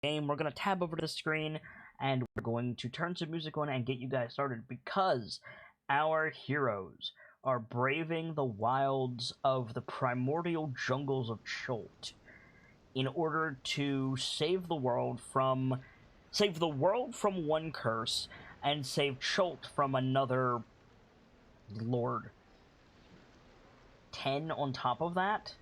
game, we're going to tab over to the screen and we're going to turn some music on and get you guys started because our heroes are braving the wilds of the primordial jungles of Cholt in order to save the world from one curse and save Cholt from another lord. 10 on top of that.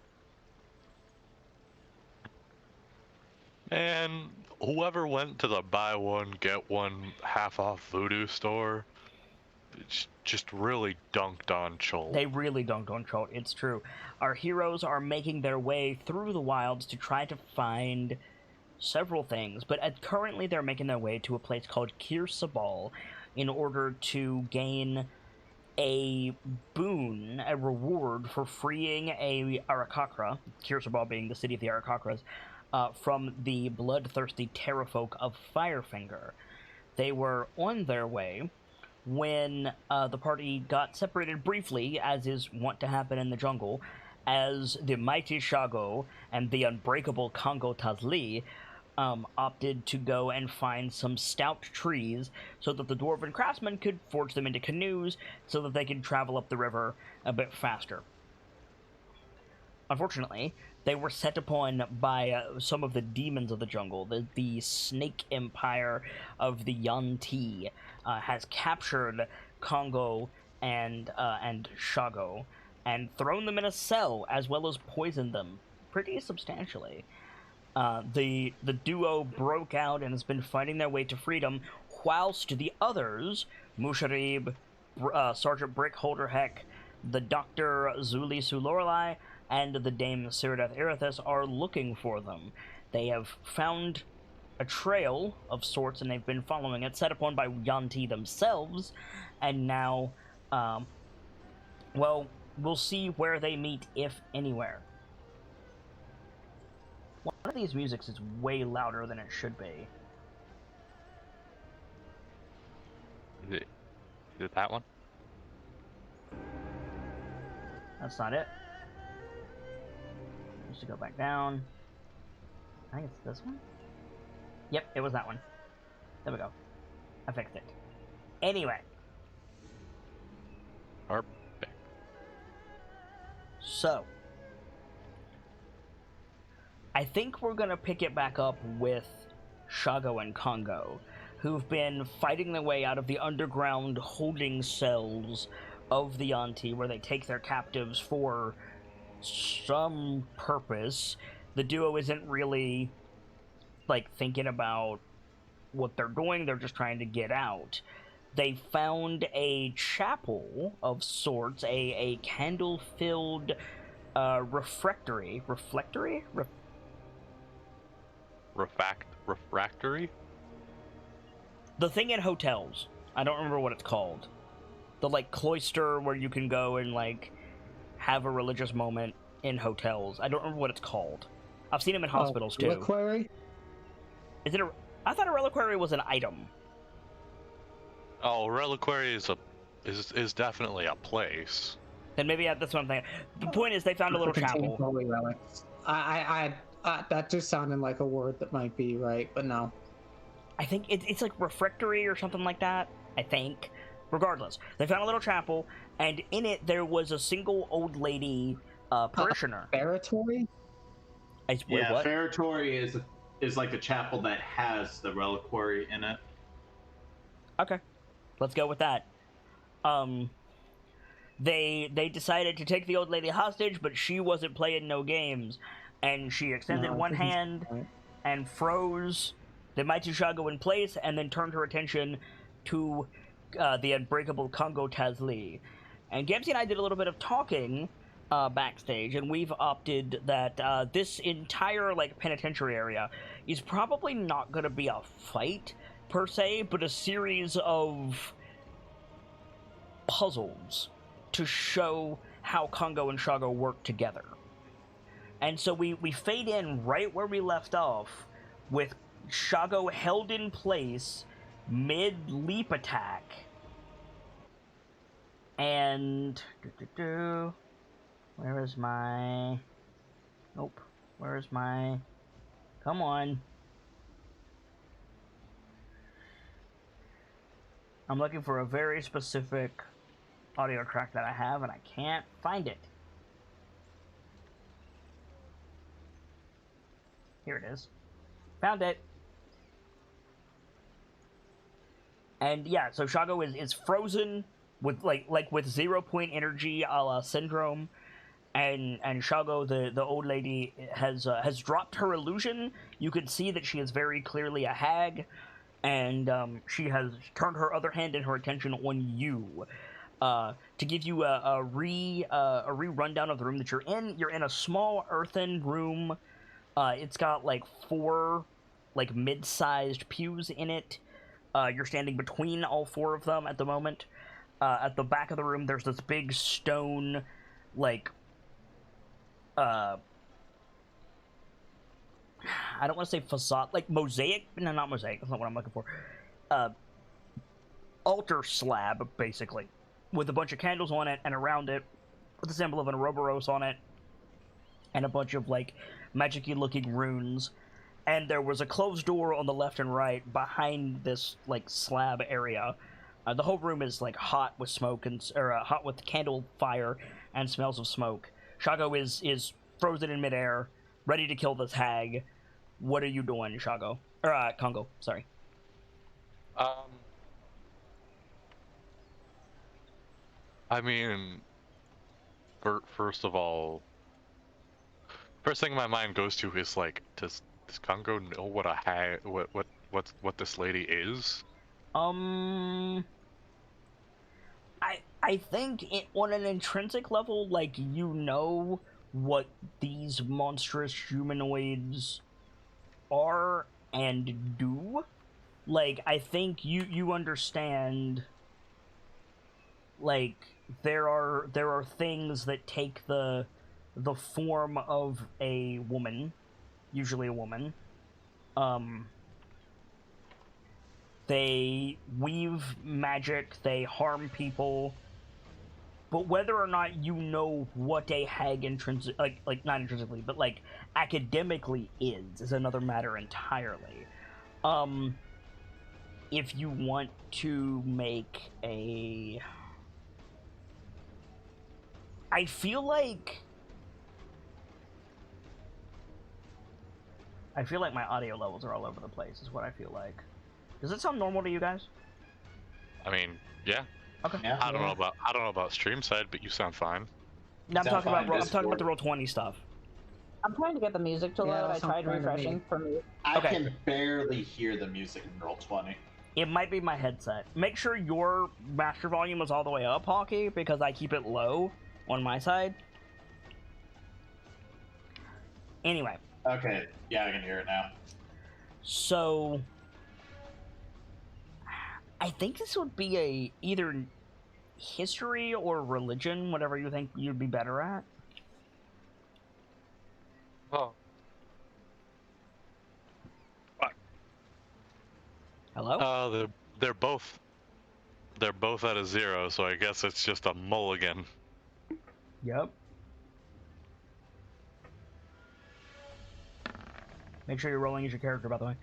And whoever went to the buy one get one half off voodoo store, it's just really dunked on Chol. They really dunked on Cholt. It's true. Our heroes are making their way through the wilds to try to find several things, but currently they're making their way to a place called Kir Sabal in order to gain a boon, a reward for freeing a Arakakra, Kir Sabal being the city of the Arakakras, from the bloodthirsty terrafolk of Firefinger. They were on their way when the party got separated briefly, as is wont to happen in the jungle, as the mighty Shago and the unbreakable Congo Tazli opted to go and find some stout trees so that the dwarven craftsmen could forge them into canoes so that they could travel up the river a bit faster. Unfortunately, they were set upon by some of the demons of the jungle. The snake empire of the Yuan-Ti has captured Congo and Shago and thrown them in a cell, as well as poisoned them pretty substantially. The duo broke out and has been fighting their way to freedom, whilst the others, Musharib, Sergeant Brickholder Heck, the Dr. Zuli Sulorlai, and the Dame Ciridath Irithis are looking for them. They have found a trail of sorts, and they've been following it, set upon by Yuan-Ti themselves, and now, well, we'll see where they meet, if anywhere. One of these musics is way louder than it should be. Is it that one? That's not it. Just to go back down. I think it's this one. Yep, it was that one. There we go. I fixed it. Anyway. Perfect. So, I think we're going to pick it back up with Shago and Congo, who've been fighting their way out of the underground holding cells of the Yuan-Ti, where they take their captives for some purpose. The duo isn't really, like, thinking about what they're doing, they're just trying to get out. They found a chapel of sorts, a candle-filled refractory? Refractory? The thing in hotels. I don't remember what it's called. The, like, cloister where you can go and, like, have a religious moment in hotels. I don't remember what it's called. I've seen them in hospitals, too. Reliquary? Is it a... I thought a reliquary was an item. Oh, reliquary is definitely a place. Then maybe that's what I'm thinking. The point is, they found a little chapel. Holy relics. I that just sounded like a word that might be right, but no. I think it's like refractory or something like that, I think. Regardless, they found a little chapel, and in it there was a single old lady parishioner. Feretory? Yeah, Feretory is like a chapel that has the reliquary in it. Okay, let's go with that. They decided to take the old lady hostage, but she wasn't playing no games, and she extended one hand and froze the mighty Shago in place, and then turned her attention to the unbreakable Congo Tazli. And Gamsey and I did a little bit of talking backstage, and we've opted that this entire, like, penitentiary area is probably not going to be a fight per se, but a series of puzzles to show how Congo and Shago work together. And so we fade in right where we left off, with Shago held in place mid-leap attack. And... Where is my... Nope. Where is my... Come on. I'm looking for a very specific audio track that I have, and I can't find it. Here it is. Found it. And yeah, so Shago is frozen with like with 0 point energy, a la Syndrome, and Shago, the old lady, has dropped her illusion. You can see that she is very clearly a hag, and she has turned her other hand and her attention on you. To give you a re rundown of the room that you're in a small earthen room. It's got like 4 like mid-sized pews in it. You're standing between all 4 of them at the moment. At the back of the room, there's this big stone, like, I don't want to say facade, like mosaic. No, not mosaic. That's not what I'm looking for. Altar slab, basically, with a bunch of candles on it, and around it, with the symbol of an Ouroboros on it, and a bunch of like magic-y looking runes. And there was a closed door on the left and right behind this like slab area. The whole room is like hot with smoke hot with candle fire and smells of smoke. Shago is frozen in midair, ready to kill this hag. What are you doing, Shago? Or Congo? Sorry. I mean, first of all, first thing my mind goes to is like, does Congo know what a hag, what this lady is? I think on an intrinsic level, like, you know what these monstrous humanoids are and do. Like, I think you understand. Like, there are things that take the form of a woman, usually a woman. They weave magic, they harm people, but whether or not you know what a hag like not intrinsically, but like academically is another matter entirely. If you want to make a, I feel like my audio levels are all over the place, is what I feel like. Does it sound normal to you guys? I mean, yeah. Okay. Yeah. I don't know about stream side, but you sound fine. No, I'm talking about the Roll20 stuff. I'm trying to get the music to load. I tried refreshing for me. I can barely hear the music in Roll20. It might be my headset. Make sure your master volume is all the way up, Hawkey, because I keep it low on my side. Anyway. Okay, yeah, I can hear it now. So, I think this would be a either history or religion, whatever you think you'd be better at. Oh. What? Hello? They're both at a 0, so I guess it's just a mulligan. Yep. Make sure you're rolling as your character, by the way.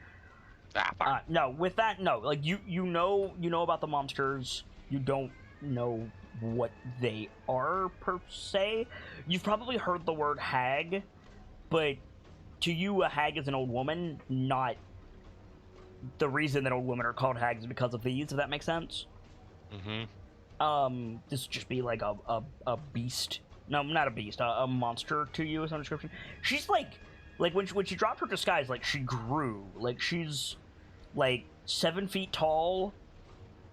No, with that, no. Like, you know about the monsters. You don't know what they are, per se. You've probably heard the word hag, but to you, a hag is an old woman, not the reason that old women are called hags is because of these, if that makes sense. Mm-hmm. This would just be like a beast. No, not a beast, a monster to you, is some description. She's like when she dropped her disguise, like, she grew. Like, she's like 7 feet tall.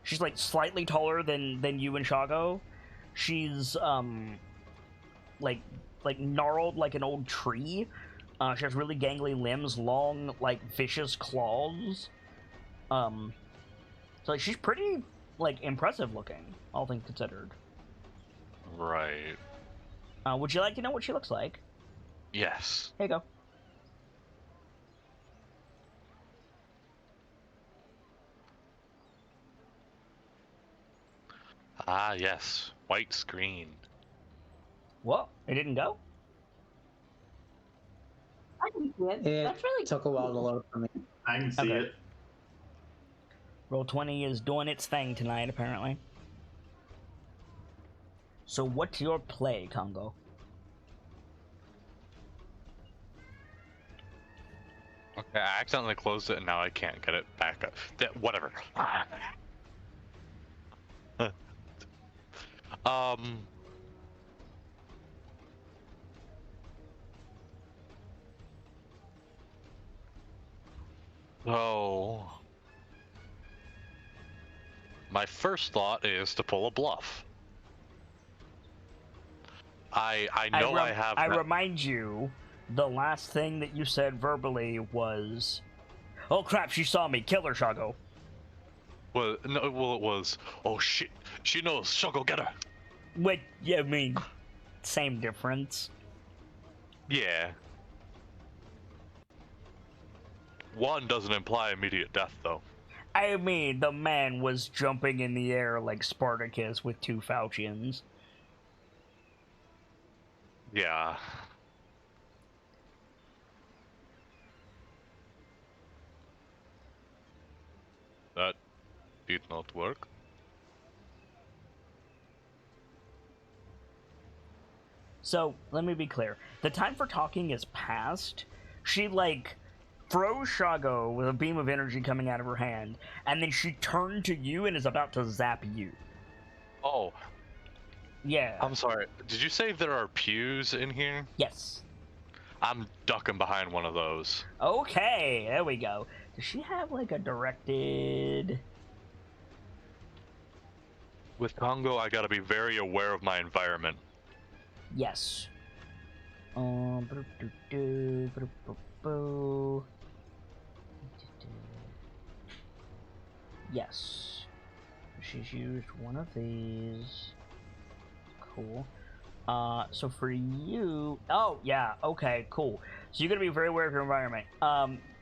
She's like slightly taller than you and Shago. She's like gnarled like an old tree. She has really gangly limbs, long like vicious claws. So like, she's pretty like impressive looking, all things considered. Right. Would you like to know what she looks like? Yes. Here you go. Ah, yes. White screen. What? It didn't go? I can see it. That's really took a while to load for me. I can see it. Roll20 is doing its thing tonight, apparently. So what's your play, Congo? Okay, I accidentally closed it and now I can't get it back up. Whatever. So my first thought is to pull a bluff. I know I have. I remind you, the last thing that you said verbally was, "Oh crap, she saw me. Kill her, Shago." Well, no, well it was. Oh shit, she knows. Shago, get her. Wait, yeah, I mean, same difference. Yeah. One doesn't imply immediate death, though. I mean, the man was jumping in the air like Spartacus with two falchions. Yeah. That did not work. So, let me be clear. The time for talking is past. She, like, froze Shago with a beam of energy coming out of her hand, and then she turned to you and is about to zap you. Oh. Yeah. I'm sorry. Did you say there are pews in here? Yes. I'm ducking behind one of those. Okay, there we go. Does she have, like, a directed... With Congo, I gotta be very aware of my environment. Yes. Yes. She's used one of these. Cool. So for you... Oh, yeah, okay, cool. So you're gonna be very aware of your environment.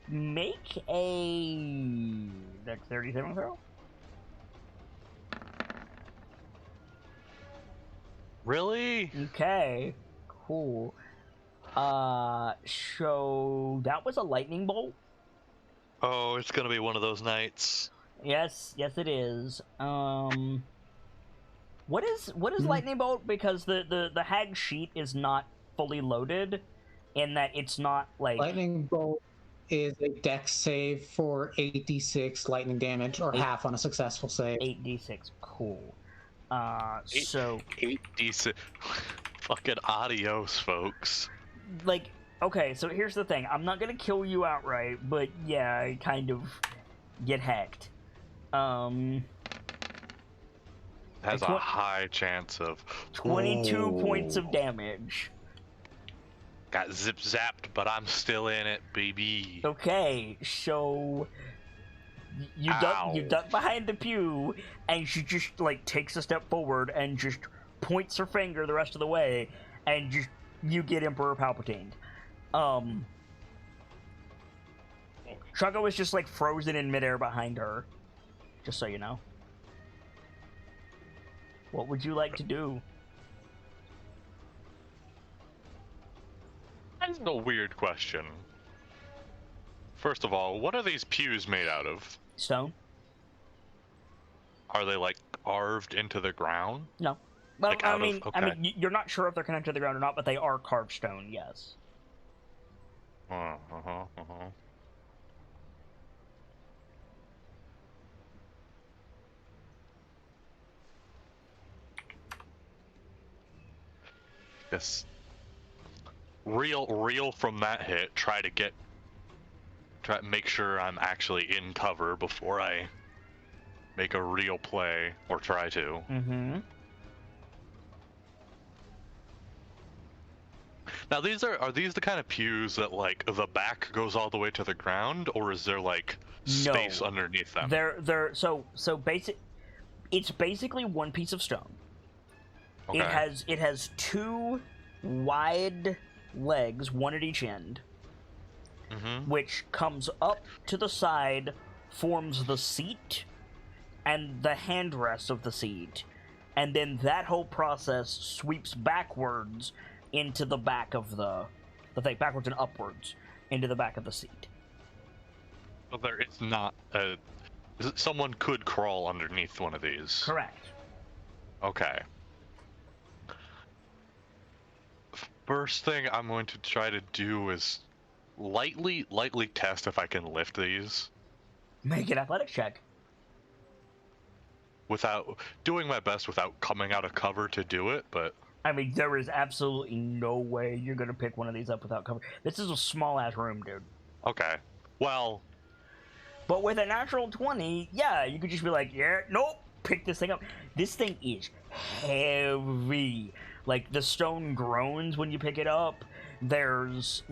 Make a dexterity saving throw. Really? Okay, cool. So that was a lightning bolt. Oh, it's gonna be one of those nights. Yes, it is. What is lightning bolt? Because the hag sheet is not fully loaded, in that it's not like lightning bolt is a dex save for 8d6 lightning damage, or half on a successful save. 8d6. Cool. So 8d6. Fucking adios, folks. Like, okay, so here's the thing. I'm not gonna kill you outright, but yeah, I kind of get hacked. Has a high chance of 22 points of damage. Got zip zapped, but I'm still in it, baby. Okay, so you duck behind the pew, and she just like takes a step forward and just points her finger the rest of the way, and just you get Emperor Palpatine. Shago is just like frozen in midair behind her. Just so you know. What would you like to do? That's a weird question. First of all, what are these pews made out of? Stone. Are they like carved into the ground? No. Well, Like I mean, you're not sure if they're connected to the ground or not, but they are carved stone. Yes. Yes. Reel from that hit. Try to make sure I'm actually in cover before I make a real play, or try to. Mm-hmm. Now are these the kind of pews that like the back goes all the way to the ground, or is there like space underneath them? So basic. It's basically one piece of stone. Okay. It has two wide legs, one at each end, which comes up to the side, forms the seat, and the handrest of the seat, and then that whole process sweeps backwards into the back of the thing, backwards and upwards into the back of the seat. So there is not a Someone could crawl underneath one of these. Correct. Okay. First thing I'm going to try to do is lightly test if I can lift these. Make an athletics check. Without doing my best without coming out of cover to do it, but... I mean, there is absolutely no way you're going to pick one of these up without cover. This is a small-ass room, dude. Okay. Well... But with a natural 20, yeah, you could just be like, yeah, nope, pick this thing up. This thing is heavy. Like, the stone groans when you pick it up. There's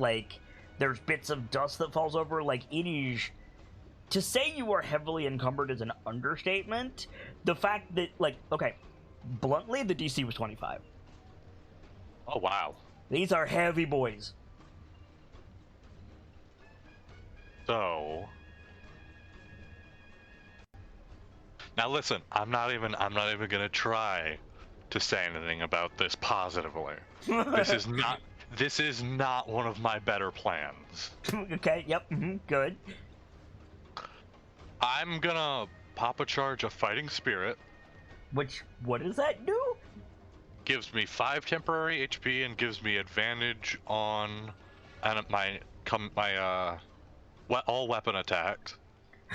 bits of dust that falls over. Like, it is... To say you are heavily encumbered is an understatement. The fact that, like, okay, bluntly, the DC was 25. Oh, wow. These are heavy boys. So... Now listen, I'm not even gonna try to say anything about this positively. This is not one of my better plans. Okay, yep, good. I'm gonna pop a charge of Fighting Spirit. What does that do? Gives me 5 temporary HP and gives me advantage on all weapon attacks.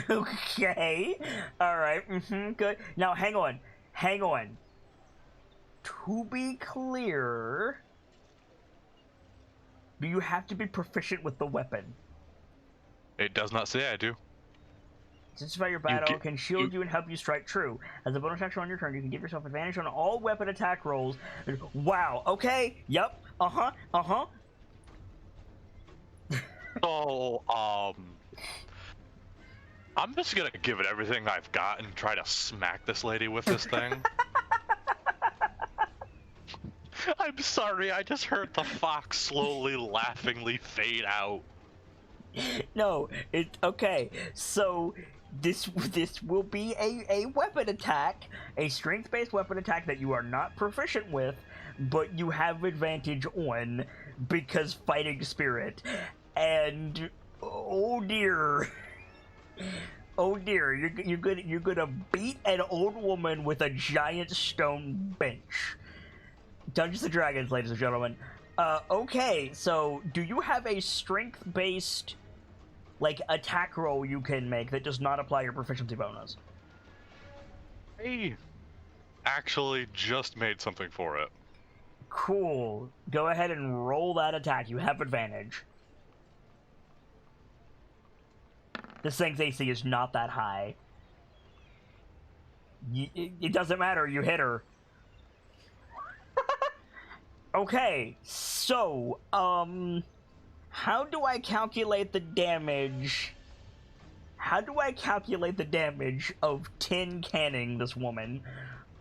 Okay, alright, good. Now, hang on. To be clear, do you have to be proficient with the weapon? It does not say I do. Since by your battle can shield you and help you strike true. As a bonus action on your turn, you can give yourself advantage on all weapon attack rolls. Wow, okay, yep, So, I'm just gonna give it everything I've got and try to smack this lady with this thing. I'm sorry, I just heard the fox slowly, laughingly fade out. No, okay. So this will be a weapon attack, a strength-based weapon attack that you are not proficient with, but you have advantage on because Fighting Spirit. And oh dear, you're gonna beat an old woman with a giant stone bench. Dungeons and Dragons, ladies and gentlemen. Okay, so do you have a strength-based, like, attack roll you can make that does not apply your proficiency bonus? I actually just made something for it. Cool. Go ahead and roll that attack. You have advantage. This thing's AC is not that high. It doesn't matter. You hit her. Okay, so, how do I calculate the damage? How do I calculate the damage of 10 canning this woman?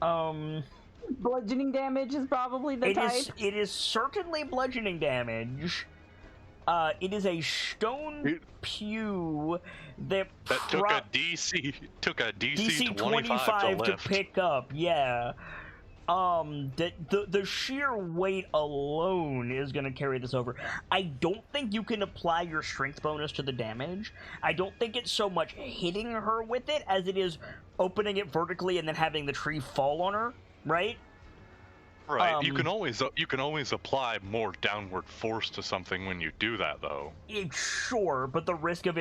Bludgeoning damage is probably the type. It is certainly bludgeoning damage. It is a stone pew that took a DC 25 to pick up, yeah. The sheer weight alone is going to carry this over. I don't think you can apply your strength bonus to the damage. I don't think it's so much hitting her with it as it is opening it vertically and then having the tree fall on her, right? Right. You can always apply more downward force to something when you do that, though. Sure, but the risk of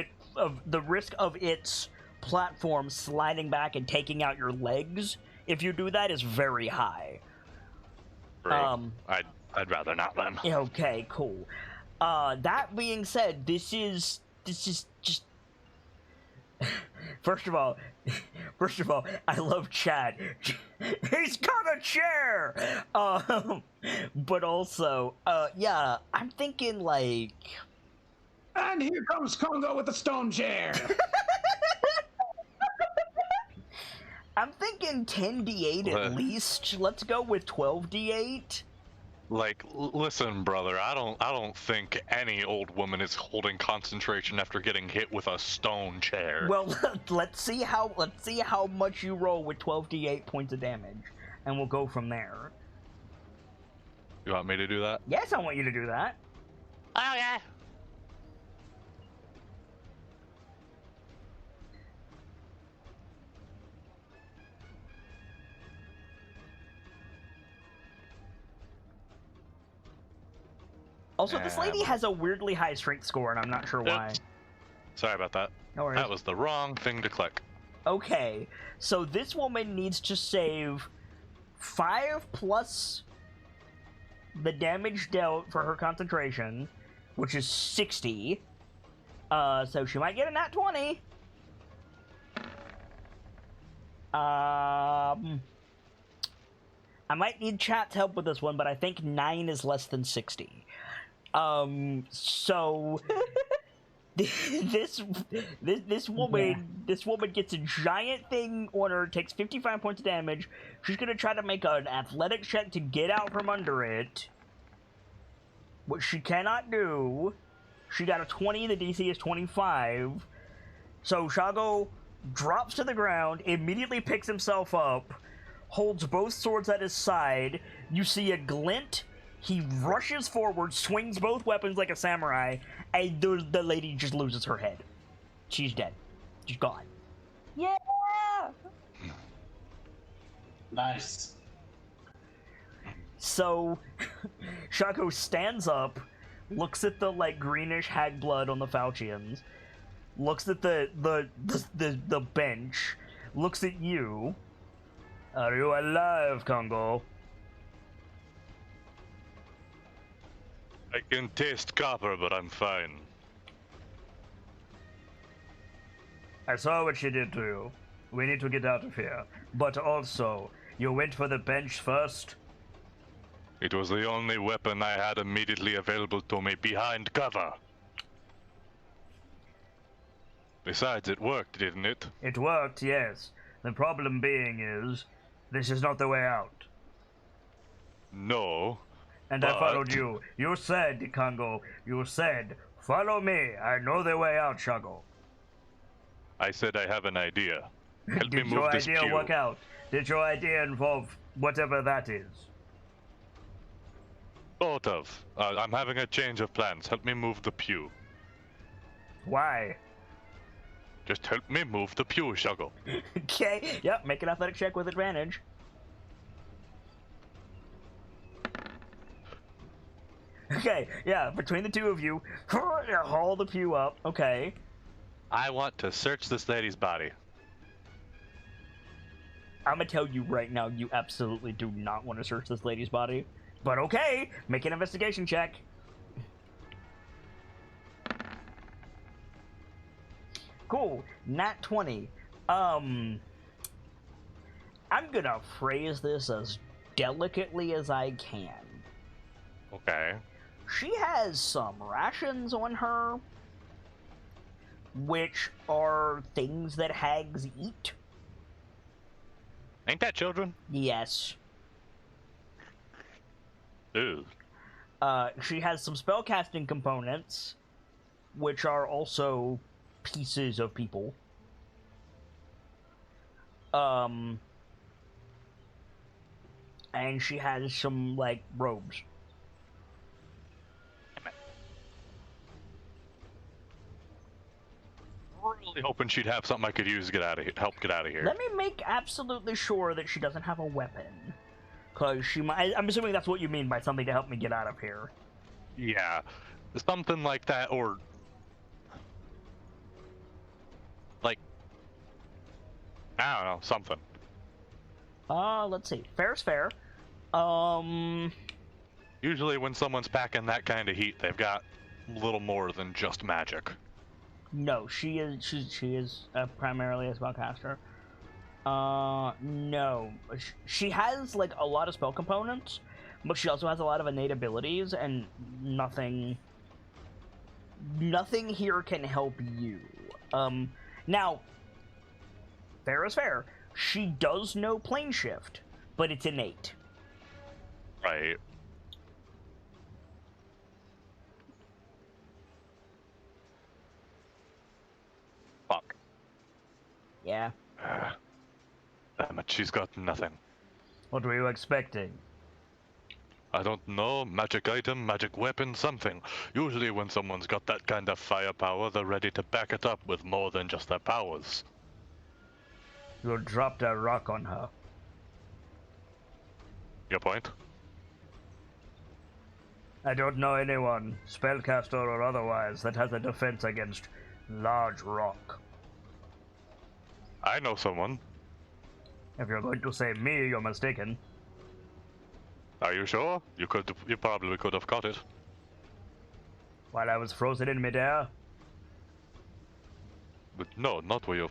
its platform sliding back and taking out your legs, if you do that, is very high. True. I'd rather not then. Okay, cool. That being said, this is just First of all, I love chat. He's got a chair. But also, yeah, I'm thinking like. And here comes Congo with the stone chair. I'm thinking 10d8 at least. Let's go with 12d8. Like, listen, brother. I don't think any old woman is holding concentration after getting hit with a stone chair. Well, let's see how much you roll with 12d8 points of damage, and we'll go from there. You want me to do that? Yes, I want you to do that. Oh yeah. Also, this lady has a weirdly high strength score, and I'm not sure why. Sorry about that. No worries. That was the wrong thing to click. Okay, so this woman needs to save 5 plus the damage dealt for her concentration, which is 60. So she might get a nat 20. I might need chat's help with this one, but I think 9 is less than 60. So this woman gets a giant thing on her, takes 55 points of damage. She's gonna try to make an athletics check to get out from under it, which she cannot do. She got a 20, the DC is 25. So Shago drops to the ground, immediately picks himself up, holds both swords at his side. You see a glint. He rushes forward, swings both weapons like a samurai, and the lady just loses her head. She's dead. She's gone. Yeah! Nice. So, Shaco stands up, looks at the, like, greenish hag blood on the Falchions, looks at the bench, looks at you. Are you alive, Congo? I can taste copper, but I'm fine. I saw what she did to you. We need to get out of here. But also, you went for the bench first? It was the only weapon I had immediately available to me behind cover. Besides, it worked, didn't it? It worked, yes. The problem being is, this is not the way out. No. And I followed you. You said, Congo, you said, follow me. I know the way out, Shago. I said I have an idea. Help me Did move your this idea pew. work out? Did your idea involve whatever that is? Sort of. I'm having a change of plans. Help me move the pew. Why? Just help me move the pew, Shago. Okay, yep, make an athletic check with advantage. Okay, yeah, between the two of you, haul the pew up, okay. I want to search this lady's body. I'm gonna tell you right now, you absolutely do not want to search this lady's body. But okay, make an investigation check. Cool, nat 20. I'm gonna phrase this as delicately as I can. Okay. She has some rations on her, which are things that hags eat. Ain't that children? Yes. Ew. She has some spellcasting components, which are also pieces of people. And she has some, like, robes. Really hoping she'd have something I could use to get out of here. Help get out of here. Let me make absolutely sure that she doesn't have a weapon. Because she might... I'm assuming that's what you mean by something to help me get out of here. Yeah. Something like that, or... like... I don't know, something. Let's see. Fair's fair. Usually when someone's packing that kind of heat, they've got a little more than just magic. No, she is primarily a spellcaster. No. She has, like, a lot of spell components, but she also has a lot of innate abilities, and nothing here can help you. Now, fair is fair. She does know plane shift, but it's innate. Right. Fuck. Yeah. Damn it, she's got nothing. What were you expecting? I don't know, magic item, magic weapon, something. Usually when someone's got that kind of firepower, they're ready to back it up with more than just their powers. You dropped a rock on her. Your point? I don't know anyone, spellcaster or otherwise, that has a defense against large rock. I know someone. If you're going to say me, you're mistaken. Are you sure? You probably could have caught it. While I was frozen in midair? But no, not where you're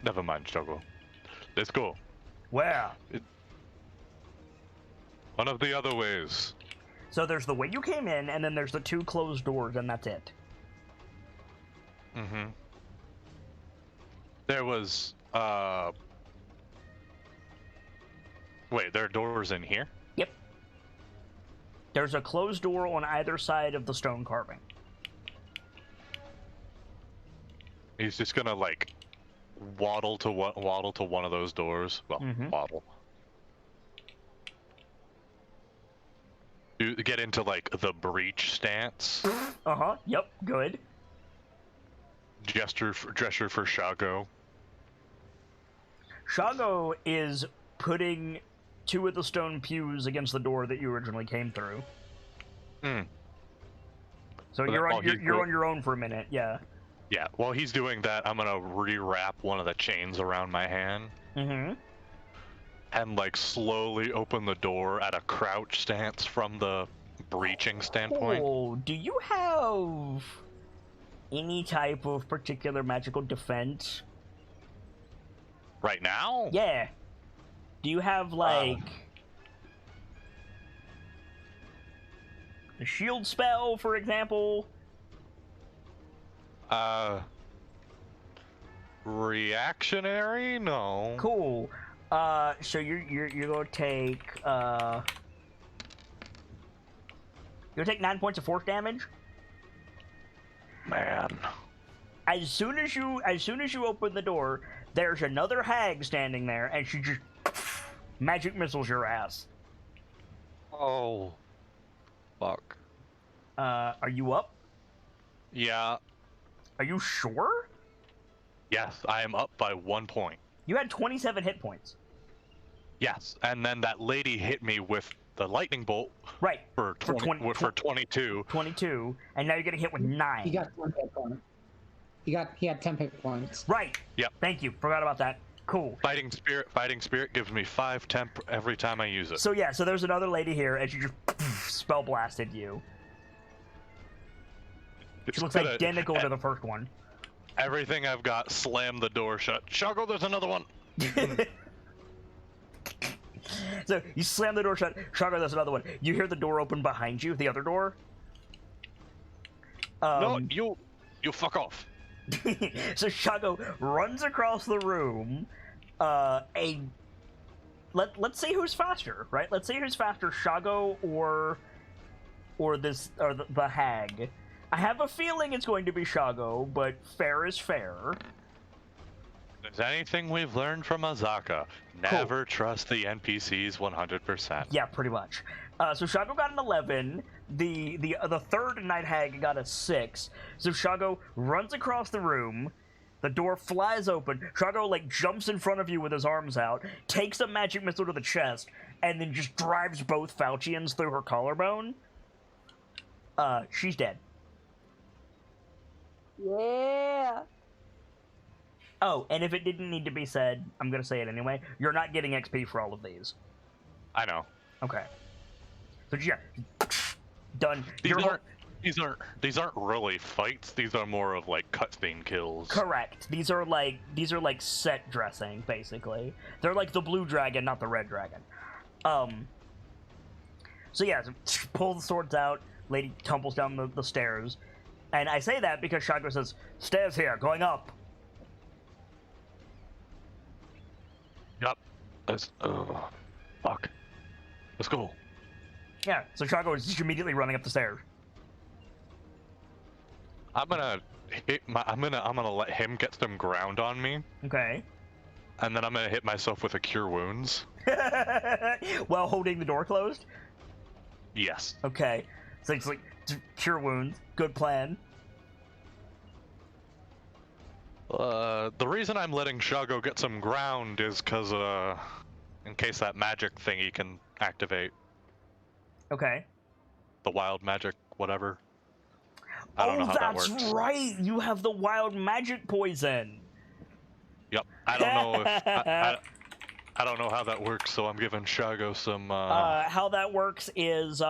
Never mind, Shogo. Let's go. Where? One of the other ways. So there's the way you came in, and then there's the 2 closed doors, and that's it. Mm-hmm. There was, Wait, there are doors in here? Yep. There's a closed door on either side of the stone carving. He's just gonna, like, waddle to one of those doors. Well, waddle. You get into, like, the breach stance. Uh-huh, yep, good. Gesture for Shago. Shago is putting 2 of the stone pews against the door that you originally came through. So you're on your own for a minute, yeah. Yeah, while he's doing that, I'm gonna rewrap one of the chains around my hand. And, like, slowly open the door at a crouch stance from the breaching standpoint. Oh, do you have any type of particular magical defense? Right now? Yeah. Do you have, like, a shield spell, for example? Reactionary? No. Cool. So you're gonna take, you'll take 9 points of force damage. Man. As soon as you open the door, there's another hag standing there, and she just magic missiles your ass. Oh. Fuck. Are you up? Yeah. Are you sure? Yes, I am up by 1 point. You had 27 hit points. Yes, and then that lady hit me with the lightning bolt. Right. For 22. 22, and now you're getting hit with 9. He got 1 hit point. He had 10 hit points. Right. Yep. Thank you. Forgot about that. Cool. Fighting spirit gives me 5 temp every time I use it. So yeah, so there's another lady here, and she just spell blasted you. She looks identical to the first one. Everything I've got, slam the door shut. Shago, there's another one. So you slam the door shut. Shago, there's another one. You hear the door open behind you, the other door. No, you fuck off. So Shago runs across the room. Let's see who's faster, right? Let's see who's faster, Shago or the hag. I have a feeling it's going to be Shago, but fair is fair. If there's anything we've learned from Azaka, never trust the NPCs 100%. Yeah, pretty much. So Shago got an 11. The third night hag got a 6. So Shago runs across the room. The door flies open. Shago, like, jumps in front of you with his arms out, takes a magic missile to the chest, and then just drives both Faucians through her collarbone. She's dead. Yeah. Oh, and if it didn't need to be said, I'm gonna say it anyway. You're not getting XP for all of these. I know. Okay. So yeah, done. These aren't really fights. These are more of like cutscene kills. Correct. These are like set dressing, basically. They're like the blue dragon, not the red dragon. So yeah, pull the swords out. Lady tumbles down the stairs, and I say that because Shago says, "Stairs here, going up." Yup. Fuck. Let's go. Yeah. So Shago is just immediately running up the stairs. I'm gonna let him get some ground on me. Okay. And then I'm gonna hit myself with a cure wounds. While holding the door closed? Yes. Okay. So it's like cure wounds. Good plan. The reason I'm letting Shago get some ground is because in case that magic thingy can activate. Okay. the wild magic, whatever. I don't know how that works. That's right. You have the wild magic poison. Yep. I don't know if I don't know how that works, so I'm giving Shago some. How that works is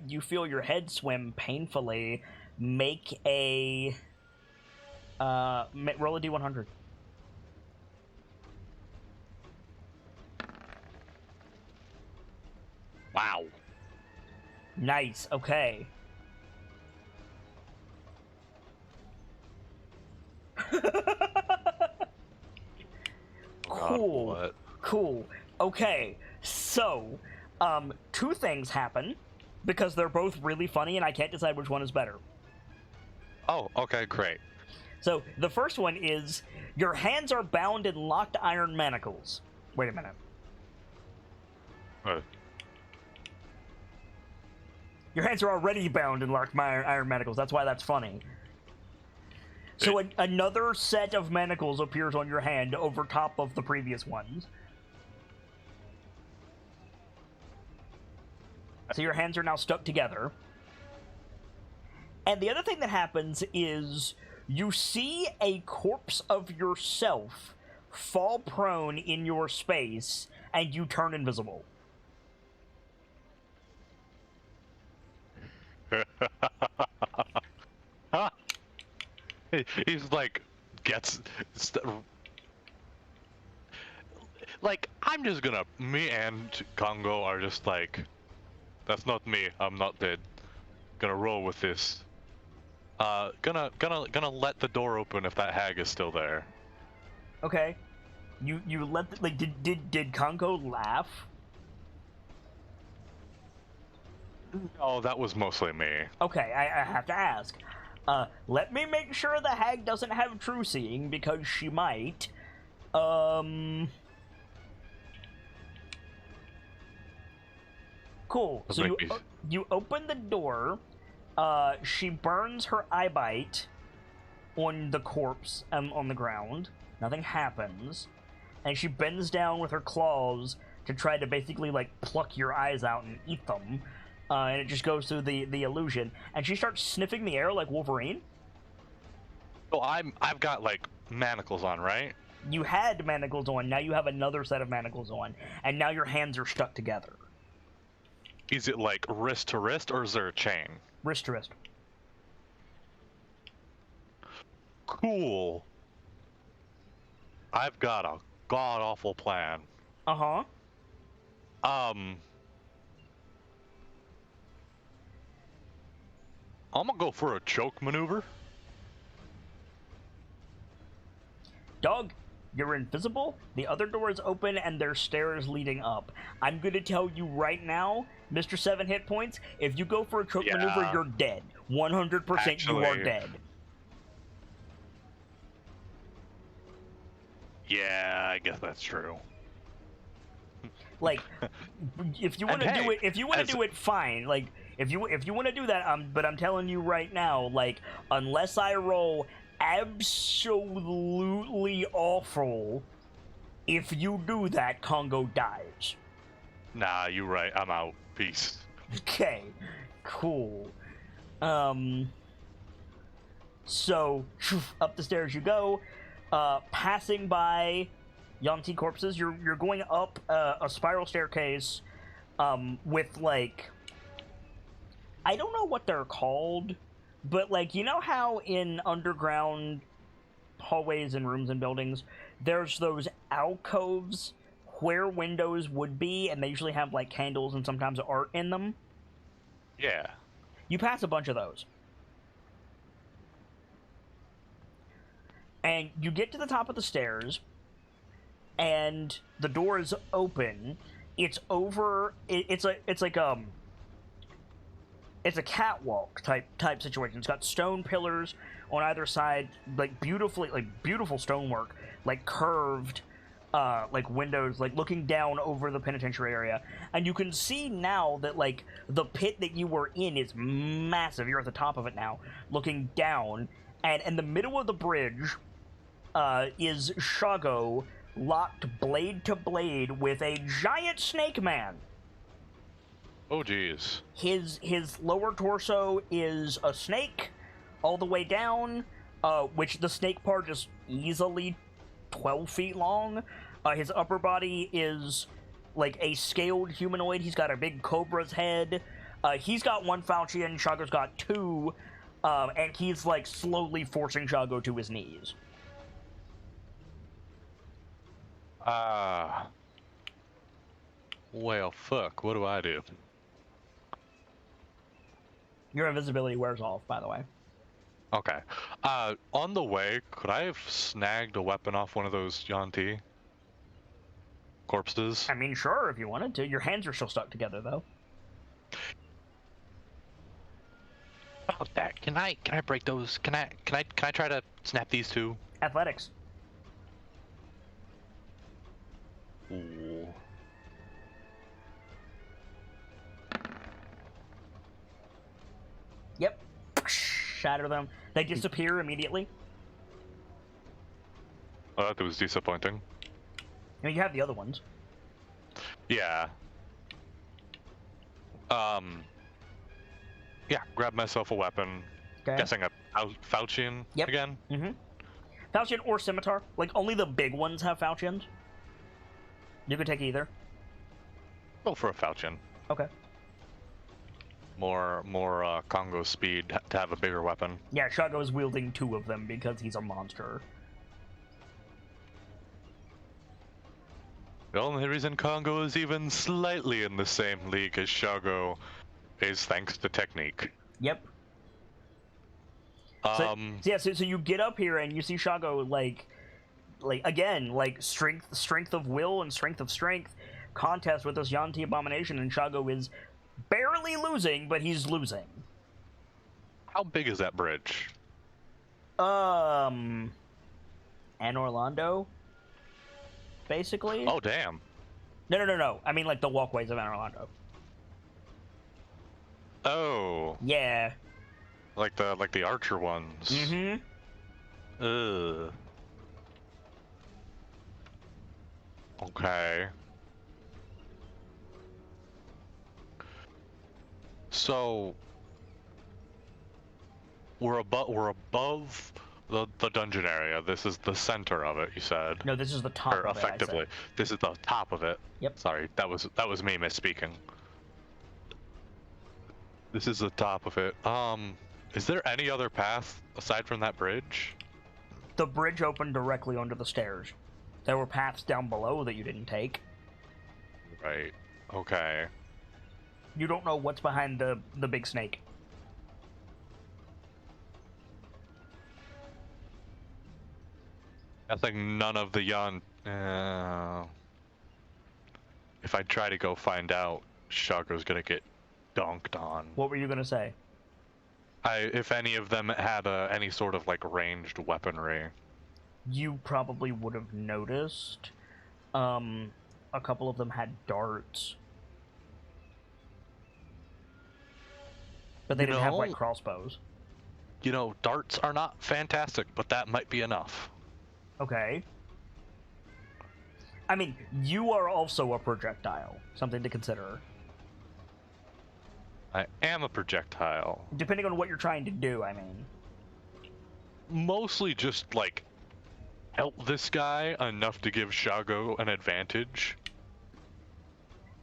you feel your head swim painfully. Make a roll a d100. Wow. Nice. Okay. Cool. What? Cool. Okay. So, two things happen because they're both really funny, and I can't decide which one is better. Oh, okay, great. So, the first one is your hands are bound in locked iron manacles. Wait a minute. Your hands are already bound in locked iron manacles. That's why that's funny. So another set of manacles appears on your hand over top of the previous ones. So your hands are now stuck together. And the other thing that happens is you see a corpse of yourself fall prone in your space, and you turn invisible. He's like, like, I'm just gonna, me and Congo are just like, that's not me, I'm not dead. Gonna roll with this. Gonna let the door open if that hag is still there. Okay. You let the, like, did Congo laugh? Oh, that was mostly me. Okay, I have to ask. Let me make sure the hag doesn't have true seeing, because she might. Cool. So you open the door. She burns her eye bite on the corpse on the ground. Nothing happens. And she bends down with her claws to try to basically, like, pluck your eyes out and eat them. And it just goes through the illusion. And she starts sniffing the air like Wolverine. So I've got, like, manacles on, right? You had manacles on, now you have another set of manacles on. And now your hands are stuck together. Is it, like, wrist to wrist, or is there a chain? Wrist to wrist. Cool. I've got a god-awful plan. Uh-huh. I'm gonna go for a choke maneuver. Dog, you're invisible, the other door is open, and there's stairs leading up. I'm gonna tell you right now, Mr. 7 hit points, if you go for a choke maneuver, you're dead. 100% you are dead. Yeah, I guess that's true. Like, if you want to do it, do it, fine. Like, if you want to do that, but I'm telling you right now, like, unless I roll absolutely awful, if you do that, Congo dies. Nah, you're right. I'm out. Peace. Okay, cool. So up the stairs you go, passing by Yanti corpses. You're going up a spiral staircase, with, like, I don't know what they're called, but, like, you know how in underground hallways and rooms and buildings, there's those alcoves where windows would be, and they usually have, like, candles and sometimes art in them? Yeah. You pass a bunch of those. And you get to the top of the stairs, and the door is open. It's over. It's a catwalk type situation. It's got stone pillars on either side, like beautiful stonework, like curved, like windows, like looking down over the penitentiary area. And you can see now that, like, the pit that you were in is massive. You're at the top of it now, looking down, and in the middle of the bridge is Shago, locked blade to blade with a giant snake man. Oh, jeez. His lower torso is a snake, all the way down, which the snake part is easily 12 feet long. His upper body is like a scaled humanoid. He's got a big cobra's head. He's got one falchion. Shago's got two, and he's like slowly forcing Shago to his knees. Well, fuck. What do I do? Your invisibility wears off, by the way. Okay. On the way, could I have snagged a weapon off one of those Yanti corpses? I mean, sure, if you wanted to. Your hands are still stuck together, though. About that, can I break those? Can I try to snap these two? Athletics. Ooh. Yep. Shatter them. They disappear immediately. Oh, that was disappointing. I mean, you have the other ones. Yeah. Yeah, grab myself a weapon. Okay. Guessing a falchion again? Mm-hmm. Falchion or scimitar. Like, only the big ones have falchions. You could take either. Go for a falchion. Okay. More Congo speed to have a bigger weapon. Yeah, Shago is wielding two of them because he's a monster. The only reason Congo is even slightly in the same league as Shago is thanks to technique. Yep. So you get up here and you see Shago like again, like strength of will and strength of strength contest with this Yanti abomination, and Shago is barely losing, but he's losing. How big is that bridge? And Orlando, basically. Oh, damn. No. I mean, like, the walkways of Anne Orlando. Oh. Yeah. Like the archer ones. Mm-hmm. Ugh. Okay. So we're above the dungeon area. This is the center of it, you said. No, this is the top or of effectively. it, This is the top of it. Yep. Sorry, that was me misspeaking. This is the top of it. Is there any other path aside from that bridge? The bridge opened directly onto the stairs. There were paths down below that you didn't take. Right. Okay. You don't know what's behind the big snake. I think none of the if I try to go find out, Shaco's gonna get dunked on. What were you gonna say? If any of them had any sort of like ranged weaponry. You probably would have noticed. A couple of them had darts. But they didn't have like crossbows. You know, darts are not fantastic, but that might be enough. Okay. I mean, you are also a projectile. Something to consider. I am a projectile. Depending on what you're trying to do, I mean. Mostly just, like, help this guy enough to give Shago an advantage.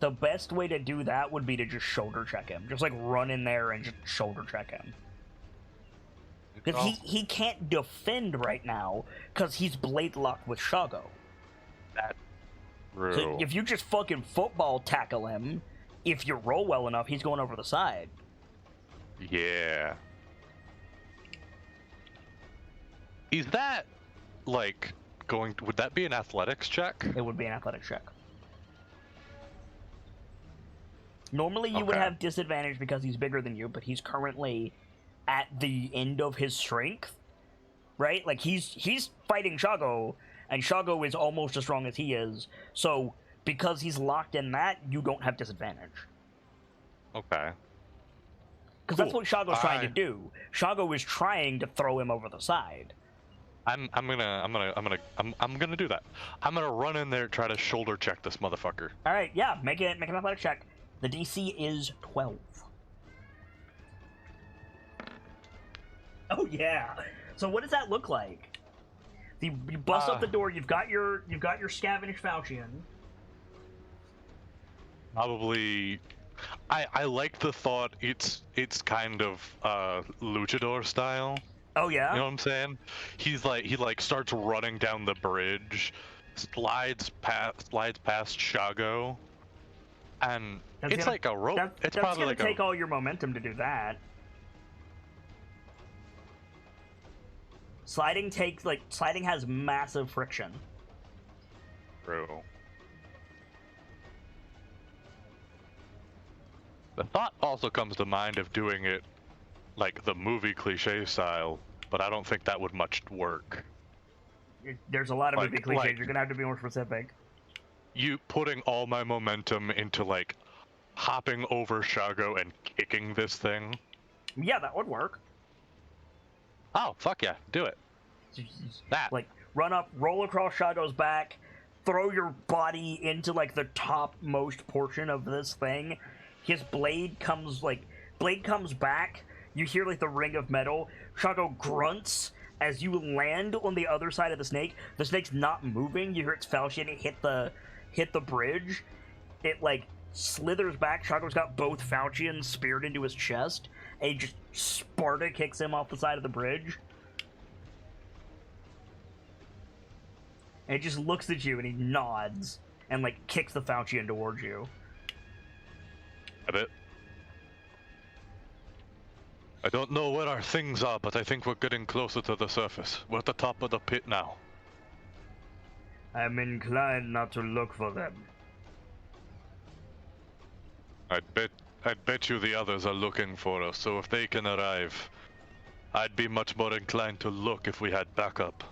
The best way to do that would be to just shoulder check him. Just, like, run in there and just shoulder check him. Because he can't defend right now, because he's blade locked with Shago. That's true. So if you just fucking football tackle him, if you roll well enough, he's going over the side. Yeah. Is that, like, would that be an athletics check? It would be an athletics check. Normally you would have disadvantage because he's bigger than you, but he's currently at the end of his strength, right? Like, he's fighting Shago, and Shago is almost as strong as he is, so because he's locked in that, you don't have disadvantage. Okay. Because that's what Shago's trying to do. Shago is trying to throw him over the side. I'm gonna do that. I'm gonna run in there and try to shoulder check this motherfucker. All right, yeah, make an athletic check. The DC is 12. Oh yeah. So what does that look like? You bust up the door. You've got your scavenged falchion. Probably. I like the thought. It's kind of luchador style. Oh yeah. You know what I'm saying? He starts running down the bridge, slides past Shago, and it's like a rope. It's probably like gonna take all your momentum to do that. Sliding has massive friction. True. The thought also comes to mind of doing it like the movie cliche style, but I don't think that would much work. There's a lot of movie cliches. You're gonna have to be more specific. You putting all my momentum into like hopping over Shago and kicking this thing. Yeah, that would work. Oh, fuck yeah, do it. That. Like, run up, roll across Shado's back, throw your body into, like, the topmost portion of this thing. His blade comes back. You hear, like, the ring of metal. Shago grunts as you land on the other side of the snake. The snake's not moving. You hear its falchion hit the bridge. It, like, slithers back. Shago's got both falchions speared into his chest. And he just Sparta kicks him off the side of the bridge. And he just looks at you and he nods and like kicks the falchion towards you. A bit. I don't know where our things are, but I think we're getting closer to the surface. We're at the top of the pit now. I'm inclined not to look for them. I'd bet you the others are looking for us, so if they can arrive, I'd be much more inclined to look if we had backup.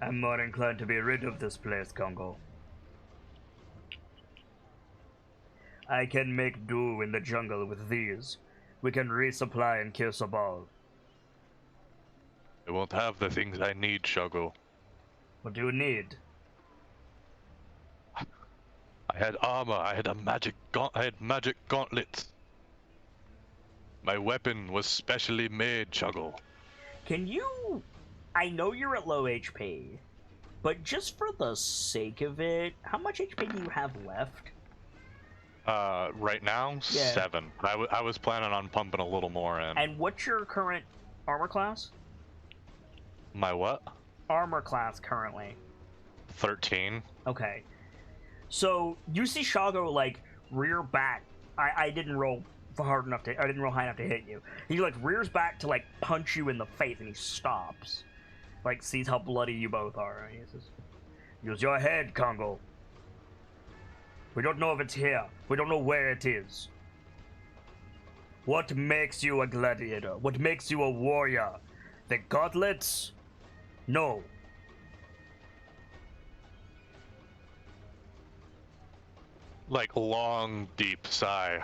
I'm more inclined to be rid of this place, Congo. I can make do in the jungle with these. We can resupply in Kirsabal. I won't have the things I need, Shago. What do you need? I had armor, I had magic gauntlets. My weapon was specially made, Shago. Can you... I know you're at low HP, but just for the sake of it, how much HP do you have left? Right now, yeah. 7. I was planning on pumping a little more in. And what's your current armor class? My what? Armor class currently. 13. Okay. So, you see Shago, like, rear back. I didn't roll high enough to hit you. He, like, rears back to, like, punch you in the face, and he stops. Like, sees how bloody you both are. And he says, use your head, Congo. We don't know if it's here. We don't know where it is. What makes you a gladiator? What makes you a warrior? The gauntlets? No. Like, long, deep sigh.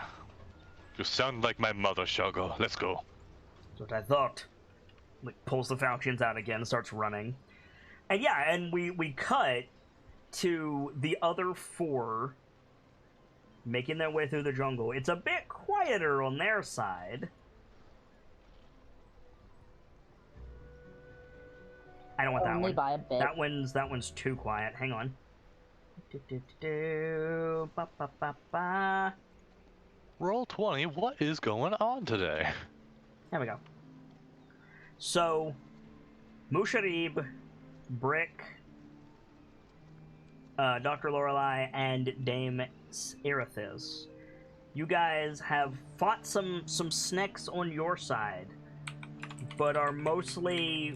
You sound like my mother, Shago. Let's go. That's what I thought. Like, pulls the falchions out again and starts running. And yeah, and we cut to the other 4 making their way through the jungle. It's a bit quieter on their side. I don't want that one. By a bit. That one's too quiet. Hang on. Roll 20, what is going on today? There we go. So, Musharib, Brick, Dr. Lorelei, and Dame Erithis. You guys have fought some snakes on your side, but are mostly...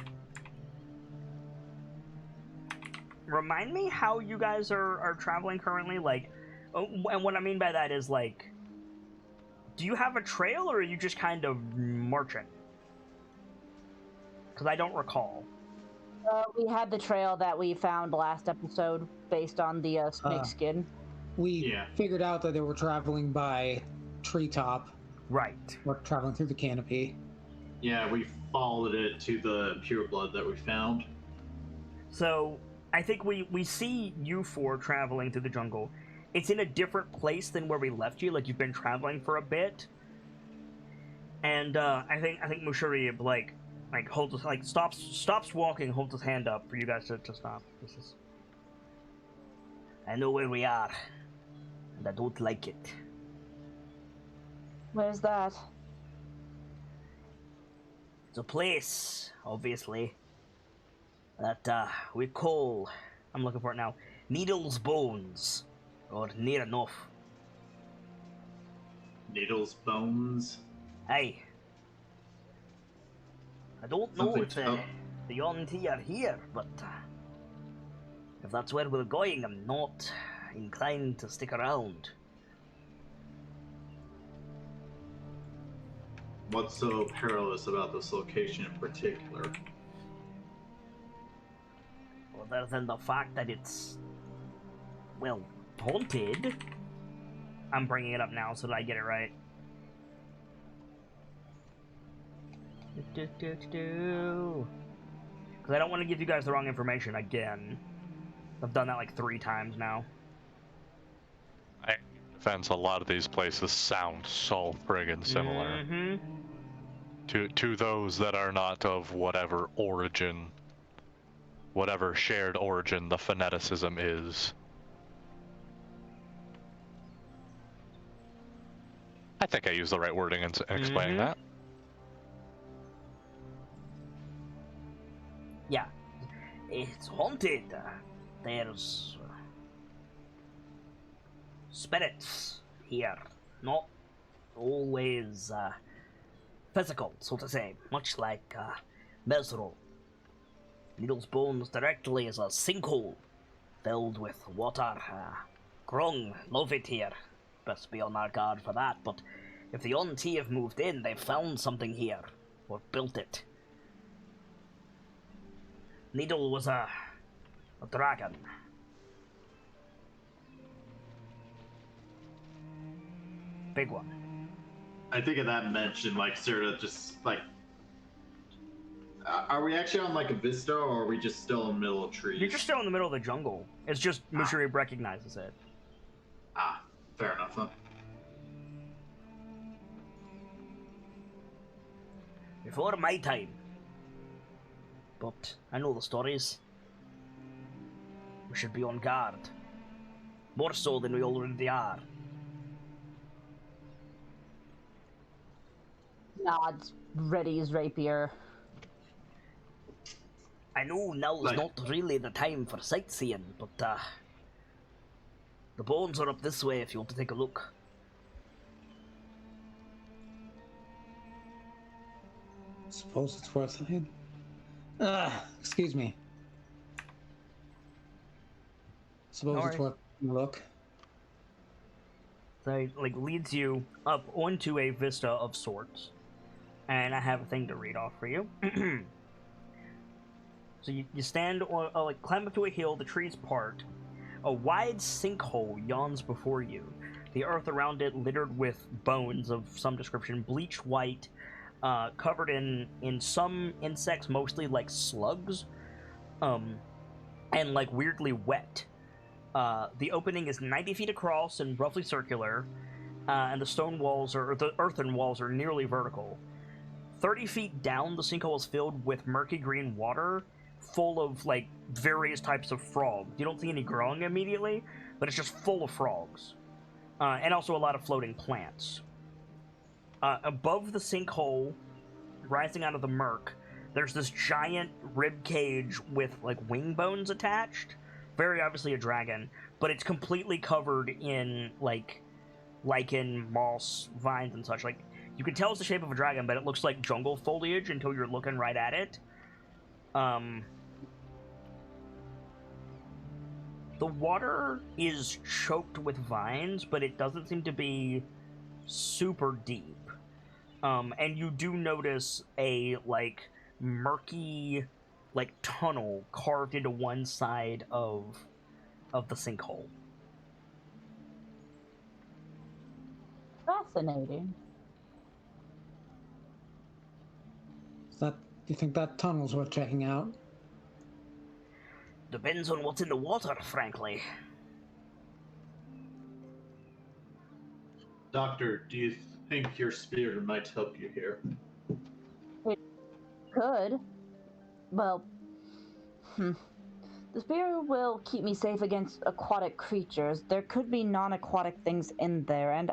Remind me how you guys are traveling currently? Like, and what I mean by that is, like, do you have a trail, or are you just kind of marching? Because I don't recall. We had the trail that we found last episode based on the snake skin. We figured out that they were traveling by treetop. Right. We're traveling through the canopy. Yeah, we followed it to the pure blood that we found. So, I think we see you 4 traveling through the jungle. it's in a different place than where we left you. Like, you've been traveling for a bit. And, I think Mushari, like holds his, like, stops walking, holds his hand up for you guys to stop. This is... I know where we are, and I don't like it. Where's that? It's a place, obviously, that, we call... I'm looking for it now. Needle's Bones. Or near enough. Needle's Bones? Hey. I don't know if the Yonti are here, but if that's where we're going, I'm not inclined to stick around. What's so perilous about this location in particular? Other than the fact that it's, well, haunted. I'm bringing it up now so that I get it right. Because I don't want to give you guys the wrong information again. I've done that like 3 times now. Defense, a lot of these places sound so friggin' similar. To those that are not of whatever origin, whatever shared origin the fanaticism is. I think I used the right wording in explaining that. Yeah, it's haunted. There's spirits here, not always physical, so to say, much like Mesro. Needle's Bones directly is a sinkhole filled with water. Grung love it here. Best be on our guard for that, but if the Onti have moved in, they've found something here, or built it. Needle was a dragon. Big one. I think of that mention, like, sort of just, like... are we actually on, like, a vista, or are we just still in the middle of trees? You're just still in the middle of the jungle. It's just Mushari recognizes it. Fair enough, then. Before my time. But I know the stories. We should be on guard. More so than we already are. Nods, ready his rapier. I know now is not really the time for sightseeing, but the bones are up this way if you want to take a look. Suppose it's worth it. Excuse me. Suppose it's worth a look. So it, like, leads you up onto a vista of sorts. And I have a thing to read off for you. So you stand on, like, climb up to a hill, the trees part. A wide sinkhole yawns before you. The earth around it littered with bones of some description, bleached white, covered in some insects, mostly like slugs, and like weirdly wet. The opening is 90 feet across and roughly circular, and the stone walls or the earthen walls are nearly vertical. 30 feet down, the sinkhole is filled with murky green water, full of like various types of frogs. You don't see any growing immediately, but it's just full of frogs, and also a lot of floating plants. Above the sinkhole, rising out of the murk, there's this giant rib cage with like wing bones attached. Very obviously a dragon, but it's completely covered in like lichen, moss, vines, and such. Like, you can tell it's the shape of a dragon, but it looks like jungle foliage until you're looking right at it. The water is choked with vines, but it doesn't seem to be super deep. And you do notice a, like, murky, like, tunnel carved into one side of the sinkhole. Fascinating. Do you think that tunnel's worth checking out? Depends on what's in the water, frankly. Doctor, do you think your spear might help you here? It could. Well, the spear will keep me safe against aquatic creatures. There could be non-aquatic things in there, and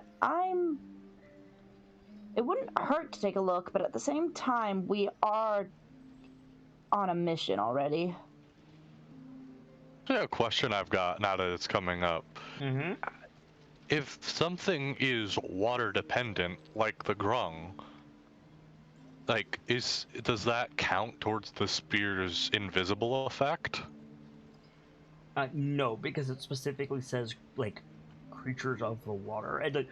it wouldn't hurt to take a look, but at the same time, we are on a mission already. Yeah, a question I've got now that it's coming up. Mm-hmm. If something is water dependent, like the grung, like does that count towards the spear's invisible effect? No, because it specifically says like creatures of the water, and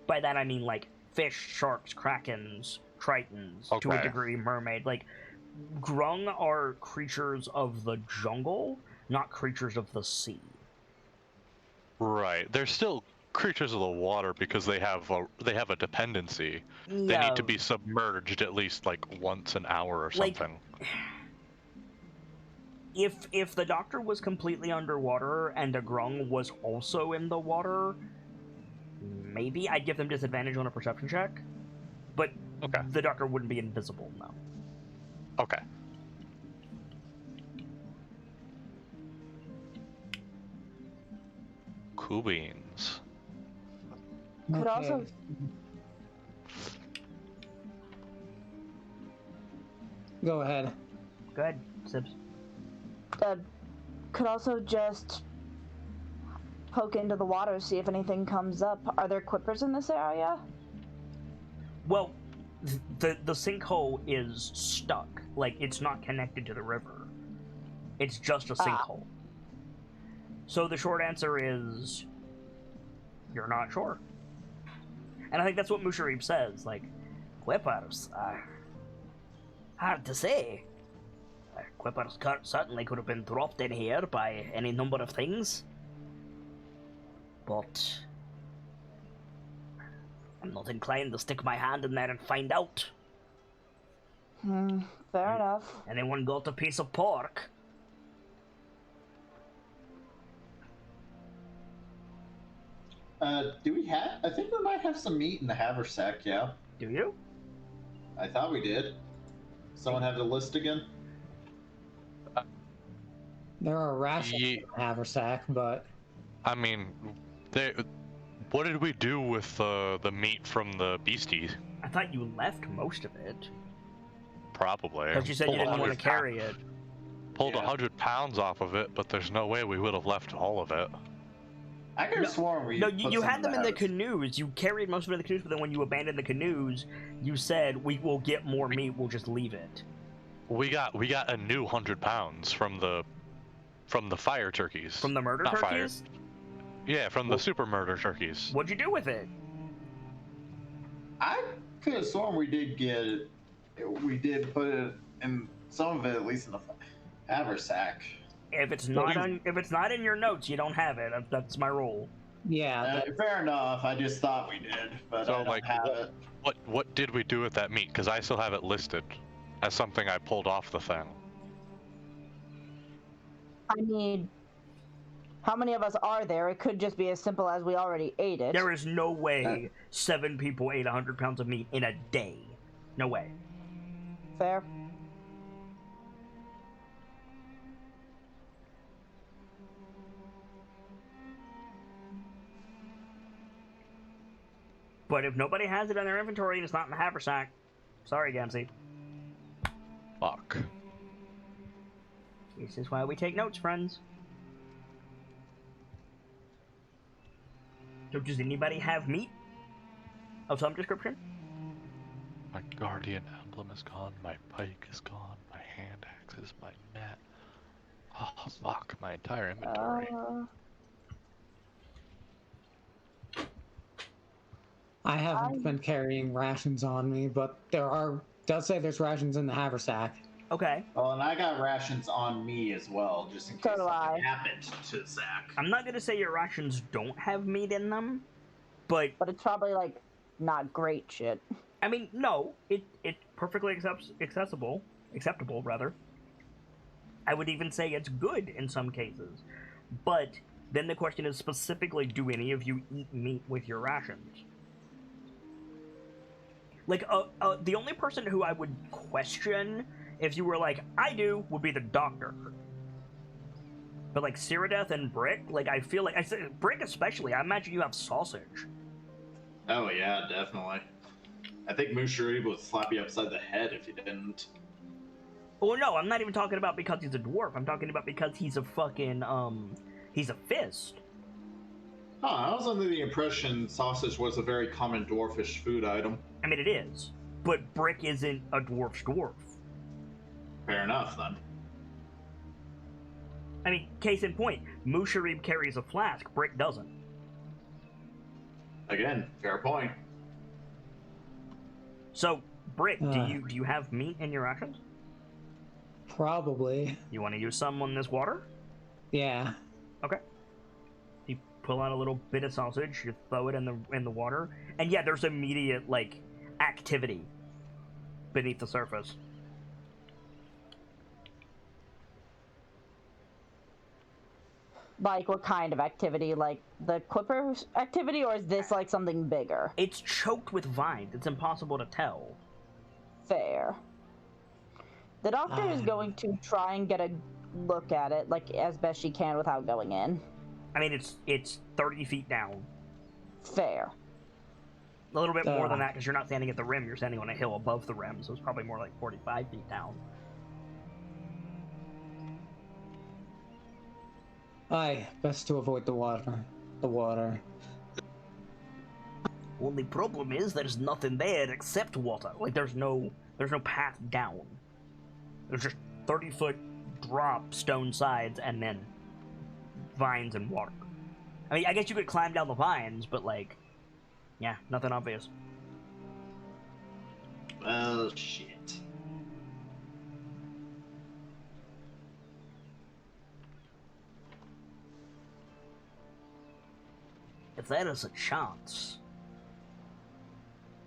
by that I mean like fish, sharks, krakens, tritons, to a degree, mermaid. Like grung are creatures of the jungle, not creatures of the sea. Right. They're still creatures of the water because they have a dependency. Yeah. They need to be submerged at least like once an hour or something. If the doctor was completely underwater and a grung was also in the water, maybe I'd give them disadvantage on a perception check. But the doctor wouldn't be invisible, no. Okay. Cool beans. Could also. Go ahead. Go ahead, Sibs. Could also just poke into the water, see if anything comes up. Are there quippers in this area? Well, the sinkhole is stuck. Like, it's not connected to the river. It's just a sinkhole. So the short answer is, you're not sure. And I think that's what Musharib says. Like, quippers are hard to say. Quippers certainly could have been dropped in here by any number of things. But I'm not inclined to stick my hand in there and find out. Fair enough. Anyone got a piece of pork? Do we have? I think we might have some meat in the haversack, yeah. Do you? I thought we did. Someone have the list again? There are rations in the haversack, but... I mean, what did we do with the meat from the beasties? I thought you left most of it. Probably. Because you said you didn't want to carry it. Pulled 100 pounds off of it, but there's no way we would have left all of it. I could have sworn we. No, you had them in the canoes. You carried most of it in the canoes, but then when you abandoned the canoes, you said we will get more meat. We'll just leave it. We got a new 100 pounds from the fire turkeys. From the murder turkeys? Yeah, from the super murder turkeys. What'd you do with it? I could have sworn we did get it. We did put it in some of it, at least in the haversack. If it's not in your notes, you don't have it. That's my rule. Yeah. Fair enough. I just thought we did, but so, I don't have it. What did we do with that meat? Because I still have it listed as something I pulled off the thing. I mean, how many of us are there? It could just be as simple as we already ate it. There is no way 7 people ate 100 pounds of meat in a day. No way. Fair. But if nobody has it in their inventory and it's not in the haversack, sorry, Gamsey. Fuck. This is why we take notes, friends. So does anybody have meat of some description? My guardian emblem is gone, my pike is gone, my hand axes, my net. Oh fuck, my entire inventory. I haven't been carrying rations on me, but does say there's rations in the haversack. Okay. Well, and I got rations on me as well, just in case something happened to Zach. I'm not gonna say your rations don't have meat in them, but it's probably like not great shit. I mean, no, it's perfectly acceptable rather. I would even say it's good in some cases, but Then the question is specifically, do any of you eat meat with your rations? Like, the only person who I would question if you were like, I do, would be the doctor. But like Cyrodiil and Brick, like I feel like, I said Brick especially, I imagine you have sausage. Oh yeah, definitely. I think Mushari would slap you upside the head if you didn't. Well, no, I'm not even talking about because he's a dwarf. I'm talking about because he's a fucking, he's a fist. Huh, I was under the impression sausage was a very common dwarfish food item. I mean, it is. But Brick isn't a dwarf's dwarf. Fair enough, then. I mean, case in point, Musharib carries a flask, Brick doesn't. Again, fair point. So, Brick, do you have meat in your rations? Probably. You want to use some on this water? Yeah. Okay. You pull out a little bit of sausage, you throw it in the water, and yeah, there's immediate like activity beneath the surface. Like, what kind of activity? Like, the Quipper activity, or is this, like, something bigger? It's choked with vines. It's impossible to tell. Fair. The doctor is going to try and get a look at it, like, as best she can without going in. I mean, it's 30 feet down. Fair. A little bit more than that, because you're not standing at the rim. You're standing on a hill above the rim, so it's probably more like 45 feet down. Aye, best to avoid the water. The water. Only problem is there's nothing there except water. Like there's no path down. There's just 30-foot drop, stone sides, and then vines and water. I mean, I guess you could climb down the vines, but like, yeah, nothing obvious. Well, shit. If there is a chance,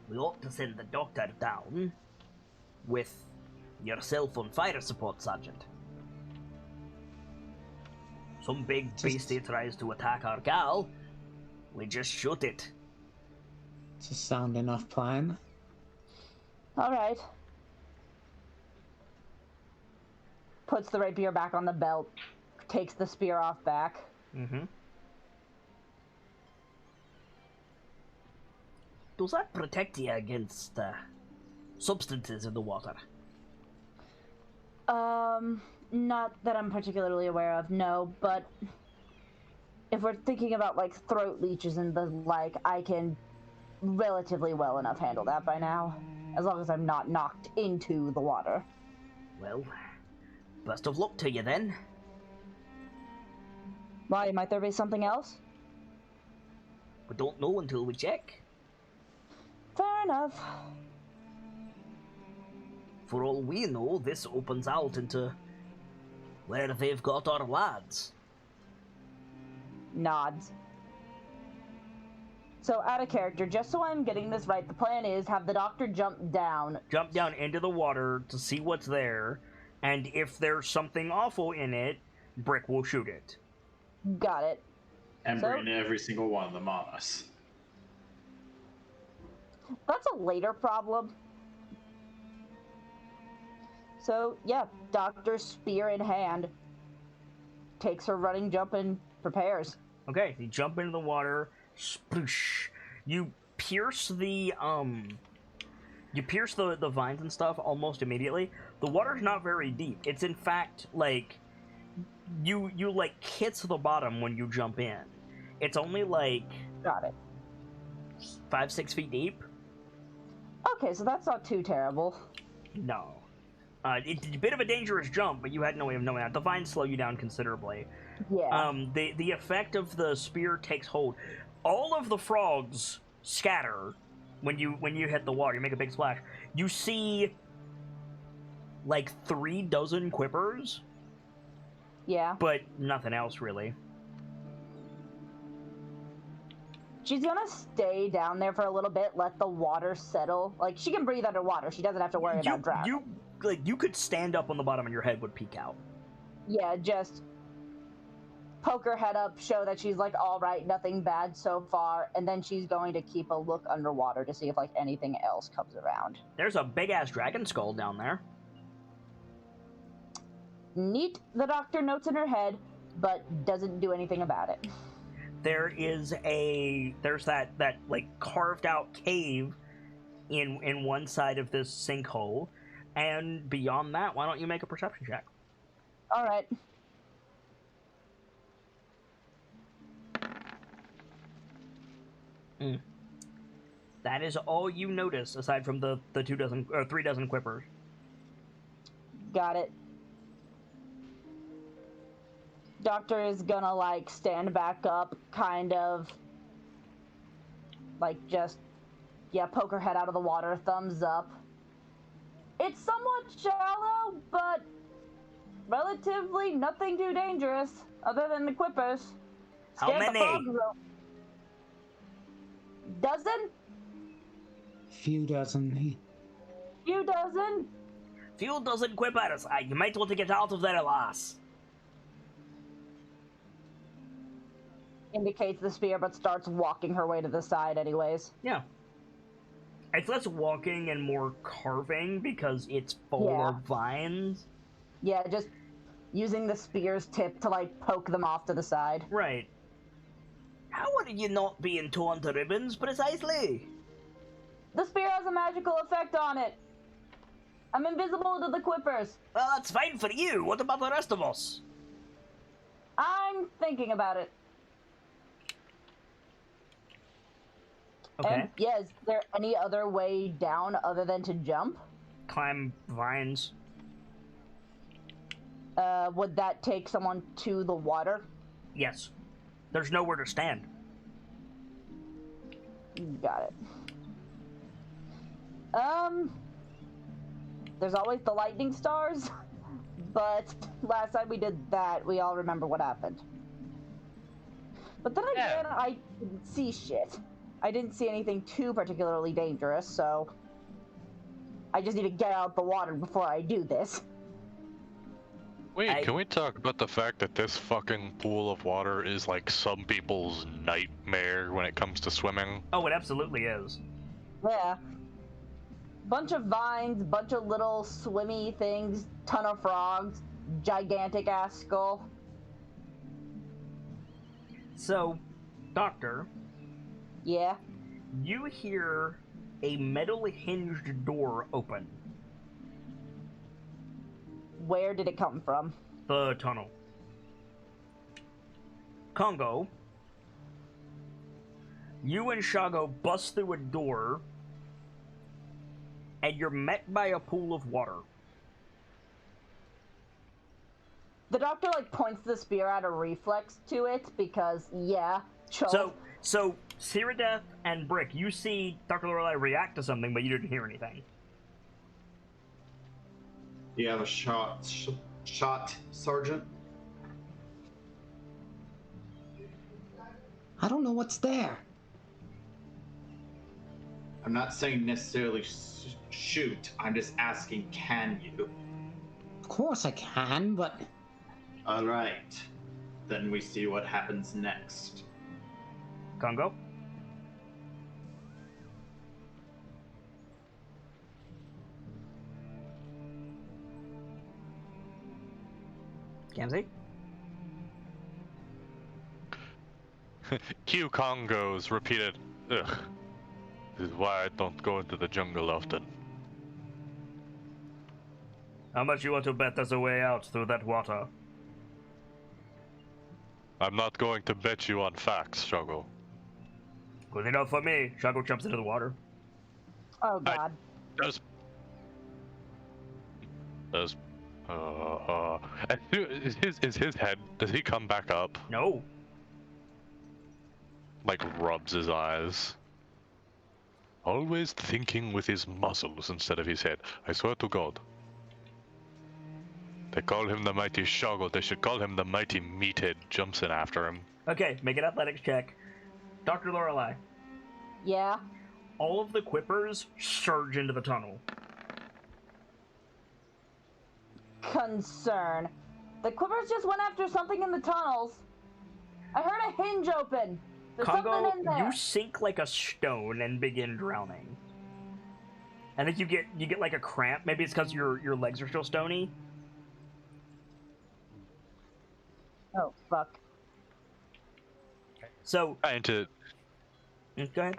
we ought to send the doctor down with yourself on fire support, Sergeant. Some big beastie tries to attack our gal, we just shoot it. It's a sound enough plan. Alright. Puts the rapier back on the belt, takes the spear off back. Mm-hmm. Does that protect you against substances in the water? Not that I'm particularly aware of, no, but if we're thinking about, like, throat leeches and the like, I can relatively well enough handle that by now, as long as I'm not knocked into the water. Well, best of luck to you then. Why, might there be something else? We don't know until we check. Fair enough. For all we know, this opens out into where they've got our lads. Nods. So, out of character, just so I'm getting this right, the plan is have the doctor jump down. Jump down into the water to see what's there, and if there's something awful in it, Brick will shoot it. Got it. And So- bring every single one of them on us. That's a later problem. So, yeah, doctor, spear in hand, takes her running jump and prepares. Okay, you jump into the water, sploosh. You pierce the vines and stuff almost immediately. The water's not very deep. It's in fact like you like hits the bottom when you jump in. It's only like Got it. 5-6 feet deep. Okay, so that's not too terrible. No. It's a bit of a dangerous jump, but you had no way of knowing that. The vines slow you down considerably. Yeah. The effect of the spear takes hold. All of the frogs scatter when you hit the water. You make a big splash. You see like 3 dozen quippers, Yeah. but nothing else really. She's gonna stay down there for a little bit, let the water settle. Like, she can breathe underwater. She doesn't have to worry about drowning. You could stand up on the bottom and your head would peek out. Yeah, just poke her head up, show that she's like all right, nothing bad so far, and then she's going to keep a look underwater to see if like anything else comes around. There's a big ass dragon skull down there. Neat, the doctor notes in her head, but doesn't do anything about it. There's that like carved out cave in one side of this sinkhole, and beyond that, why don't you make a perception check? All right. That is all you notice, aside from the 3 dozen quippers. Got it. Doctor is gonna like stand back up, kind of like just poke her head out of the water, thumbs up. It's somewhat shallow, but relatively nothing too dangerous, other than the quippers. How many? Dozen? Few dozen. Few dozen? Few dozen quippers. You might want to get out of there, lass. Indicates the spear, but starts walking her way to the side anyways. Yeah. It's less walking and more carving because it's full of vines. Yeah, just using the spear's tip to like poke them off to the side. Right. How are you not being torn to ribbons, precisely? The spear has a magical effect on it. I'm invisible to the quippers. Well, that's fine for you. What about the rest of us? I'm thinking about it. Okay. And, yeah, is there any other way down other than to jump? Climb vines. Would that take someone to the water? Yes. There's nowhere to stand. Got it. There's always the lightning stars, but last time we did that, we all remember what happened. But then again, I didn't see shit. I didn't see anything too particularly dangerous, so I just need to get out the water before I do this. Wait, can we talk about the fact that this fucking pool of water is like some people's nightmare when it comes to swimming? Oh, it absolutely is. Yeah. Bunch of vines, bunch of little swimmy things, ton of frogs, gigantic ass skull. So, Doctor, Yeah. you hear a metal hinged door open. Where did it come from? The tunnel. Congo, you and Shago bust through a door, and you're met by a pool of water. The doctor like points the spear out of reflex to it because choke. So Cyrodiil and Brick, you see Dr. Lorelei react to something, but you didn't hear anything. You have a shot, Sergeant? I don't know what's there. I'm not saying necessarily shoot. I'm just asking, can you? Of course I can, but All right. Then we see what happens next. Congo? Kamsi? Q Congo's repeated, ugh. This is why I don't go into the jungle often. How much you want to bet there's a way out through that water? I'm not going to bet you on facts, Shago. Good enough for me. Shago jumps into the water. Oh god. Does is his head, does he come back up? No. Like rubs his eyes. Always thinking with his muscles instead of his head. I swear to God. They call him the mighty Shago. They should call him the mighty meathead. Jumps in after him. Okay, make an athletics check. Dr. Lorelei. Yeah. All of the quippers surge into the tunnel. Concern. The quippers just went after something in the tunnels. I heard a hinge open. There's Congo, something in there. you sink like a stone and begin drowning. I think you get like a cramp. Maybe it's because your legs are still stony. Oh fuck. So Trying to go ahead.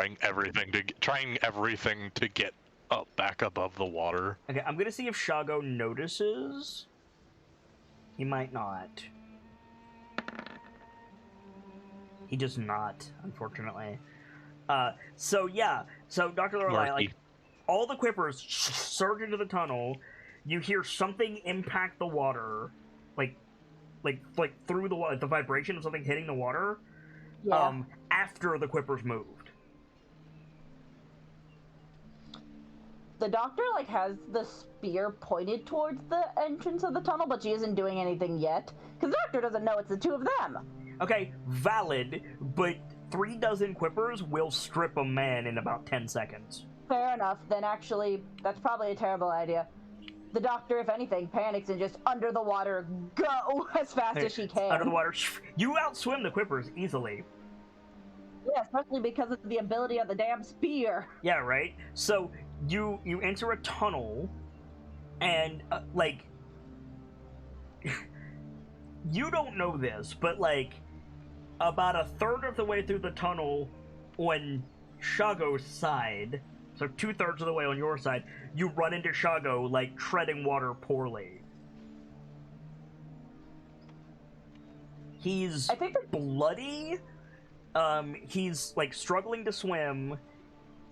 trying everything to get up back above the water. Okay, I'm gonna see if Shago notices. He might not. He does not, unfortunately. So yeah, so Dr. Lorelei, like, all the Quippers surge into the tunnel. You hear something impact the water, like through the vibration of something hitting the water. Yeah. After the Quippers moved. The doctor like has the spear pointed towards the entrance of the tunnel, but she isn't doing anything yet because the doctor doesn't know it's the two of them. Okay, valid, but 36 Quippers will strip a man in about 10 seconds. Fair enough. Then actually, that's probably a terrible idea. The doctor, if anything, panics and just under the water go as fast as she can. Under the water, you outswim the Quippers easily. Yeah, especially because of the ability of the damn spear. Yeah, right? So, you enter a tunnel, and, like... you don't know this, but, like, about a third of the way through the tunnel on Shago's side, so 2/3 of the way on your side, you run into Shago, like, treading water poorly. He's bloody. He's, like, struggling to swim.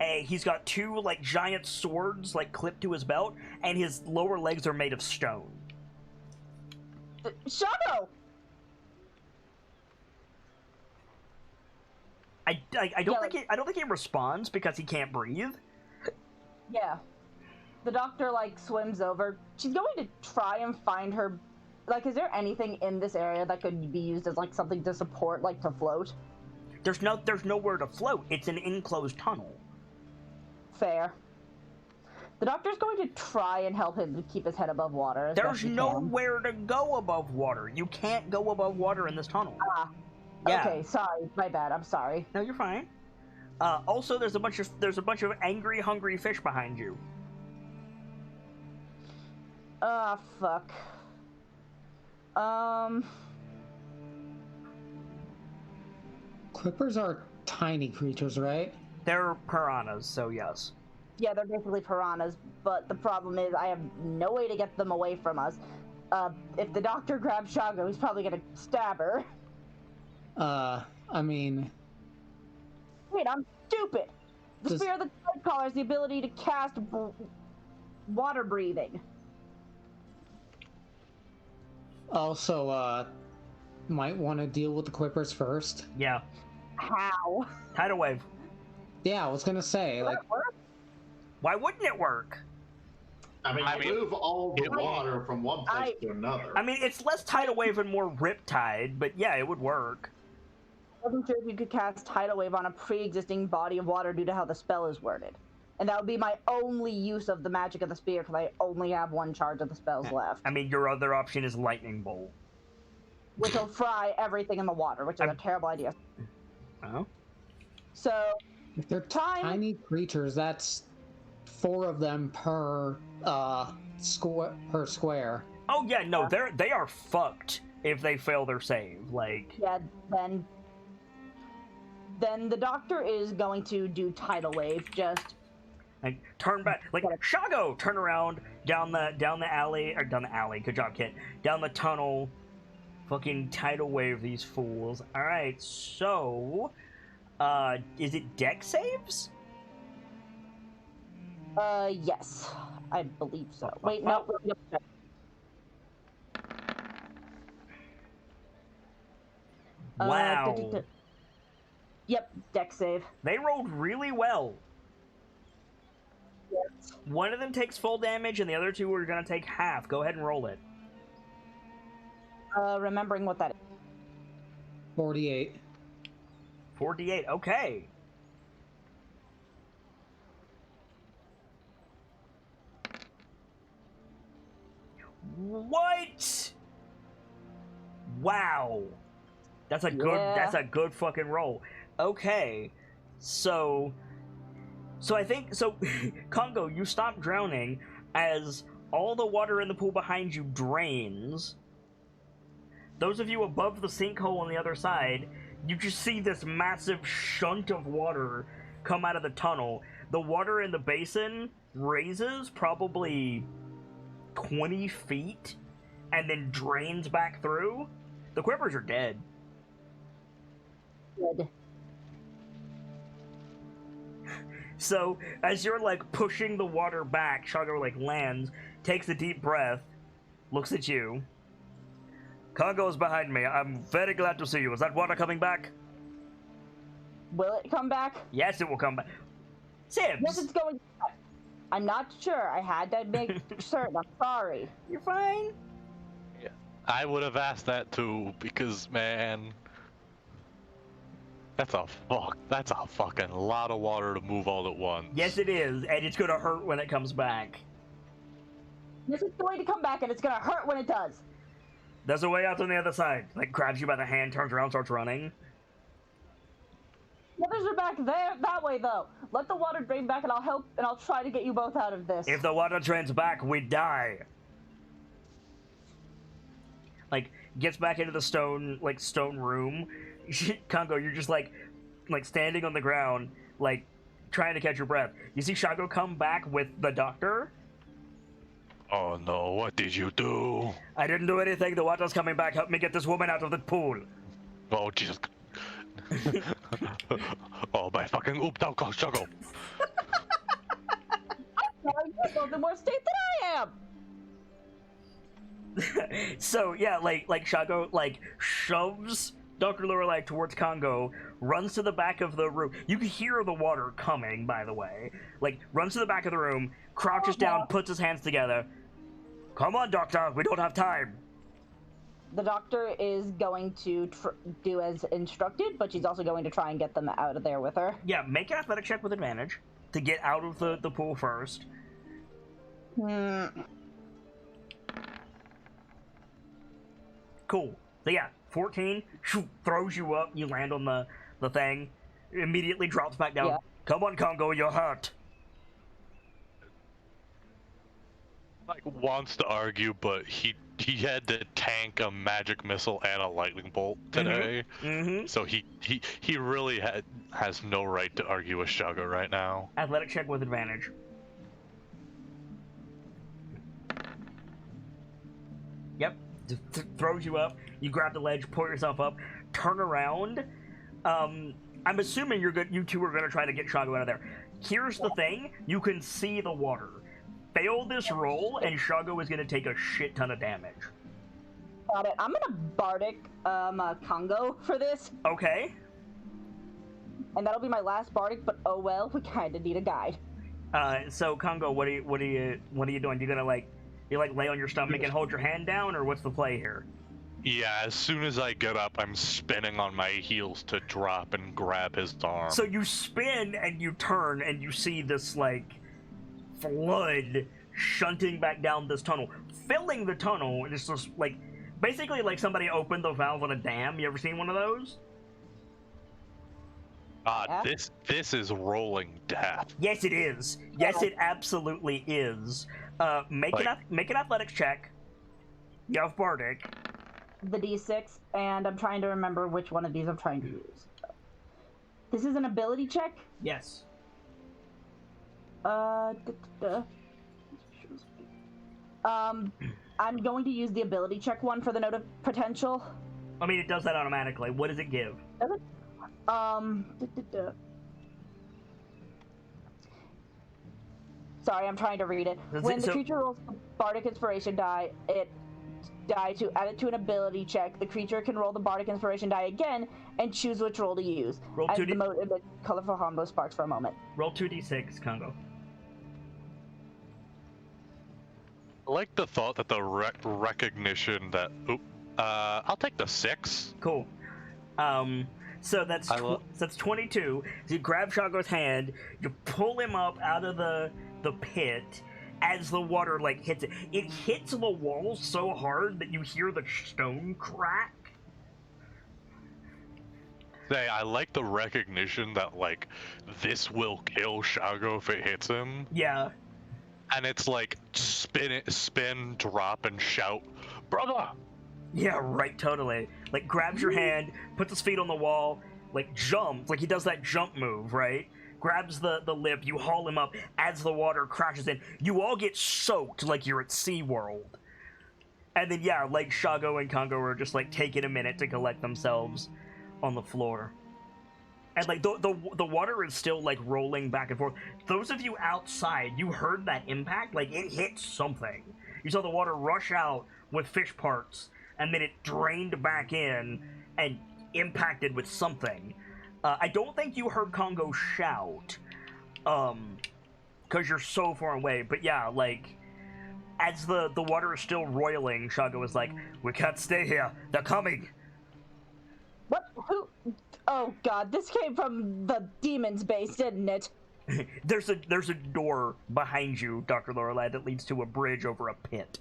He's got 2, like, giant swords, like, clipped to his belt, and his lower legs are made of stone. Shadow! I don't think he responds because he can't breathe. Yeah. The doctor, like, swims over. She's going to try and find her... Like, is there anything in this area that could be used as, like, something to support, like, to float? There's nowhere to float. It's an enclosed tunnel. Fair. The doctor's going to try and help him to keep his head above water. There's nowhere to go above water. You can't go above water in this tunnel. Yeah. Okay, sorry. My bad. I'm sorry. No, you're fine. Also, there's a bunch of angry, hungry fish behind you. Fuck. Clippers are tiny creatures, right? They're piranhas, so yes. Yeah, they're basically piranhas, but the problem is I have no way to get them away from us. If the doctor grabs Shago, he's probably gonna stab her. I mean... Wait, I'm stupid! The Spear of the Thread Caller has the ability to cast water breathing. Also, might want to deal with the Quippers first. Yeah. How? Tidal wave. Yeah, I was gonna say, like... Why wouldn't it work? I mean, move all the water from one place to another. I mean, it's less tidal wave and more riptide, but yeah, it would work. I wasn't sure if you could cast Tidal Wave on a pre-existing body of water due to how the spell is worded. And that would be my only use of the magic of the spear, because I only have 1 charge of the spells left. I mean, your other option is Lightning Bolt. Which will fry everything in the water, which is a terrible idea. Oh? So, if they're tiny creatures, that's 4 of them per square. Oh yeah, no, they are fucked if they fail their save. Like, yeah, then the doctor is going to do Tidal Wave, just like turn back, like Shago, turn around down the alley, good job, Kit, down the tunnel, fucking Tidal Wave these fools. All right, so is it Dex saves? Yes, I believe so. Wait, no. Wow. Yep, Dex save. They rolled really well. Yes. One of them takes full damage, and the other 2 are gonna take half. Go ahead and roll it. Remembering what that is. 48. 48. Okay. What? Wow. That's a good fucking roll. Okay. So I think Congo, you stop drowning as all the water in the pool behind you drains. Those of you above the sinkhole on the other side, you just see this massive shunt of water come out of the tunnel. The water in the basin raises probably 20 feet and then drains back through. The Quippers are dead. Good. So, as you're, like, pushing the water back, Shago, like, lands, takes a deep breath, looks at you. Congo's behind me. I'm very glad to see you. Is that water coming back? Will it come back? Yes, it will come back. Sibs! Yes, it's going back. I'm not sure. I had to make certain. I'm sorry. You're fine. Yeah, I would have asked that too, because, man... That's a fucking lot of water to move all at once. Yes, it is, and it's gonna hurt when it comes back. Yes, it's going to come back, and it's going to hurt when it does. There's a way out on the other side. Like, grabs you by the hand, turns around, starts running. The others are back there, that way, though. Let the water drain back, and I'll help, and I'll try to get you both out of this. If the water drains back, we die. Like, gets back into the stone room. Congo, you're just like standing on the ground, like, trying to catch your breath. You see Shago come back with the doctor. Oh no, what did you do? I didn't do anything. The water's coming back. Help me get this woman out of the pool. Oh, Jesus. Oh, my fucking oop, down, Shago. You're both in more state than I am. So, yeah, like Shago, like, shoves Dr. Lorelei towards Congo, runs to the back of the room. You can hear the water coming, by the way. Like, runs to the back of the room, crouches down, puts his hands together. Come on, Doctor, we don't have time. The doctor is going to do as instructed, but she's also going to try and get them out of there with her. Yeah, make an athletic check with advantage to get out of the pool first. Cool. So yeah, 14, throws you up, you land on the thing, immediately drops back down. Yeah. Come on, Congo, you're hurt. Like, wants to argue, but he had to tank a magic missile and a lightning bolt today. Mm-hmm. So he really has no right to argue with Shago right now. Athletic check with advantage. Yep. Throws you up. You grab the ledge, pull yourself up, turn around. I'm assuming you two are gonna try to get Shago out of there. Here's the thing: you can see the water. Fail this roll, and Shago is gonna take a shit ton of damage. Got it. I'm gonna bardic Congo for this. Okay. And that'll be my last bardic. But oh well, we kind of need a guide. So Congo, what are you doing? You gonna you lay on your stomach and hold your hand down, or what's the play here? Yeah, as soon as I get up, I'm spinning on my heels to drop and grab his arm. So you spin and you turn and you see this, like, flood shunting back down this tunnel, filling the tunnel, and it's just, like, basically like somebody opened the valve on a dam. You ever seen one of those? This is rolling death. Yes, it is. Yes, it absolutely is. Make an athletics check. You have Bardic. The D6, and I'm trying to remember which one of these I'm trying to use. This is an ability check? Yes. I'm going to use the ability check one for the note of potential. I mean, it does that automatically. What does it give? Does it? Sorry, I'm trying to read it. When the creature rolls the Bardic Inspiration die, to add it to an ability check, the creature can roll the Bardic Inspiration die again and choose which roll to use. Roll as the colorful combo sparks for a moment. Roll 2d6, Congo. I like the thought that the recognition that... I'll take the 6. Cool. So that's 22. So you grab Shago's hand, you pull him up out of the pit. As the water, like, hits it, it hits the wall so hard that you hear the stone crack. say I like the recognition that like this will kill Shago if it hits him, Yeah. and it's like spin, drop, and shout, brother. Yeah, right, totally. Like, grabs your hand, puts his feet on the wall, like, jumps. Like, he does that jump move, right? Grabs the lip, you haul him up. As the water crashes in, you all get soaked like you're at SeaWorld. And then, yeah, like, Shago and Congo are just, like, taking a minute to collect themselves on the floor. And, like, the water is still, like, rolling back and forth. Those of you outside, you heard that impact. Like, it hit something. You saw the water rush out with fish parts, and then it drained back in and impacted with something. I don't think you heard Congo shout, because you're so far away. But yeah, like, as the water is still roiling, Shago is like, "We can't stay here. They're coming." What? Who? Oh god, this came from the demon's base, didn't it? There's a door behind you, Dr. Lorelei, that leads to a bridge over a pit.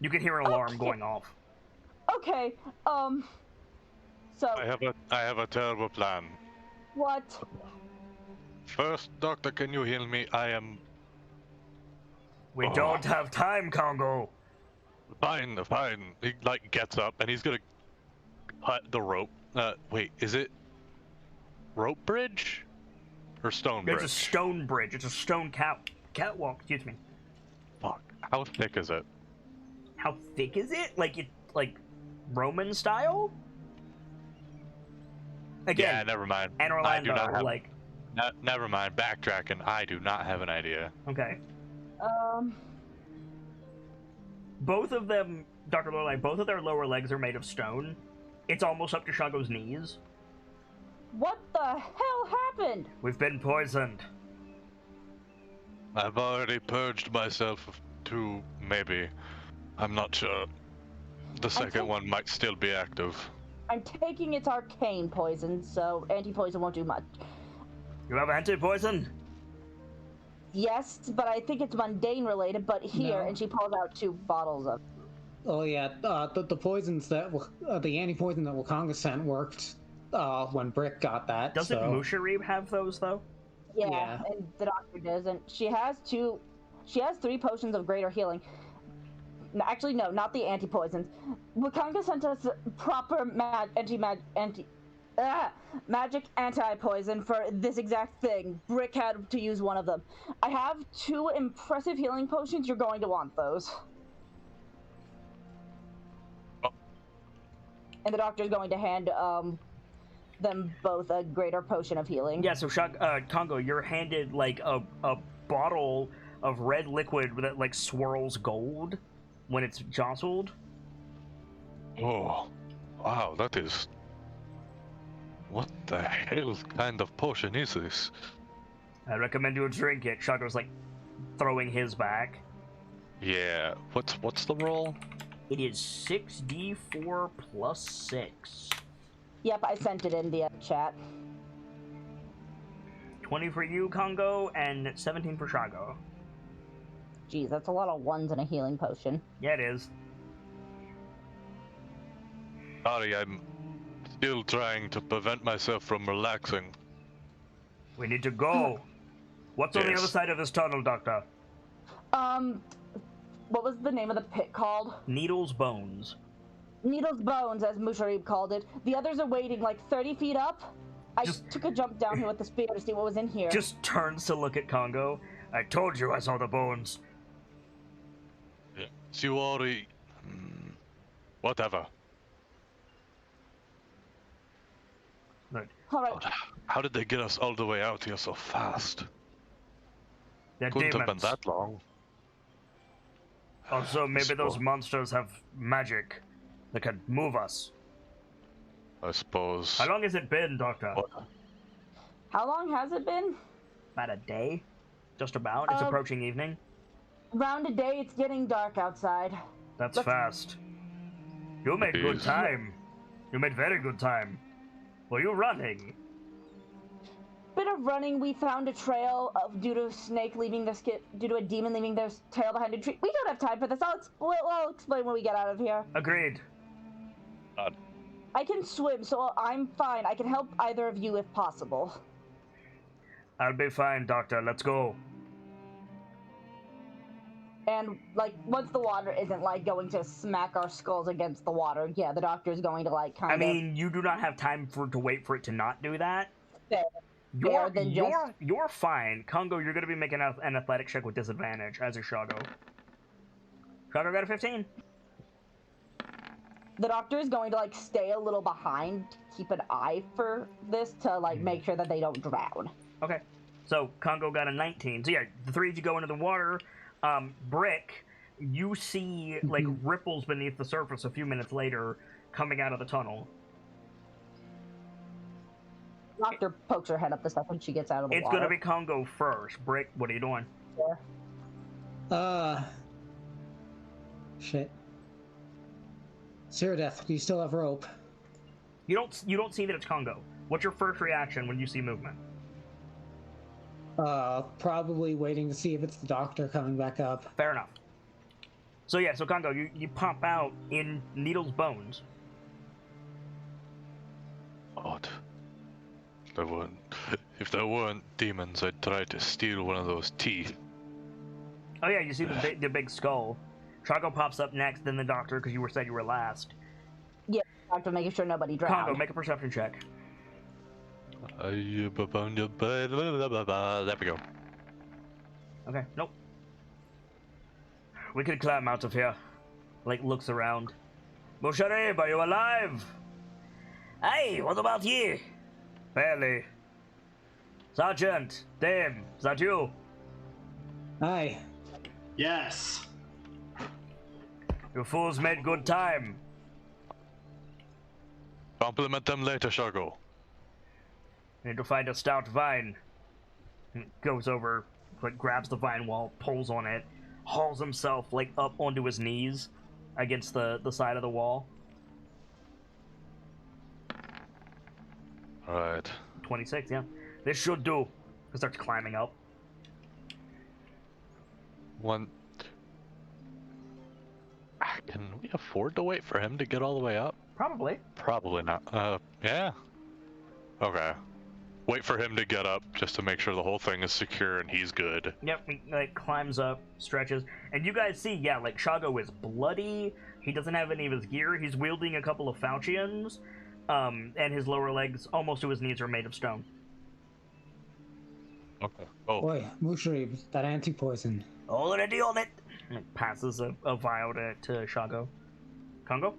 You can hear an alarm going off. Okay, so... I have a terrible plan. What? First, doctor, can you heal me? I am... We don't have time, Congo. Fine. He, like, gets up, and he's gonna cut the rope. Wait, is it rope bridge? Or stone bridge? It's a stone bridge. It's a stone catwalk, excuse me. Fuck. How thick is it? How thick is it? Like Roman style? Again, Yeah, never mind. and Orlando, I do not have, like... never mind. Backtracking. I do not have an idea. Okay. Um... Both of them, Dr. Lorelei, both of their lower legs are made of stone. It's almost up to Shago's knees. What the hell happened? We've been poisoned. I've already purged myself of 2, maybe. I'm not sure. The second one might still be active. I'm taking its arcane poison, so anti-poison won't do much. You have anti-poison? Yes, but I think it's mundane related, but here, No. and she pulls out 2 bottles of... Oh yeah, the poisons that the anti-poison that Wakanga sent worked when Brick got that. Doesn't so. Musharib have those, though? Yeah, and the doctor doesn't. She has 3 potions of greater healing. Actually, no, not the anti-poisons. Wakanga sent us proper magic anti-poison for this exact thing. Brick had to use one of them. I have 2 impressive healing potions. You're going to want those. Oh. And the doctor's going to hand them both a greater potion of healing. Yeah, so Congo, you're handed like a bottle of red liquid that like swirls gold when it's jostled. Oh, wow, that is... What the hell kind of potion is this? I recommend you drink it. Shago's like throwing his back. Yeah, what's the roll? It is 6d4 plus 6. Yep, I sent it in the chat. 20 for you, Congo, and 17 for Shago. Jeez, that's a lot of 1s in a healing potion. Yeah, it is. Sorry, I'm still trying to prevent myself from relaxing. We need to go. What's on the Yes. other side of this tunnel, Doctor? What was the name of the pit called? Needle's Bones. Needle's Bones, as Musharib called it. The others are waiting like 30 feet up. I took a jump down here with the spear to see what was in here. Just turns to look at Congo. I told you I saw the bones. Yeah. You already... Whatever. Good. Alright, How did they get us all the way out here so fast? They're Couldn't have been demons. that long. Also, maybe those So- monsters have magic that can move us. I suppose. How long has it been, Doctor? What? how long has it been? About a day? Just about? It's approaching evening? Around a day, it's getting dark outside. That's Let's- fast. You made good Yes. time. You made very good time. Were you running? Bit of running, we found a trail due to a demon leaving their tail behind a tree. We don't have time for this. I'll explain when we get out of here. Agreed. I can swim, so I'm fine. I can help either of you if possible. I'll be fine, Doctor. Let's go. And, like, once the water isn't, like, going to smack our skulls against the water, yeah, the doctor's going to, like, kind I of... mean, you do not have time to wait for it to not do that. Fair. You're fine. Congo, you're going to be making an athletic check with disadvantage, as is Shago. Shago got a 15. The doctor is going to, like, stay a little behind, keep an eye for this to, like, make sure that they don't drown. Okay. So, Congo got a 19. So, yeah, the three of you go into the water. Brick, you see, like, ripples beneath the surface a few minutes later coming out of the tunnel. Doctor pokes her head up the stuff when she gets out of the water. It's going to be Congo first. Brick, what are you doing? Shit. Death, do you still have rope? You don't see that it's Congo. What's your first reaction when you see movement? Probably waiting to see if it's the doctor coming back up. Fair enough. So yeah, so Congo, you pop out in Needle's bones. Odd. If there weren't demons, I'd try to steal one of those teeth. Oh yeah, you see the big skull. Chago pops up next, then the doctor, because you said you were last. Yeah, doctor making sure nobody drowned. Congo, make a perception check. There we go. Okay, nope. We can climb out of here. Like, looks around. Musharib, are you alive? Hey, what about you? Barely. Sergeant, Dame, is that you? Hi. Yes. You fools made good time. Compliment them later, Shago. Need to find a stout vine. He goes over, like, grabs the vine wall, pulls on it, hauls himself, like, up onto his knees against the side of the wall. Alright. 26, yeah. This should do. He starts climbing up. Can we afford to wait for him to get all the way up? Probably. Probably not. Yeah. Okay. Wait for him to get up just to make sure the whole thing is secure and he's good. Yep, he, like, climbs up, stretches, and you guys see, yeah, like, Shago is bloody, he doesn't have any of his gear, he's wielding a couple of falchions, and his lower legs, almost to his knees, are made of stone. Okay. Oh. Boy, Musharib, that anti-poison. Already on it! And it passes a vial to Shago. Congo?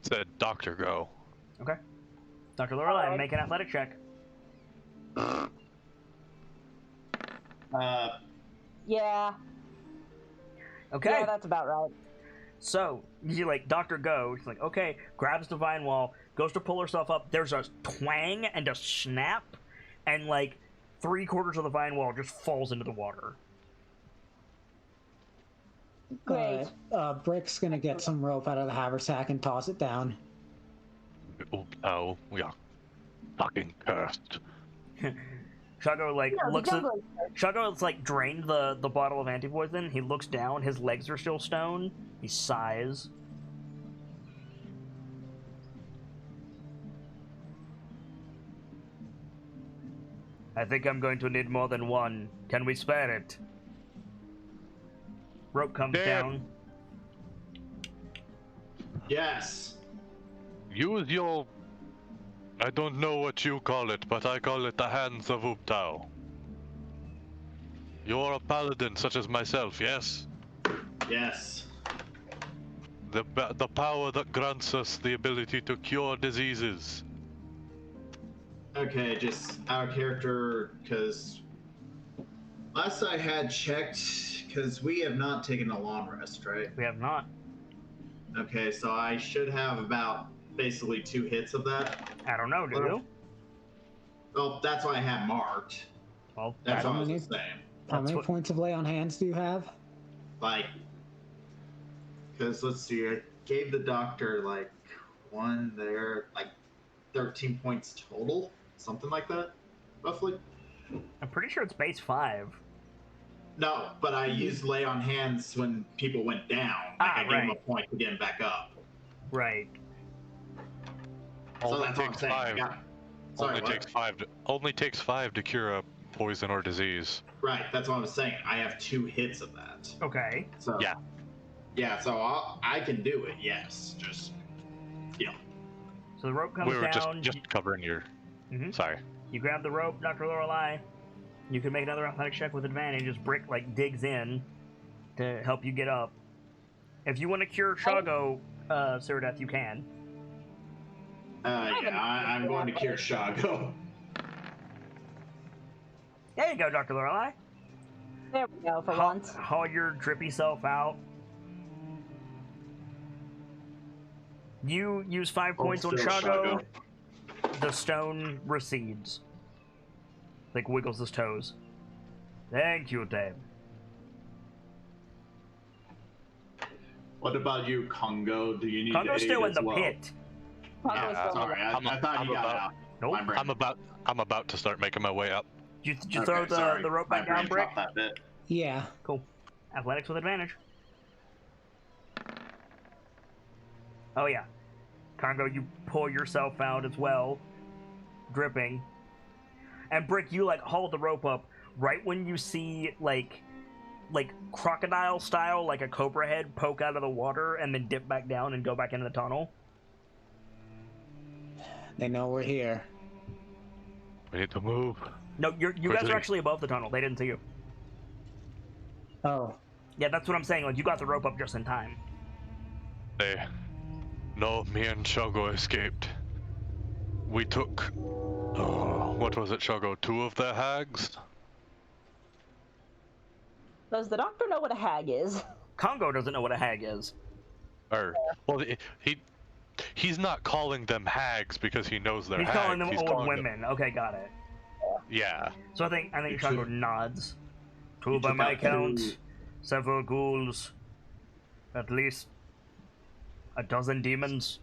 Said Dr. Go. Okay. Dr. Lorelei, make an athletic check. Yeah. Okay. Yeah, that's about right. So, you like, Dr. Go, she's like, okay, grabs the vine wall, goes to pull herself up, there's a twang and a snap, and, like, 3/4 of the vine wall just falls into the water. Great. Brick's gonna get some rope out of the haversack and toss it down. Oh, we are fucking cursed. Shago, like, No, looks at... jungle- Shago's, like, drained the bottle of anti-poison, he looks down, his legs are still stone, he sighs. I think I'm going to need more than one. Can we spare it? Rope comes down. Yes. Use your... I don't know what you call it, but I call it the hands of Uptao. You're a paladin such as myself, yes? Yes. The power that grants us the ability to cure diseases. Okay, just out of character, because last I had checked, because we have not taken a long rest, right? We have not. Okay, so I should have about basically 2 hits of that. I don't know, do you? Well, that's what I had marked. Well, That's what I was many- just saying. How That's many what- points of lay on hands do you have? Like, because let's see, I gave the doctor like 1 there, like 13 points total, something like that, roughly. I'm pretty sure it's base 5. No, but I used lay on hands when people went down. Like I gave them right. a point to get them back up. Right. So Only that's what I'm takes saying. five. Sorry, Only what? takes five. Only takes 5 to cure a poison or disease. Right, that's what I was saying. I have 2 hits of that. Okay. So Yeah. yeah. So I can do it. Yes, just yeah. So the rope comes We were down. just covering your. Mhm. Sorry. You grab the rope, Dr. Lorelei. You can make another athletic check with advantage as Brick like digs in to help you get up. If you want to cure Shago, Ceradeath, you can. Yeah, I'm going to cure Shago. There you go, Dr. Lorelei. There we go, for once. Haul your drippy self out. You use 5 points on still Shago. Shago. The stone recedes. Like wiggles his toes. Thank you, Dave. What about you, Congo? Do you need Congo's aid still in as the well? pit. Congo's still Sorry, I thought I'm you got about- out. Nope. My brain. I'm about to start making my way up. Did you Okay, throw sorry. the rope My back down, brain Brick? dropped that bit. Yeah. Cool. Athletics with advantage. Oh yeah. Congo, you pull yourself out as well. Dripping. And Brick, you like haul the rope up right when you see like crocodile style, like a cobra head poke out of the water and then dip back down and go back into the tunnel. They know we're here. We need to move. No, you guys Quickly. are actually above the tunnel. They didn't see you. Oh. Yeah, that's what I'm saying. Like, you got the rope up just in time. No, me and Shogo escaped. We took. Oh, what was it, Shogo? 2 of the hags? Does the doctor know what a hag is? Congo doesn't know what a hag is. Well, he's not calling them hags because he knows they're He's hags. calling them He's old calling women. Okay, got it. Yeah. So I think You Congo took- nods. you 2 by took my out count. 2. Several ghouls. At least a dozen demons.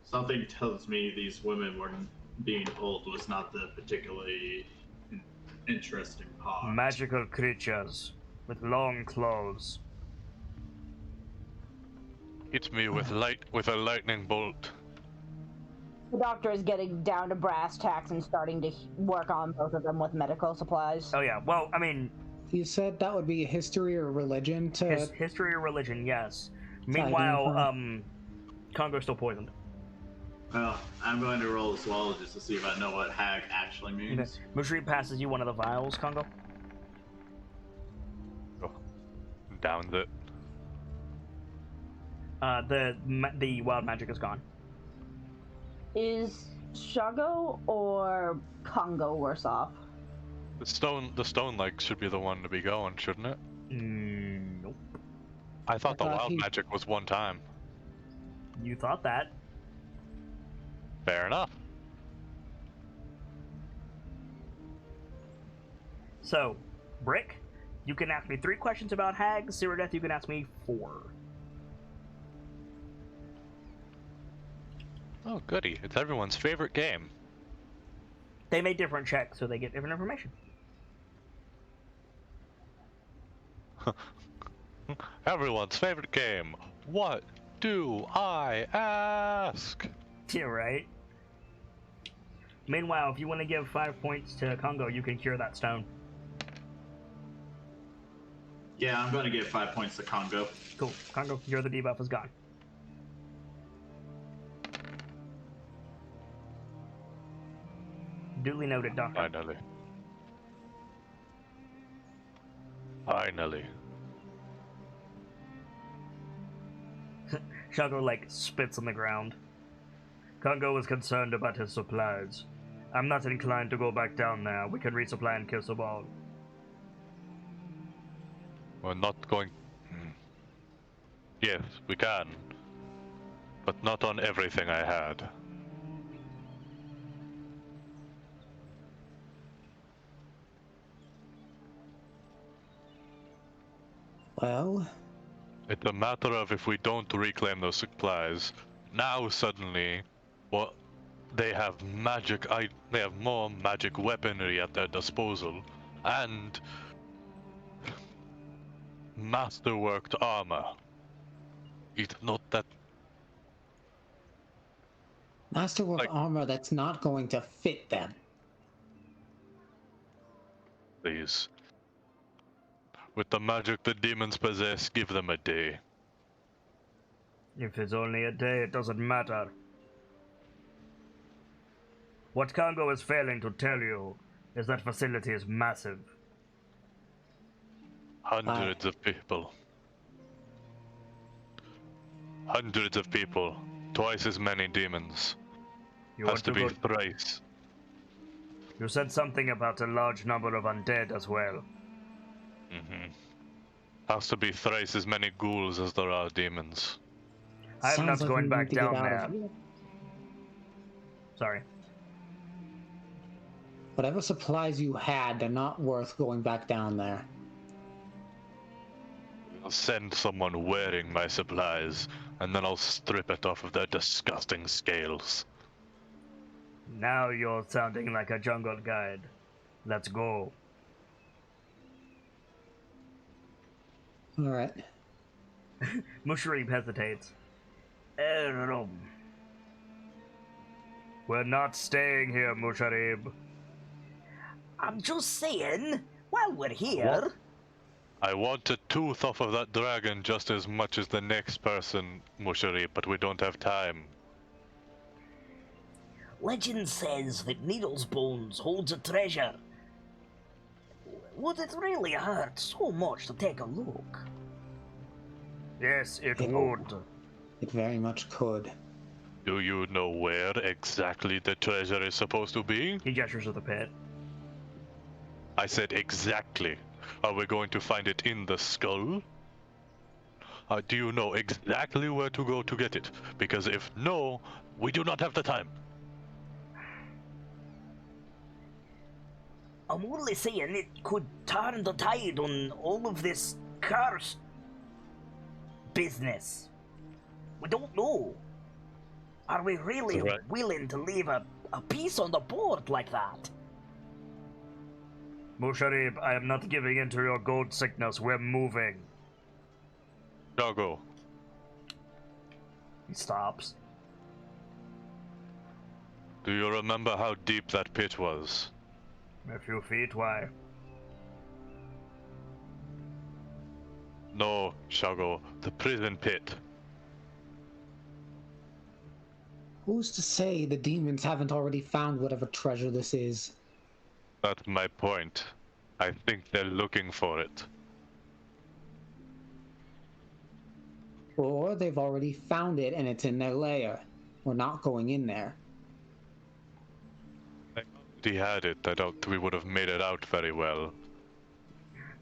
Something tells me these women were being old was not the particularly interesting part. Magical creatures with long claws. Hit me with a lightning bolt. The doctor is getting down to brass tacks and starting to work on both of them with medical supplies. Oh yeah, well, I mean, You said that would be history or religion to... history or religion, yes. To Meanwhile, identify. Congo's still poisoned. Well, I'm going to roll as well just to see if I know what hag actually means. Mushri passes you one of the vials, Congo. Downs it. The wild magic is gone. Is Shago or Congo worse off? The stone leg should be the one to be going, shouldn't it? Nope. I thought the thought wild he- magic was one time. You thought that. Fair enough. So, Brick, you can ask me 3 questions about hags. Ceradeath, you can ask me 4. Oh, goody. It's everyone's favorite game. They made different checks, so they get different information. Everyone's favorite game. What do I ask? Yeah, right? Meanwhile, if you want to give 5 points to Congo, you can cure that stone. Yeah, I'm going to give 5 points to Congo. Cool. Congo, cure the debuff is gone. Duly noted, Doctor. Finally. Finally. Shago, like, spits on the ground. Congo is concerned about his supplies. I'm not inclined to go back down there. We can resupply and kill Sabal. We're not going. Yes, we can. But not on everything I had. Well, It's a matter of if we don't reclaim those supplies. Now suddenly, well, they have they have more magic weaponry at their disposal, and masterworked armor. It's not that Masterwork Like- armor that's not going to fit them. Please. With the magic the demons possess, give them a day. If it's only a day, it doesn't matter. What Congo is failing to tell you is that facility is massive. Hundreds of people. Hundreds of people. Twice as many demons. You Has want to be go... thrice. You said something about a large number of undead as well. Has to be thrice as many ghouls as there are demons. I'm Sounds not like going we back need to get down out there. of here. Sorry. Whatever supplies you had, they're not worth going back down there. I'll send someone wearing my supplies, and then I'll strip it off of their disgusting scales. Now you're sounding like a jungle guide. Let's go. Alright. Musharib hesitates. We're not staying here, Musharib. I'm just saying, while we're here... What? I want a tooth off of that dragon just as much as the next person, Mushari, but we don't have time. Legend says that Needle's Bones holds a treasure. Would it really hurt so much to take a look? Yes, it would. It very much could. Do you know where exactly the treasure is supposed to be? He gestures to the pit. I said exactly. Are we going to find it in the skull? Do you know exactly where to go to get it? Because if no, we do not have the time. I'm only saying it could turn the tide on all of this cursed business. We don't know. Are we really Correct. willing to leave a piece on the board like that? Musharib, I am not giving in to your gold sickness. We're moving. Doggo, He stops. do you remember how deep that pit was? A few feet, why? No, Shago, the prison pit. Who's to say the demons haven't already found whatever treasure this is? That's my point. I think they're looking for it. Or they've already found it and it's in their lair. We're not going in there. If he had it, I doubt we would have made it out very well.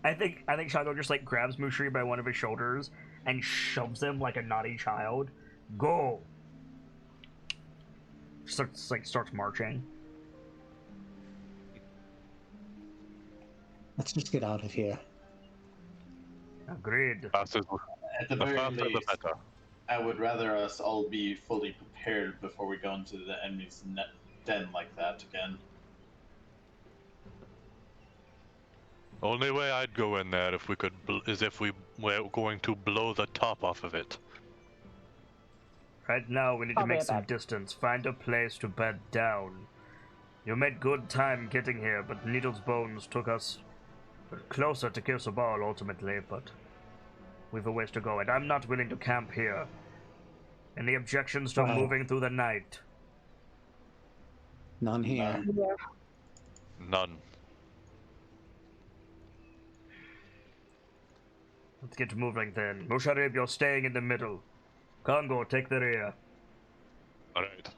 I think Shago just like grabs Mushri by one of his shoulders and shoves him like a naughty child. Go. Starts marching. Let's just get out of here. Agreed. Fastest, At the the very faster the least, better. I would rather us all be fully prepared before we go into the enemy's den like that again. Only way I'd go in there if we could is if we were going to blow the top off of it. Right now, we need to I'll be make right some back. distance. Find a place to bed down. You made good time getting here, but Needle's Bones took us closer to Kirsabal ultimately, but we've a ways to go, and I'm not willing to camp here. Any objections to Wow. moving through the night? None here. Yeah. None. Let's get moving then. Musharib, you're staying in the middle. Congo, take the rear. Alright.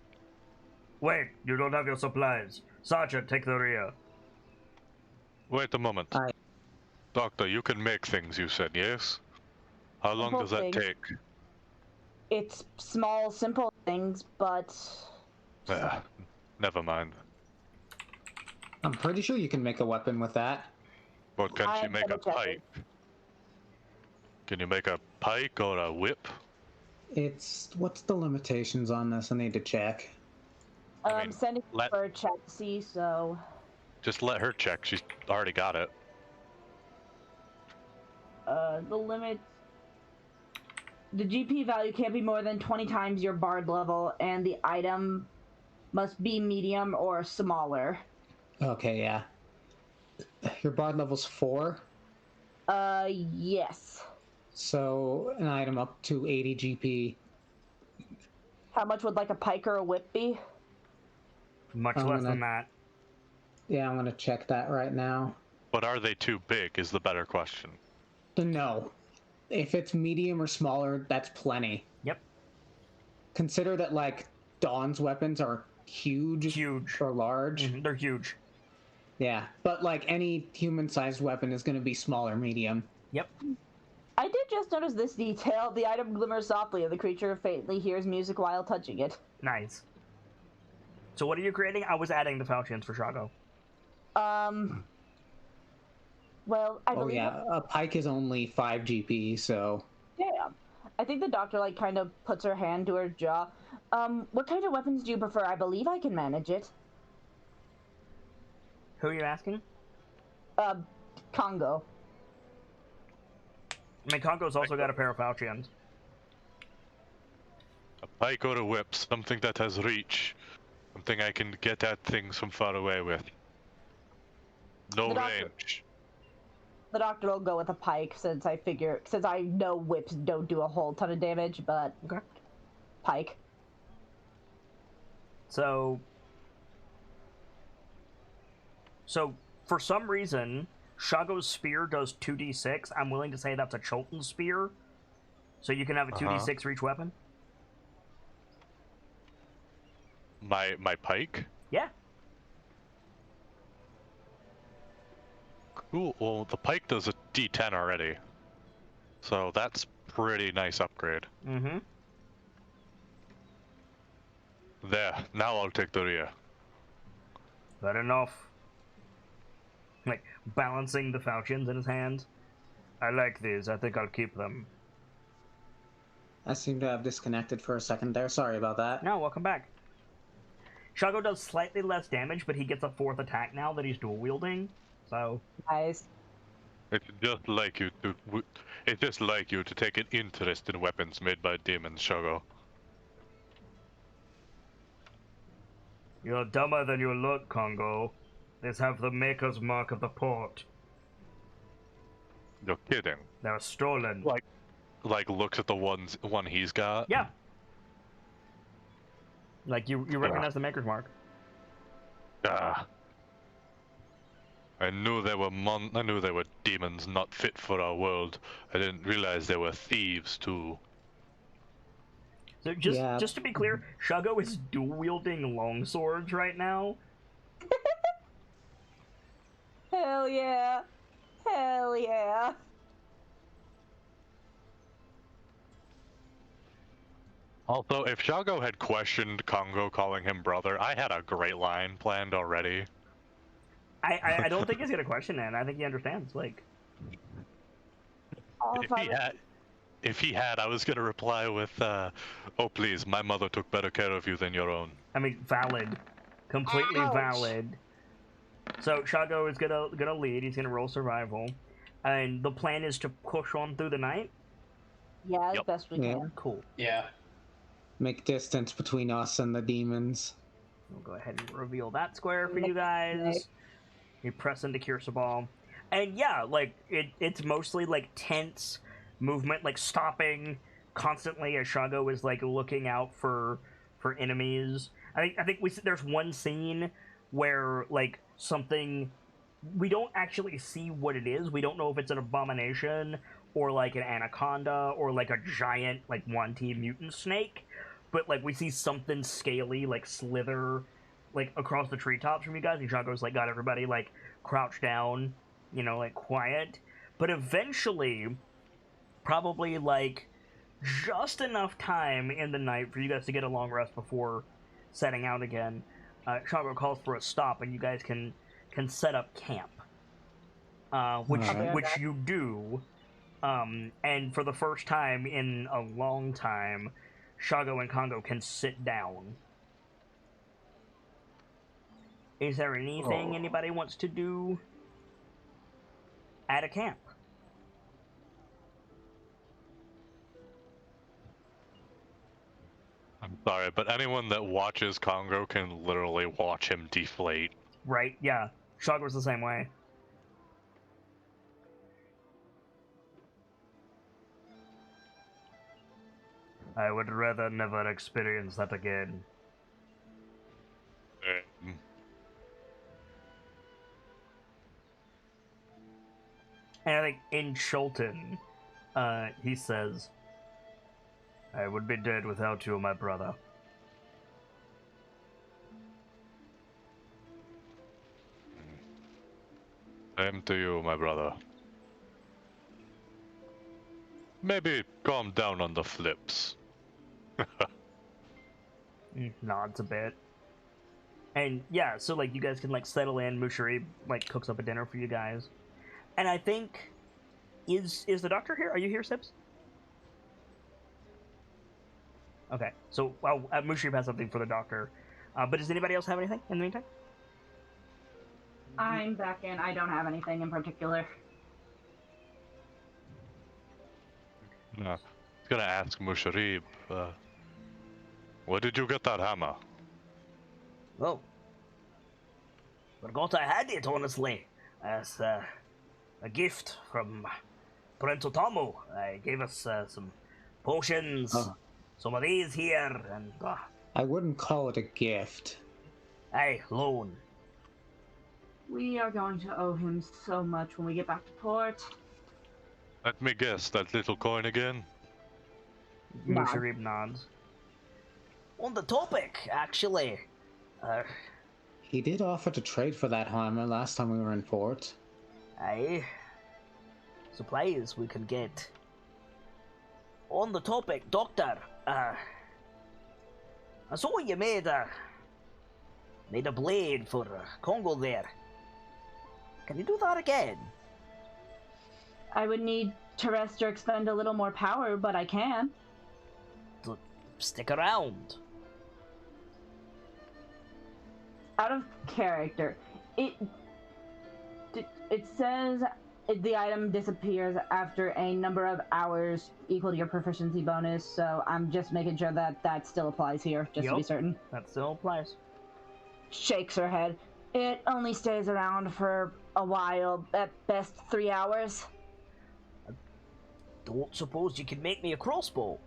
Wait, you don't have your supplies. Sergeant, take the rear. Wait a moment. Aye. Doctor, you can make things, you said, yes? How long Simple does that things. take? It's small, simple things, but Never mind. I'm pretty sure you can make a weapon with that. But can she I'm make a double-checking. pike? Can you make a pike or a whip? What's the limitations on this? I need to check. I mean, sending let- for a check to see, so Just let her check. She's already got it. the limit. The GP value can't be more than 20 times your bard level, and the item Must be medium or smaller. Okay, yeah. Your bard level's 4, Yes. so an item up to 80 GP. How much would like a pike or a whip be? Much I'm less gonna- than that. Yeah, I'm gonna check that right now. But are they too big is the better question. No. If it's medium or smaller, that's plenty. Yep. Consider that, like, Dawn's weapons are huge. Huge. Or large. Mhm, they're huge. Yeah, but, like, any human-sized weapon is going to be small or medium. Yep. I did just notice this detail. The item glimmers softly, and the creature faintly hears music while touching it. Nice. So what are you creating? I was adding the falchions for Shago. Well, I Oh, believe... yeah, a pike is only 5 GP, so... Yeah. I think the doctor, like, kind of puts her hand to her jaw. What kind of weapons do you prefer? I believe I can manage it. Who are you asking? Congo. I mean, Congo's also got a pair of falchions. A pike or a whip, something that has reach. Something I can get at things from far away with. No The doctor- range. The doctor will go with a pike, since I know whips don't do a whole ton of damage, but... Okay. Pike. So, for some reason, Shago's spear does 2d6. I'm willing to say that's a Cholton spear. So you can have a 2d6 for each weapon? My pike? Yeah. Cool. Well, the pike does a D10 already. So that's pretty nice upgrade. Mm-hmm. There. Now I'll take the rear. Good enough. Like, balancing the falchions in his hand. I like these. I think I'll keep them. I seem to have disconnected for a second there. Sorry about that. No, welcome back. Shago does slightly less damage, but he gets a 4th attack now that he's dual wielding. So, Nice. It's just like you to. It's just like you to take an interest in weapons made by demons, Shogo. you're dumber than you look, Congo. These have the maker's mark of the port. You're kidding. They're stolen. Like looks at the one he's got. Yeah. Like, you recognize the maker's mark. Ah. I knew they were demons not fit for our world. I didn't realize they were thieves too. So Yeah. just to be clear, Shago is dual-wielding longswords right now. Hell yeah. Hell yeah. Also, if Shago had questioned Congo calling him brother, I had a great line planned already. I don't think he's gonna question that. I think he understands. Like, Oh, If he had, I was gonna reply with, "Oh please, my mother took better care of you than your own." I mean, valid, completely Ouch. valid. So Shago is gonna lead. He's gonna roll survival, and the plan is to push on through the night. Yeah, as Yep. best we Yeah. can. Cool. Yeah. Make distance between us and the demons. We'll go ahead and reveal that square for you guys. You press into Kirsabal. And yeah, like, it's mostly, like, tense movement, like, stopping constantly as Shago is, like, looking out for enemies. I think there's one scene where, like, something... We don't actually see what it is. We don't know if it's an abomination or, like, an anaconda or, like, a giant, like, one-team mutant snake. But, like, we see something scaly, like, slither, like, across the treetops from you guys, and Shago's, like, got everybody, like, crouched down, you know, like, quiet. But eventually, probably, like, just enough time in the night for you guys to get a long rest before setting out again, Shago calls for a stop, and you guys can set up camp. Which Alright. you do, and for the first time in a long time, Shago and Congo can sit down. Is there anything anybody wants to do at a camp? I'm Sorry, but anyone that watches Congo can literally watch him deflate. Right? Yeah. Shogar's the same way. I would rather never experience that again. And I think in Chulton, he says, I would be dead without you, my brother. Same to you, my brother. Maybe calm down on the flips. Nods a bit. And yeah, so like you guys can like settle in. Mushari like cooks up a dinner for you guys. And I think is the doctor here? Are you here, Sips? Okay, so Mushari has something for the doctor. But does anybody else have anything in the meantime? I'm back in. I don't have anything in particular. No. I was gonna ask Musharib, where did you get that hammer? Oh. Forgot I had it, honestly. As a gift from Parental Tomo. I gave us some potions, some of these here, and I wouldn't call it a gift. hey, loan. We are going to owe him so much when we get back to port. Let me guess, that little coin again? Nod. Musharib nods. On the topic, actually. He did offer to trade for that hammer last time we were in port. Aye. Supplies we can get. On the topic, Doctor, I saw you made a blade for Congo there. Can you do that again? I would need to rest or expend a little more power, but I can. Stick around. Out of character, it says the item disappears after a number of hours equal to your proficiency bonus, so I'm just making sure that still applies here, just to be certain. That still applies. Shakes her head. It only stays around for a while, at best 3 hours. Don't suppose you can make me a crossbow?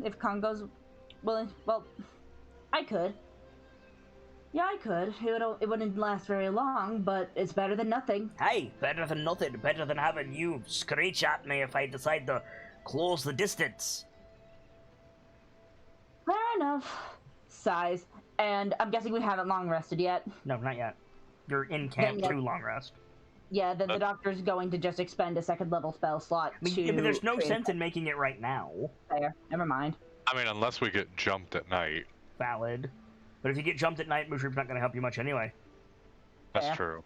If Congo's willing, well, I could. Yeah, I could. It wouldn't last very long, but it's better than nothing. Hey, better than nothing. Better than having you screech at me if I decide to close the distance. Fair enough. Sighs. And I'm guessing we haven't long rested yet. No, not yet. You're in camp Then, to long rest. Yeah, then the doctor's going to just expend a second level spell slot I mean, there's no sense in making it right now. There, never mind. I mean, unless we get jumped at night. Valid. But if you get jumped at night, Mushrib's not going to help you much anyway. That's Yeah. true.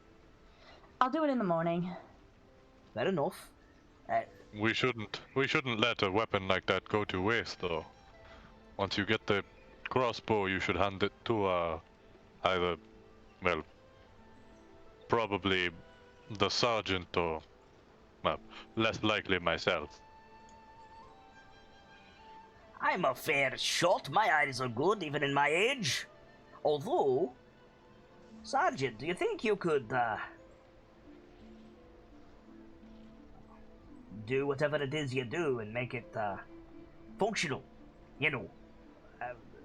I'll do it in the morning. Fair enough. We shouldn't let a weapon like that go to waste, though. Once you get the crossbow, you should hand it to either, well, probably the sergeant or, well, less likely myself. I'm a fair shot. My eyes are good, even in my age. Although, Sergeant, do you think you could, do whatever it is you do and make it, functional? You know.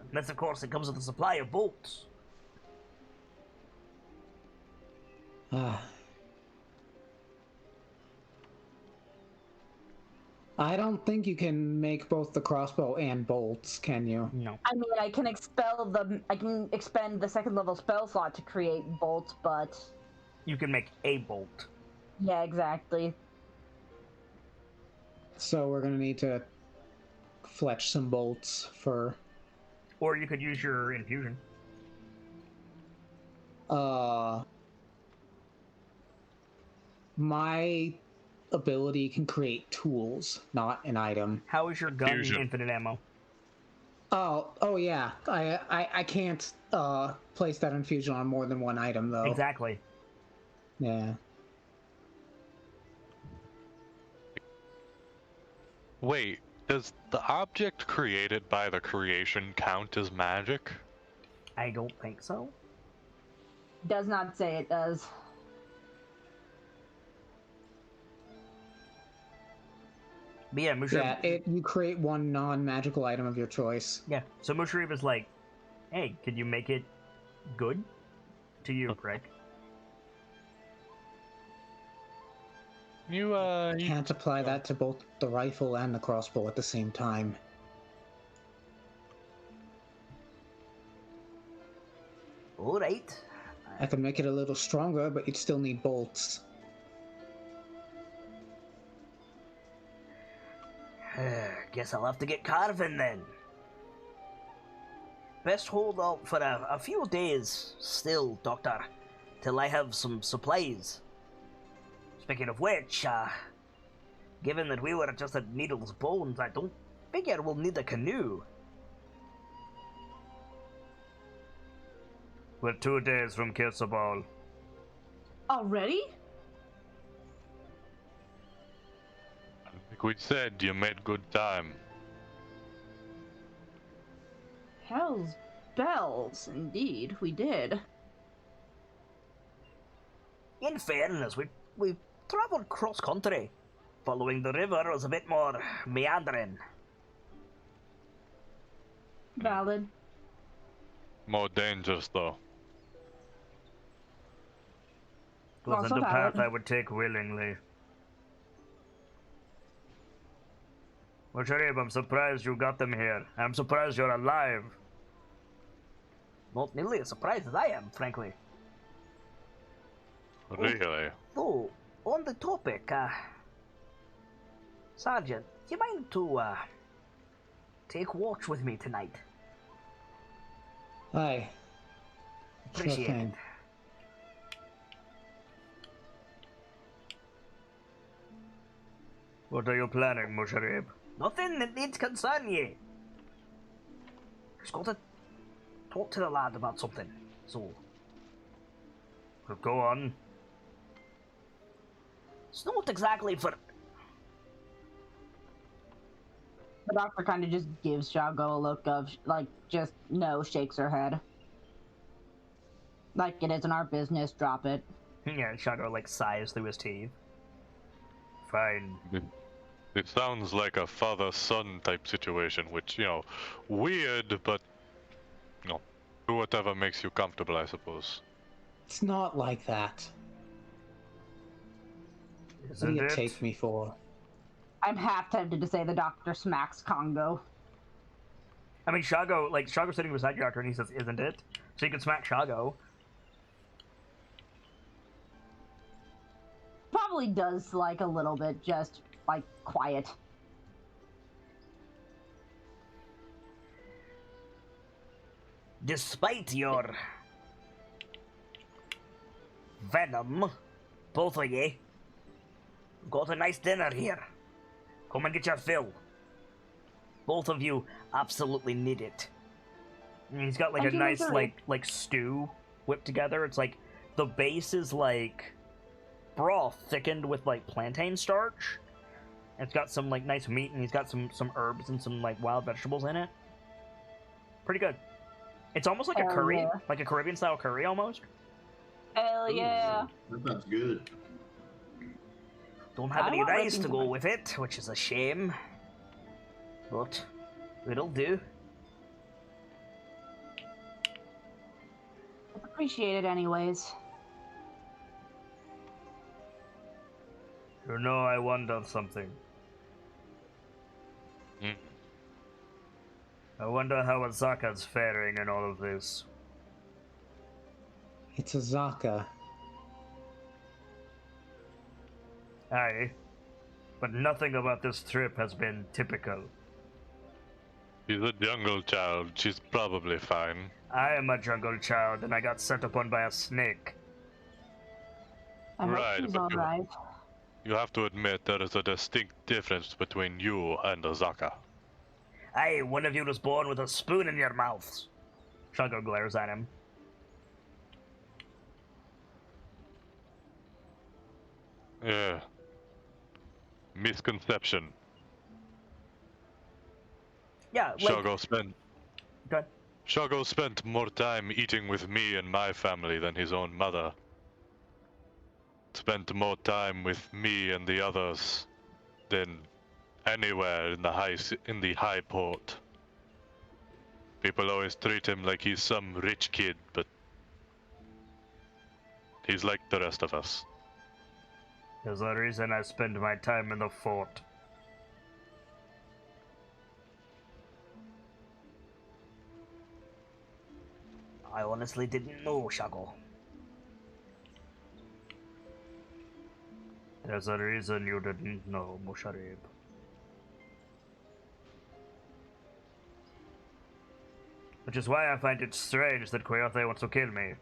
Unless, of course, it comes with a supply of bolts. I don't think you can make both the crossbow and bolts, can you? No. I mean, I can expend the second level spell slot to create bolts, but You can make a bolt. yeah, exactly. So we're gonna need to fletch some bolts for Or you could use your infusion. my ability can create tools, not an item. How is your gun Fusion. infinite ammo? Oh yeah. I can't place that infusion on more than one item though. Exactly. Yeah. Wait, Does the object created by the creation count as magic? I don't think so. Does not say it does. But yeah, Musharib. Yeah, you create one non-magical item of your choice. Yeah, so Musharib is like, hey, could you make it good? To you, Craig. You Can't apply that to both the rifle and the crossbow at the same time. Alright. I could make it a little stronger, but you'd still need bolts. Guess I'll have to get carving then. Best hold out for a few days still, Doctor, till I have some supplies. Speaking of which, given that we were just at Needle's Bones, I don't figure we'll need a canoe. We're 2 days from Kirsabal. Already? like we said, you made good time. Hell's bells, indeed, we did. In fairness, we travelled cross country. Following the river was a bit more meandering. Valid. More dangerous though. Wasn't Also a path valid. I would take willingly. Well, Sharif, I'm surprised you got them here. I'm surprised you're alive. Not nearly as surprised as I am, frankly. Really? Though, on the topic, Sergeant, do you mind to, take watch with me tonight? Aye. Sure Appreciate it. thing. What are you planning, Musharib? Nothing that needs concern ye. Just got to talk to the lad about something, so... Well, go on. It's not exactly for... The doctor kind of just gives Shago a look of, like, just no, shakes her head. Like, it isn't our business, drop it. Yeah, Shadow, like, sighs through his teeth. Fine. It sounds like a father-son type situation, which, you know, weird, but, you know, do whatever makes you comfortable, I suppose. It's not like that. What do Isn't you it? take me for? I'm half tempted to say the doctor smacks Congo. I mean, Shago, like, Shago's sitting beside Doctor and he says, isn't it? So you can smack Shago. Probably does, like, a little bit, just, like, quiet. Despite your venom, both of ye, got a nice dinner here. Come and get your fill. Both of you absolutely need it. And he's got like Thank a you, nice Missouri. like stew whipped together. It's like the base is like broth thickened with like plantain starch. And it's got some like nice meat and he's got some herbs and some like wild vegetables in it. Pretty good. It's almost like a Hell curry, yeah. like a Caribbean style curry almost. Hell yeah. That sounds good. Don't have I any want rice Ripping to go Boy. with it, which is a shame. But it'll do. Appreciate it anyways. You know, I wonder something. Hmm. I wonder how Azaka's faring in all of this. It's a Zaka. Aye, but nothing about this trip has been typical. She's a jungle child. She's probably fine. I am a jungle child, and I got set upon by a snake. I hope Right, she's but you- alright. You have to admit there is a distinct difference between you and Azaka. Aye, one of you was born with a spoon in your mouths. Shago glares at him. Yeah. Misconception. Yeah, like... Shogo spent Go ahead. Shogo spent more time eating with me and my family than his own mother. Spent more time with me and the others than anywhere in the high port. People always treat him like he's some rich kid, but he's like the rest of us. There's a reason I spend my time in the fort. I honestly didn't know, Shago. There's a reason you didn't know, Musharib. Which is why I find it strange that Coyote wants to kill me.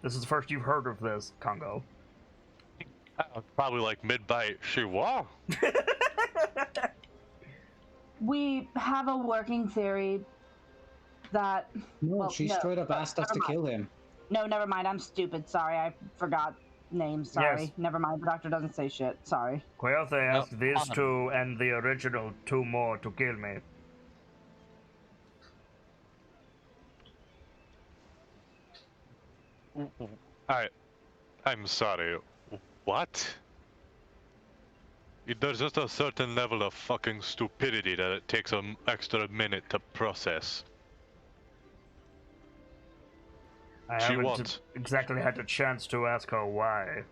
This is the first you've heard of this, Congo. Probably like mid-bite. She what? We have a working theory that... No, well, she no, straight up asked us to never mind. kill him. No, never mind. I'm stupid. Sorry, I forgot names. Sorry. Yes. Never mind. The doctor doesn't say shit. Sorry. Coyote asked these two and the original two more to kill me. I'm sorry. What? There's just a certain level of fucking stupidity that it takes an extra minute to process. I She haven't what? exactly had a chance to ask her why.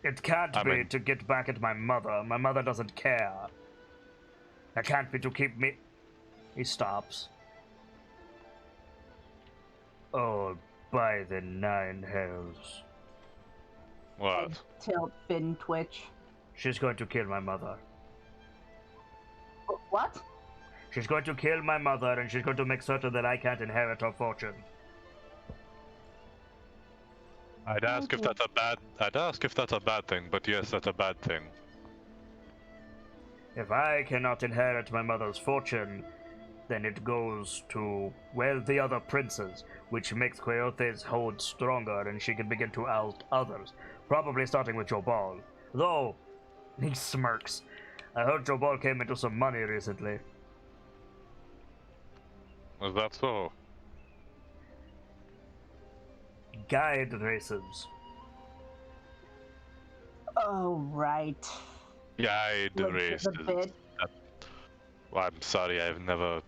It can't be to get back at my mother. My mother doesn't care. That can't be to keep me... He stops. Oh, by the 9 hells. What? Tilt, fin, twitch. She's going to kill my mother. What? She's going to kill my mother, and she's going to make certain that I can't inherit her fortune. I'd ask if that's a bad thing, but yes, that's a bad thing. If I cannot inherit my mother's fortune, then it goes to, well, the other princes, which makes Coyote's hold stronger, and she can begin to oust others, probably starting with Jobal. Though, he smirks. I heard Jobal came into some money recently. Is that so? Guide races. Oh, right. Guide Like, races. the bit. Well, I'm sorry, I've never...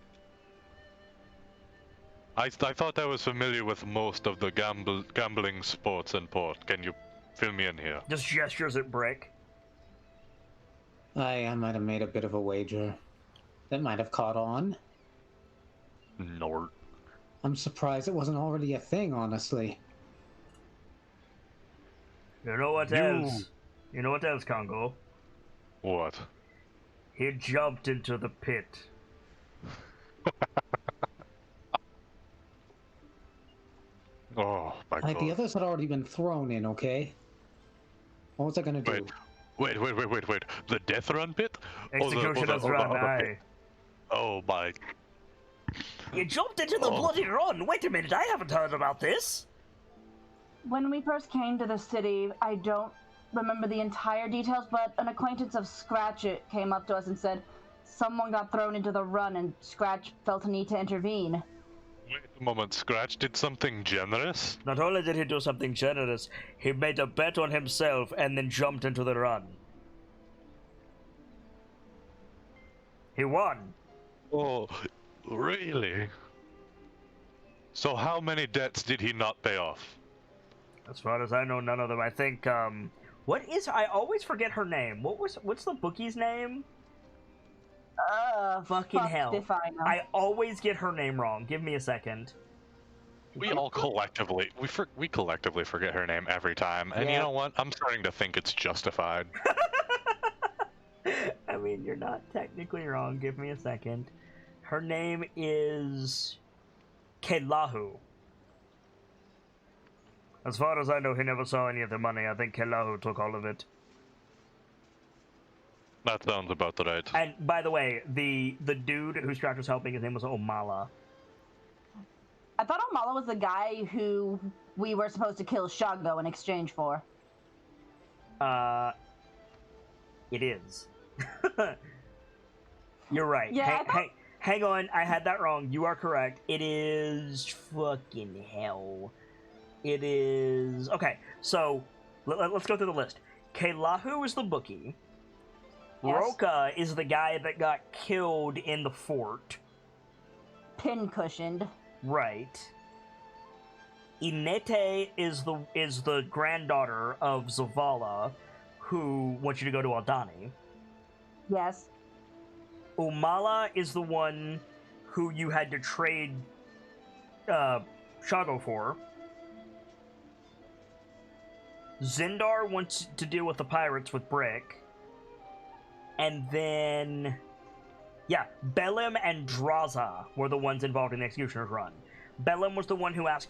I thought I was familiar with most of the gambling sports in port. Can you fill me in here? Just gestures at Brick. I might have made a bit of a wager. That might have caught on. Nort. I'm surprised it wasn't already a thing, honestly. You know what else? You know what else, Congo? What? He jumped into the pit. Oh my god. The others had already been thrown in, okay? What was I gonna do? Wait. The Death Run pit? Executioner's Run, aye. Oh my... You jumped into the bloody run! Wait a minute, I haven't heard about this! When we first came to the city, I don't remember the entire details, but an acquaintance of Scratch came up to us and said someone got thrown into the run and Scratch felt a need to intervene. Wait a moment, Scratch did something generous? Not only did he do something generous, he made a bet on himself and then jumped into the run. He won. Oh, really? So how many debts did he not pay off? As far as I know, none of them. I think, I always forget her name. What's the bookie's name? Fucking hell. If I know. I always get her name wrong. Give me a second. We all collectively, we collectively forget her name every time. And Yeah. you know what? I'm starting to think it's justified. I mean, you're not technically wrong. Give me a second. Her name is Kelahu. As far as I know, he never saw any of the money. I think Kelahu took all of it. That sounds about right. And by the way, the dude who Scratch was helping, his name was Omala. I thought Omala was the guy who we were supposed to kill Shago in exchange for. It is. You're right. Yeah, Hang on, I had that wrong. You are correct. It is fucking hell. It is okay. So let's go through the list. Kelahu is the bookie. Yes. Roka is the guy that got killed in the fort. Pin-cushioned. Right. Inete is the granddaughter of Zavala, who wants you to go to Aldani. Yes. Umala is the one who you had to trade Shago for. Zindar wants to deal with the pirates with Brick. And then... yeah, Belim and Draza were the ones involved in the Executioner's Run. Belim was the one who asked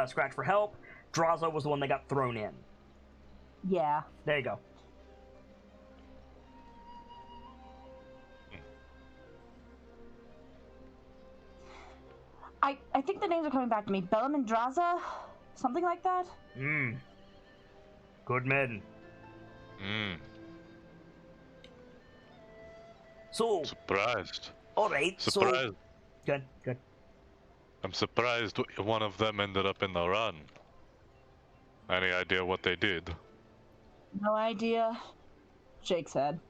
Scratch for help. Draza was the one that got thrown in. Yeah. There you go. I think the names are coming back to me. Belim and Draza? Something like that? Good men. So... surprised. alright, so... Surprised. Good. I'm surprised one of them ended up in the run. Any idea what they did? No idea. Jake said.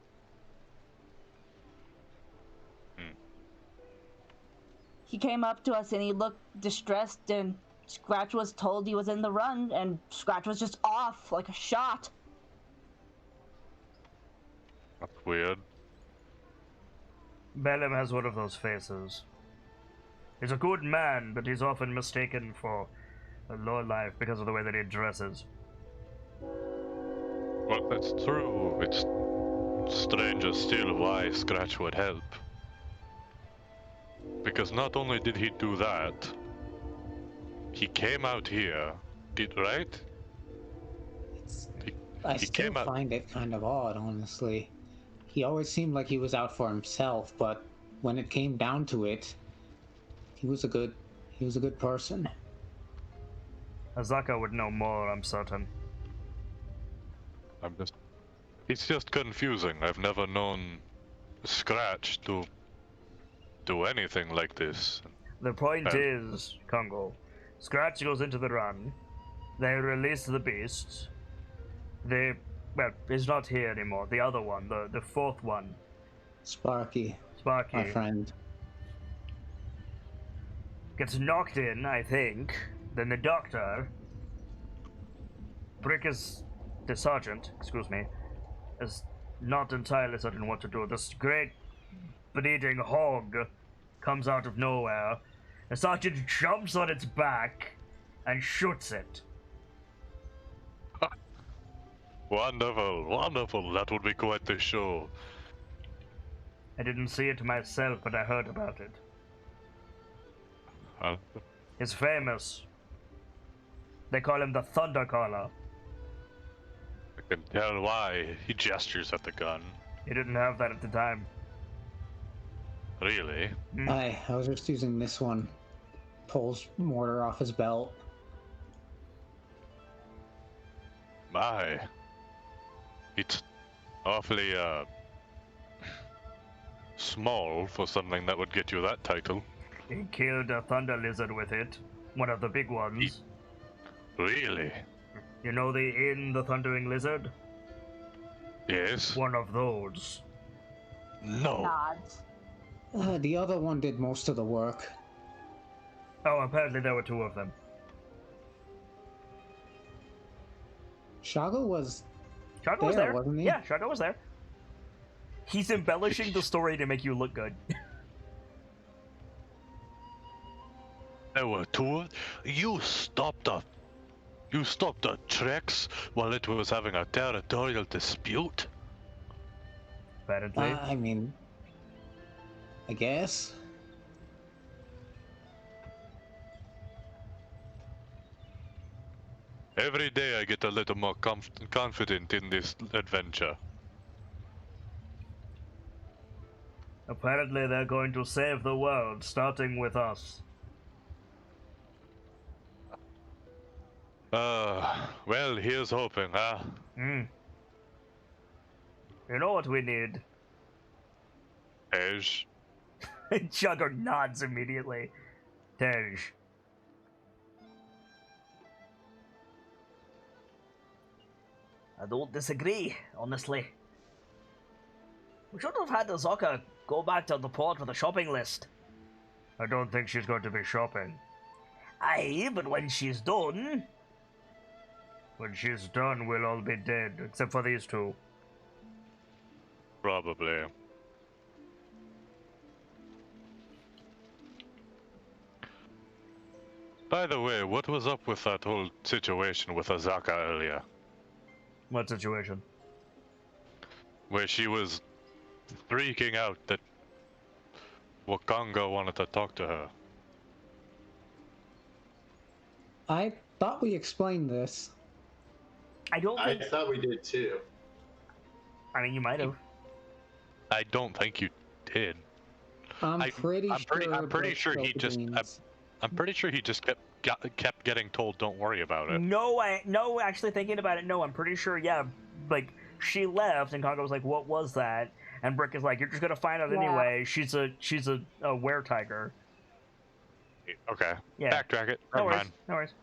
He came up to us and he looked distressed, and Scratch was told he was in the run, and Scratch was just off like a shot. That's weird. Belim has one of those faces. He's a good man, but he's often mistaken for a lowlife because of the way that he dresses. Well, that's true. It's stranger still why Scratch would help. Because not only did he do that, he came out here, right? I He still came out- find it kind of odd, honestly. He always seemed like he was out for himself, but when it came down to it, he was a good person. Azaka would know more, I'm certain. It's just confusing. I've never known Scratch to do anything like this. The point is, Congo, Scratch goes into the run, they release the beast, well, he's not here anymore, the other one, the fourth one. Sparky, Sparky. my friend. Gets knocked in, I think. Then the doctor, Brick is the sergeant, excuse me, is not entirely certain what to do. This great bleeding hog comes out of nowhere. The sergeant jumps on its back and shoots it. Wonderful, wonderful. That would be quite the show. I didn't see it myself, but I heard about it. He's famous. They call him the Thunder Caller. I can tell why. He gestures at the gun. He didn't have that at the time. Really? I was just using this one. Pulls mortar off his belt. My. It's awfully, small for something that would get you that title. He killed a thunder lizard with it. One of the big ones. Really? You know the thundering lizard? Yes? One of those. No. Nods. The other one did most of the work. Oh, apparently there were two of them. Shago was Shago was there. wasn't he? Yeah, Shago was there. He's embellishing the story to make you look good. There were two. You stopped the Trex while it was having a territorial dispute? Apparently. I mean, I guess. Every day I get a little more confident in this adventure. Apparently they're going to save the world, starting with us. Well, here's hoping, huh? You know what we need? Tej. Jugger nods immediately. Tej. I don't disagree, honestly. We should have had Azaka go back to the port with a shopping list. I don't think she's going to be shopping. Aye, but when she's done... When she's done, we'll all be dead, except for these two. Probably. By the way, what was up with that whole situation with Azaka earlier? What situation? Where she was freaking out that Wakanga wanted to talk to her. I thought we explained this. I don't I think... thought we did too. I mean, you might have. I don't think you did. I'm I'm pretty sure he just. I'm pretty sure he just kept getting told, "Don't worry about it." No, actually thinking about it, no, I'm pretty sure, yeah, like, she left, and Congo was like, what was that? And Brick is like, you're just gonna find out anyway, she's a were-tiger. Okay. Yeah. Backtrack it. No Never worries, mind. no worries.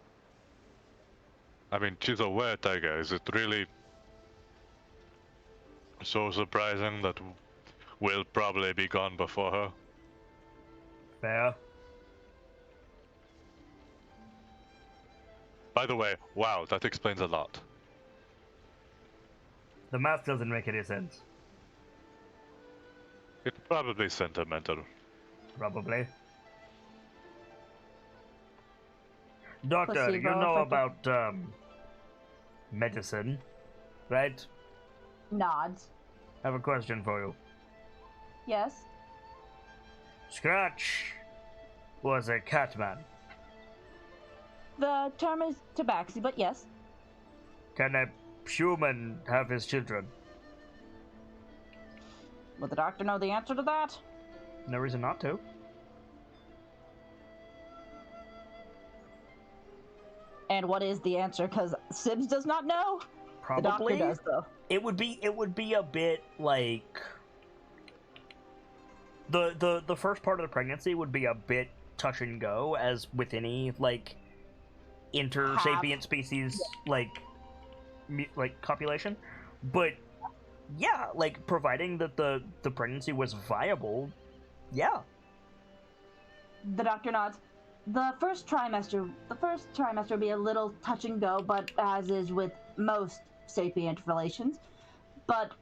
I mean, she's a were-tiger. Is it really so surprising that we'll probably be gone before her? Fair. By the way, wow, that explains a lot. The math doesn't make any sense. It's probably sentimental. Probably. Doctor, you Placebo know effect. about, medicine, right? Nods. I have a question for you. Yes. Scratch was a catman. The term is tabaxi, but yes. Can a human have his children? Would the doctor know the answer to that? No reason not to. And what is the answer? Because Sibs does not know. Probably. The doctor does, though. It would be a bit like the first part of the pregnancy would be a bit touch and go, as with any like inter-sapient species like copulation. But yeah, like providing that the pregnancy was viable, yeah. The doctor nods. The first trimester would be a little touch and go, but as is with most sapient relations. But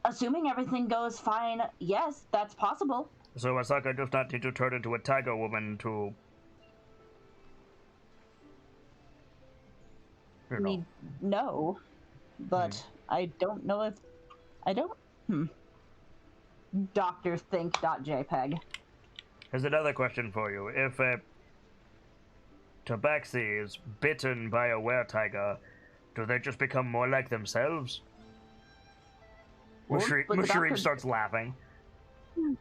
assuming everything goes fine, yes, that's possible. So Asaka does not need to turn into a tiger woman to... I mean, no. But I don't know if... I don't... Doctor think.jpg. Here's another question for you. If a tabaxi is bitten by a were-tiger, do they just become more like themselves? Musharif starts laughing.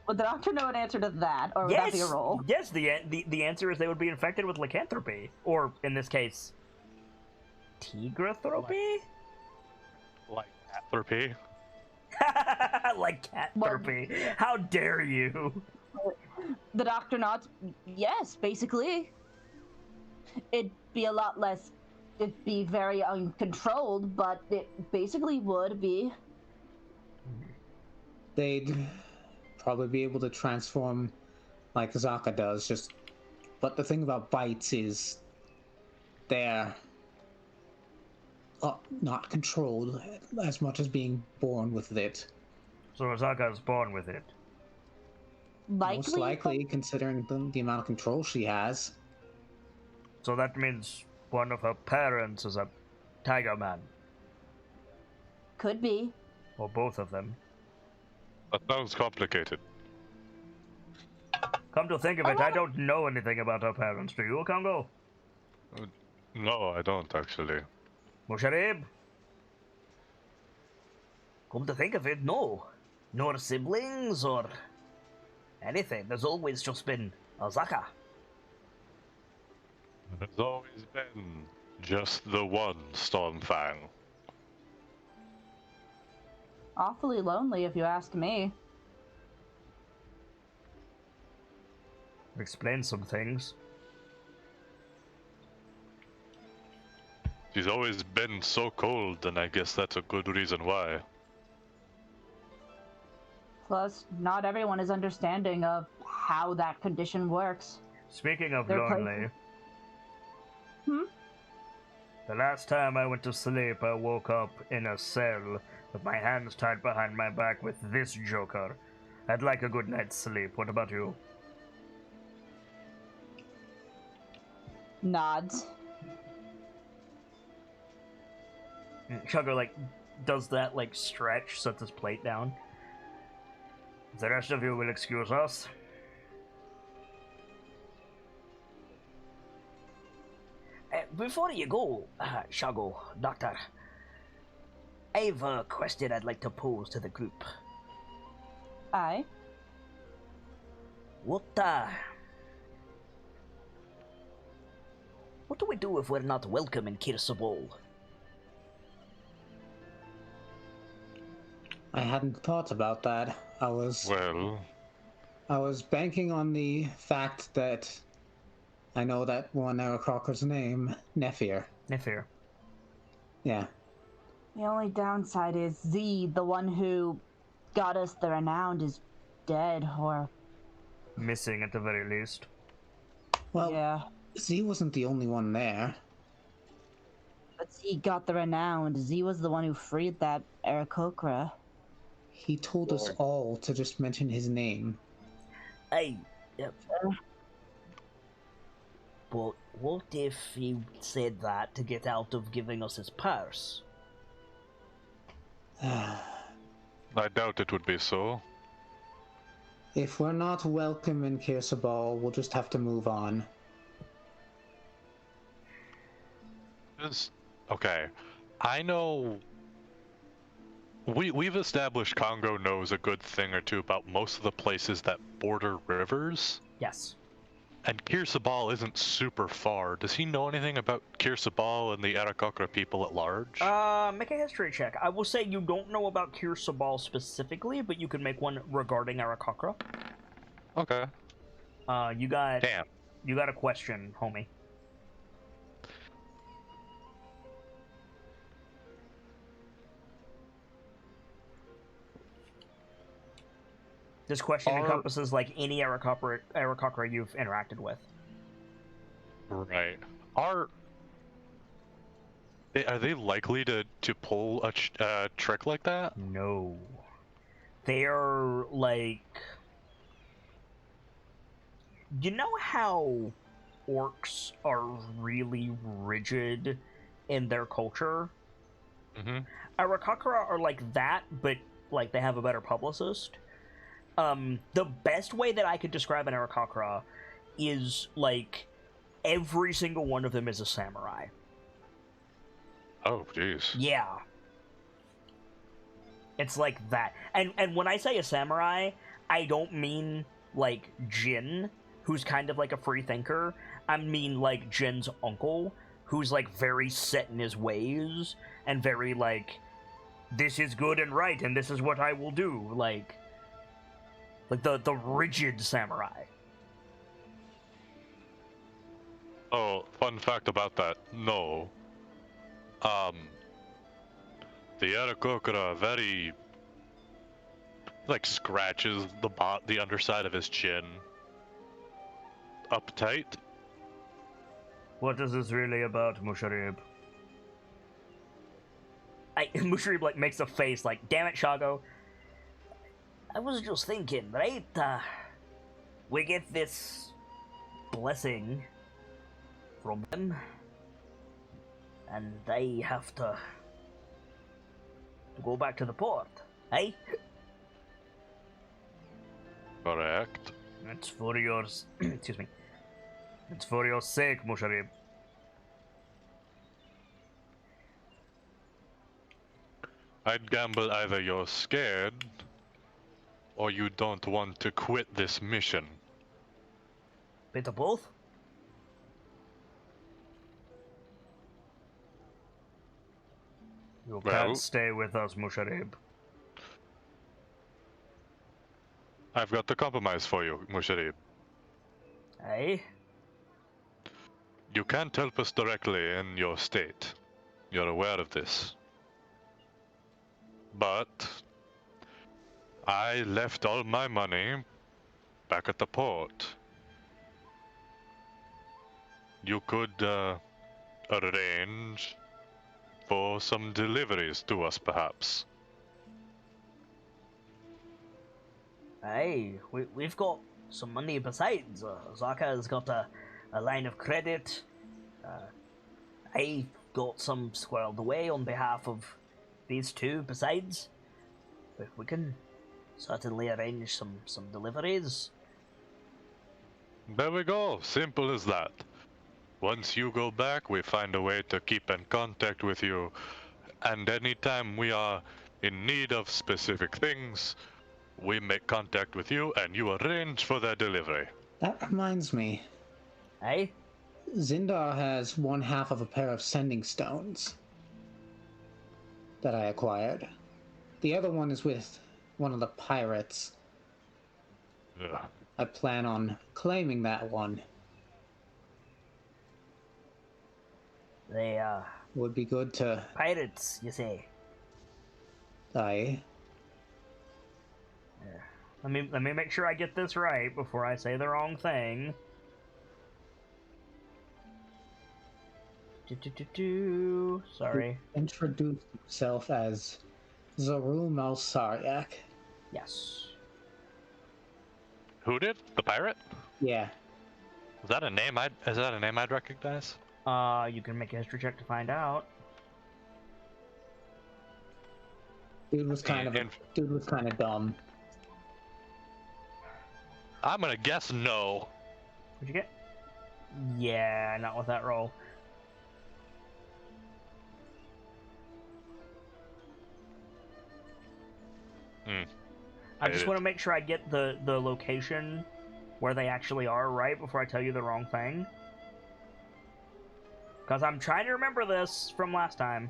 Would the doctor know an answer to that, or would that be a roll? Yes, the answer is they would be infected with lycanthropy. Or, in this case, tigrathropy? Like atrophy? Like catthropy. How dare you? The doctor nods. Yes, basically. It'd be a lot less... It'd be very uncontrolled, but it basically would be. They'd probably be able to transform like Zaka does, but the thing about bites is they're not controlled as much as being born with it. So Azaka is born with it. Most likely, considering the amount of control she has. So that means one of her parents is a tiger man. Could be. Or both of them. That sounds complicated. Come to think of it, I don't know anything about her parents. Do you, Congo? No, I don't actually. Musharib? Come to think of it, no. Nor siblings or anything. There's always just been Azaka. There's always been just the one Stormfang. Awfully lonely, if you ask me. Explain some things. She's always been so cold, and I guess that's a good reason why. Plus, not everyone is understanding of how that condition works. Speaking of They're lonely, the last time I went to sleep, I woke up in a cell with my hands tied behind my back with this joker. I'd like a good night's sleep. What about you? Nods. Chugger, like, does that, like, stretch, sets his plate down. The rest of you will excuse us. Before you go, Shago, Doctor, I've a question I'd like to pose to the group. Aye. What do we do if we're not welcome in Kirsabol? I hadn't thought about that. I was banking on the fact that I know that one Aarakocra's name, Nephir. Nephir. Yeah. The only downside is Z, the one who got us the renowned, is dead, or... Missing at the very least. Well, yeah. Z wasn't the only one there. But Z got the renowned. Z was the one who freed that Aarakocra. He told us all to just mention his name. But what if he said that to get out of giving us his purse? I doubt it would be so. If we're not welcome in Kirsabal, we'll just have to move on. Okay, I know we've established Congo knows a good thing or two about most of the places that border rivers. Yes. And Kirsabal isn't super far. Does he know anything about Kirsabal and the Aarakocra people at large? Make a history check. I will say you don't know about Kirsabal specifically, but you can make one regarding Aarakocra. Okay. You got... Damn. You got a question, homie. This question encompasses like any Aarakocra you've interacted with. Right. Are they likely to pull a trick like that? No. They're like... You know how orcs are really rigid in their culture? Mm-hmm. Aarakocra are like that, but like they have a better publicist. The best way that I could describe an Aarakocra is like every single one of them is a samurai. Oh, jeez. Yeah. It's like that. And when I say a samurai, I don't mean like Jin, who's kind of like a free thinker. I mean like Jin's uncle, who's like very set in his ways and very like, this is good and right and this is what I will do. Like the rigid samurai. Oh, fun fact about that. No. The Aarakocra very like scratches the underside of his chin. Uptight. What is this really about, Musharib? Musharib like makes a face like, damn it, Shago. I was just thinking, right? We get this blessing from them, and they have to go back to the port, eh? Correct. It's for your... excuse me. It's for your sake, Musharib. I'd gamble either you're scared or you don't want to quit this mission. Bit of both? You can't stay with us, Musharib. I've got the compromise for you, Mushari. Hey? You can't help us directly in your state. You're aware of this. But I left all my money back at the port. You could arrange for some deliveries to us, perhaps. Hey, we've got some money besides. Zaka's got a line of credit. I got some squirreled away on behalf of these two besides. We can certainly arrange some deliveries. There we go. Simple as that. Once you go back, we find a way to keep in contact with you. And anytime we are in need of specific things, we make contact with you and you arrange for their delivery. That reminds me. Hey? Zindar has one half of a pair of sending stones that I acquired. The other one is with one of the pirates. Yeah. I plan on claiming that one. They, Would be good to... pirates, you say? I... Let me make sure I get this right before I say the wrong thing. Sorry. He introduced himself as Zarum Al-Saryak. Yes. Who did? The pirate? Yeah. Is that a name I'd recognize? You can make a history check to find out. Dude was kind of dumb. I'm gonna guess no. What'd you get? Yeah, not with that roll. I just want to make sure I get the location where they actually are right before I tell you the wrong thing. Because I'm trying to remember this from last time.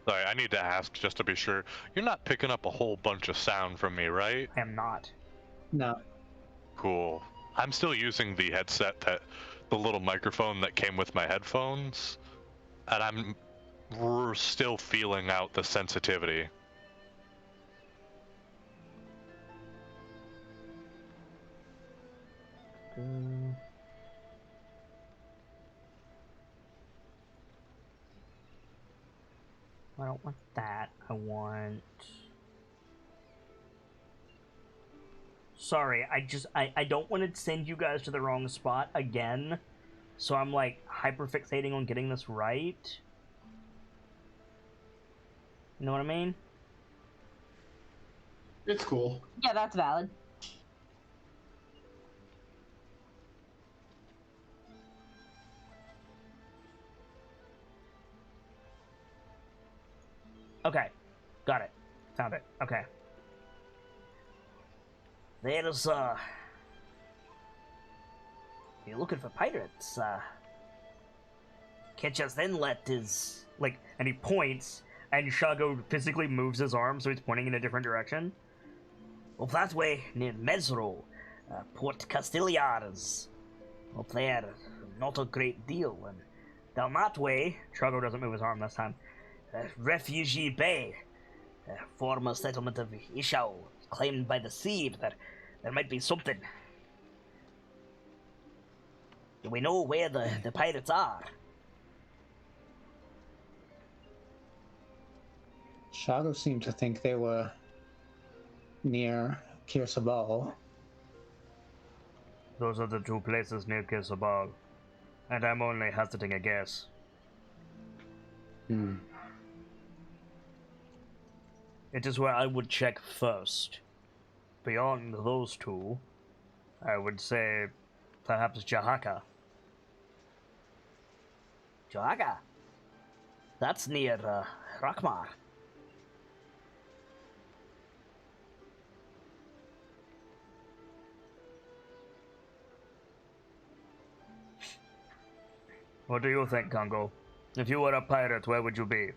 Sorry, I need to ask just to be sure. You're not picking up a whole bunch of sound from me, right? I am not. No. Cool. I'm still using the headset the little microphone that came with my headphones, and we're still feeling out the sensitivity. I don't want that. I want... Sorry, I don't want to send you guys to the wrong spot again. So I'm like hyperfixating on getting this right. You know what I mean? It's cool. Yeah, that's valid. Okay. Got it. Found it. Okay. There's, you're looking for pirates, Ketch's Inlet is, like, and he points, and Shago physically moves his arm so he's pointing in a different direction. Up that way, near Mesro, Port Castellars. Up there, not a great deal, and down that way, Shago doesn't move his arm this time, Refugee Bay, former settlement of Ishao, claimed by the sea, but there might be something. Do we know where the pirates are? Shadow seemed to think they were near Kirsabal. Those are the two places near Kirsabal, and I'm only hazarding a guess. It is where I would check first. Beyond those two, I would say perhaps Jahaka. Jahaka? That's near Rakmar. What do you think, Congo? If you were a pirate, where would you be?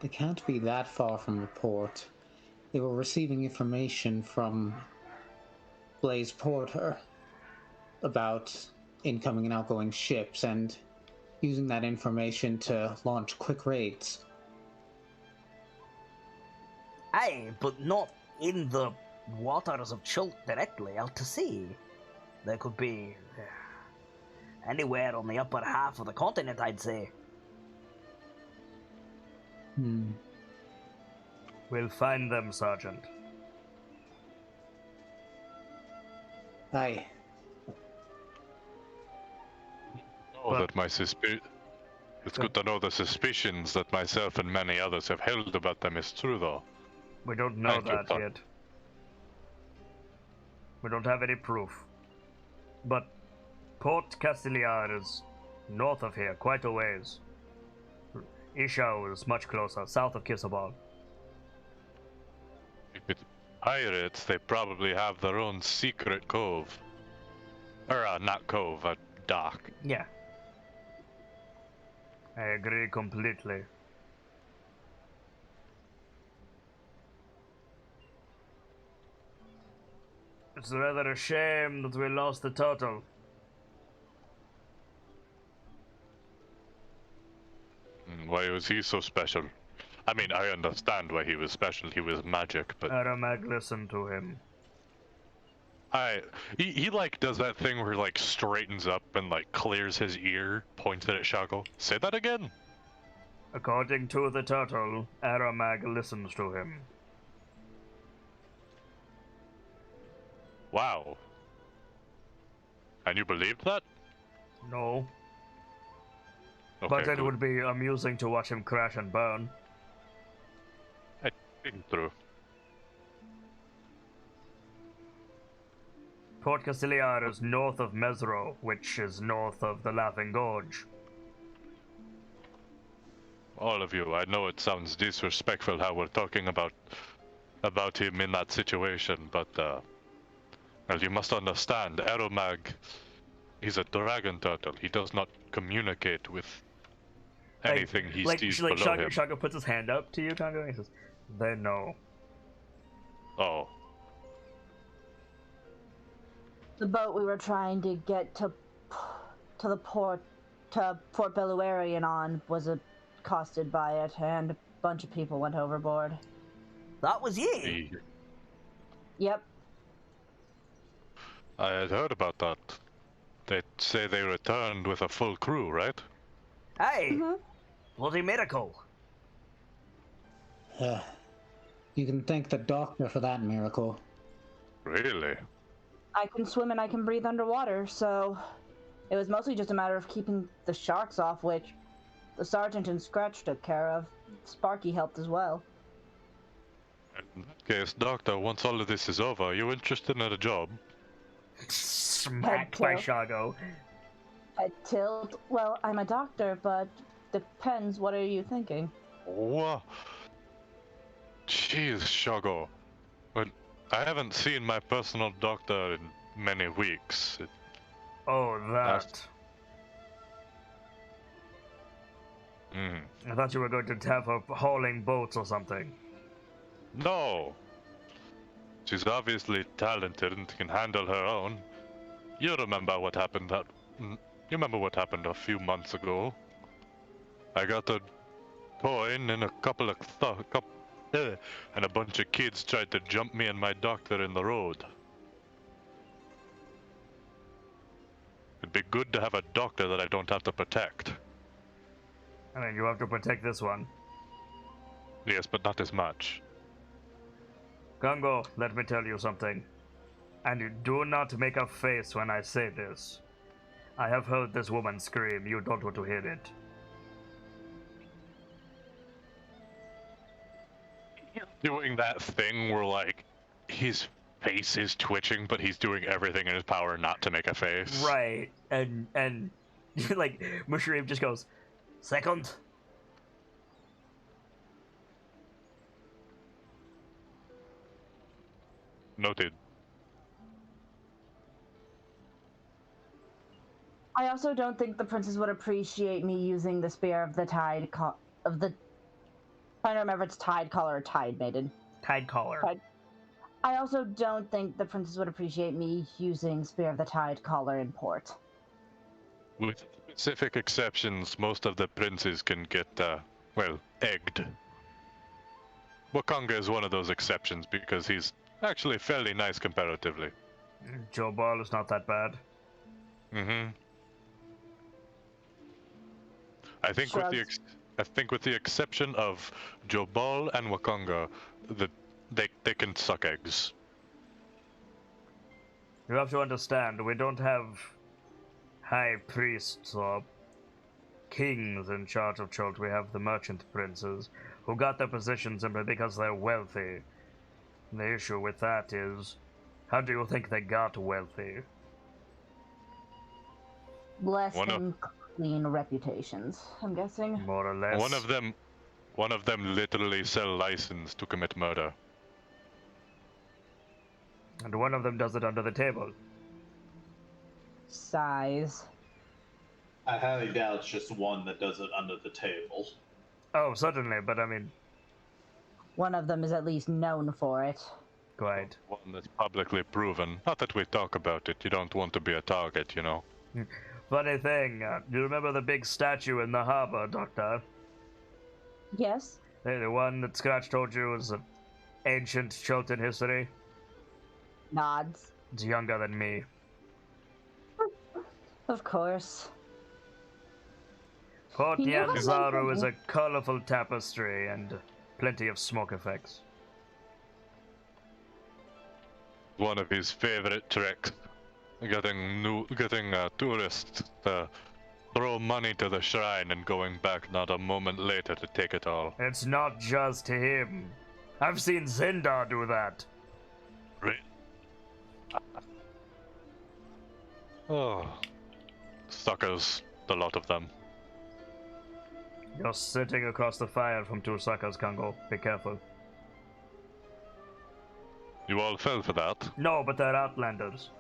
They can't be that far from the port. They were receiving information from Blaze Porter about incoming and outgoing ships and using that information to launch quick raids. Aye, but not in the waters of Chult directly, out to sea. There could be anywhere on the upper half of the continent, I'd say. We'll find them, Sergeant. Aye. That my It's good to know the suspicions that myself and many others have held about them is true, though. We don't know Thank you, that yet. We don't have any proof. But Port Castellar is north of here, quite a ways. Ishao is much closer, south of Kisabal. If it's pirates, they probably have their own secret cove. Or, not cove, a dock. Yeah. I agree completely. It's rather a shame that we lost the turtle. Why was he so special? I mean, I understand why he was special. He was magic, but Aramag listened to him. he like does that thing where he like straightens up and like clears his ear, points it at Shago. Say that again. According to the turtle, Aramag listens to him. Wow. And you believed that? No, Okay, but it good. would be amusing to watch him crash and burn. I think through. Port Castellar is north of Mesro, which is north of the Laughing Gorge. All of you, I know it sounds disrespectful how we're talking about him in that situation, but well, you must understand, Aeromag, he's a dragon turtle. He does not communicate with anything he sees below him. Shago puts his hand up to you, Congo, and he says, "They know." Oh, The boat we were trying to get to the port, to Fort Beluarian on, was accosted by it, and a bunch of people went overboard. That was ye. Yep. I had heard about that. They say they returned with a full crew, right? Hey, bloody miracle. You can thank the doctor for that miracle. Really? I can swim and I can breathe underwater, so it was mostly just a matter of keeping the sharks off, which the sergeant and Scratch took care of. Sparky helped as well. In that case, Doctor, once all of this is over, are you interested in a job? Smacked by Shago. Head tilt. Well, I'm a doctor, but depends. What are you thinking? What? Jeez, Shago. Well, I haven't seen my personal doctor in many weeks. Oh, that. I thought you were going to have her hauling boats or something. No! She's obviously talented and can handle her own. You remember what happened a few months ago? I got a coin and a couple of and a bunch of kids tried to jump me and my doctor in the road. It'd be good to have a doctor that I don't have to protect. I mean, you have to protect this one. Yes, but not as much. Congo, let me tell you something. And you do not make a face when I say this. I have heard this woman scream. You don't want to hear it. Doing that thing where, like, his face is twitching, but he's doing everything in his power not to make a face. Right. And like, Mushroom just goes, "Second." Noted. I also don't think the princess would appreciate me using the spear of the tide I don't remember if it's Tide Caller or Tide Maiden. Tide Caller. I also don't think the princess would appreciate me using Spear of the Tide Caller in port. With specific exceptions, most of the princes can get, well, egged. Wakanga is one of those exceptions because he's actually fairly nice comparatively. Joe Ball is not that bad. Mm-hmm. I think with the exception of Jobal and Wakanga, they can suck eggs. You have to understand, we don't have high priests or kings in charge of Chult. We have the merchant princes, who got their position simply because they're wealthy. The issue with that is, how do you think they got wealthy? Less than clean reputations, I'm guessing. More or less. One of them literally sell license to commit murder. And one of them does it under the table. Size. I highly doubt it's just one that does it under the table. Oh, certainly, but I mean... One of them is at least known for it. Quite. One that's publicly proven. Not that we talk about it, you don't want to be a target, you know. Funny thing, do you remember the big statue in the harbor, Doctor? Yes. The one that Scratch told you was an ancient Chilton history? Nods. It's younger than me. Of course. Port You know how Nyanzaru is long- a colorful tapestry and plenty of smoke effects. One of his favorite tricks. Getting tourists to throw money to the shrine and going back not a moment later to take it all. It's not just him. I've seen Zindar do that. Right? Oh. Suckers. A lot of them. You're sitting across the fire from two suckers, Kongo. Be careful. You all fell for that? No, but they're outlanders.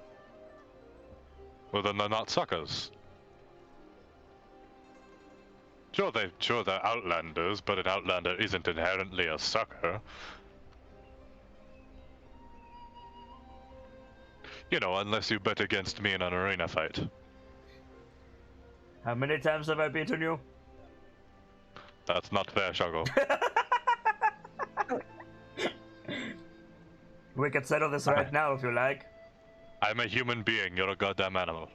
Well, then they're not suckers. Sure, they're outlanders, but an outlander isn't inherently a sucker. You know, unless you bet against me in an arena fight. How many times have I beaten you? That's not fair, Shuggle. We can settle this right now if you like. I'm a human being, you're a goddamn animal.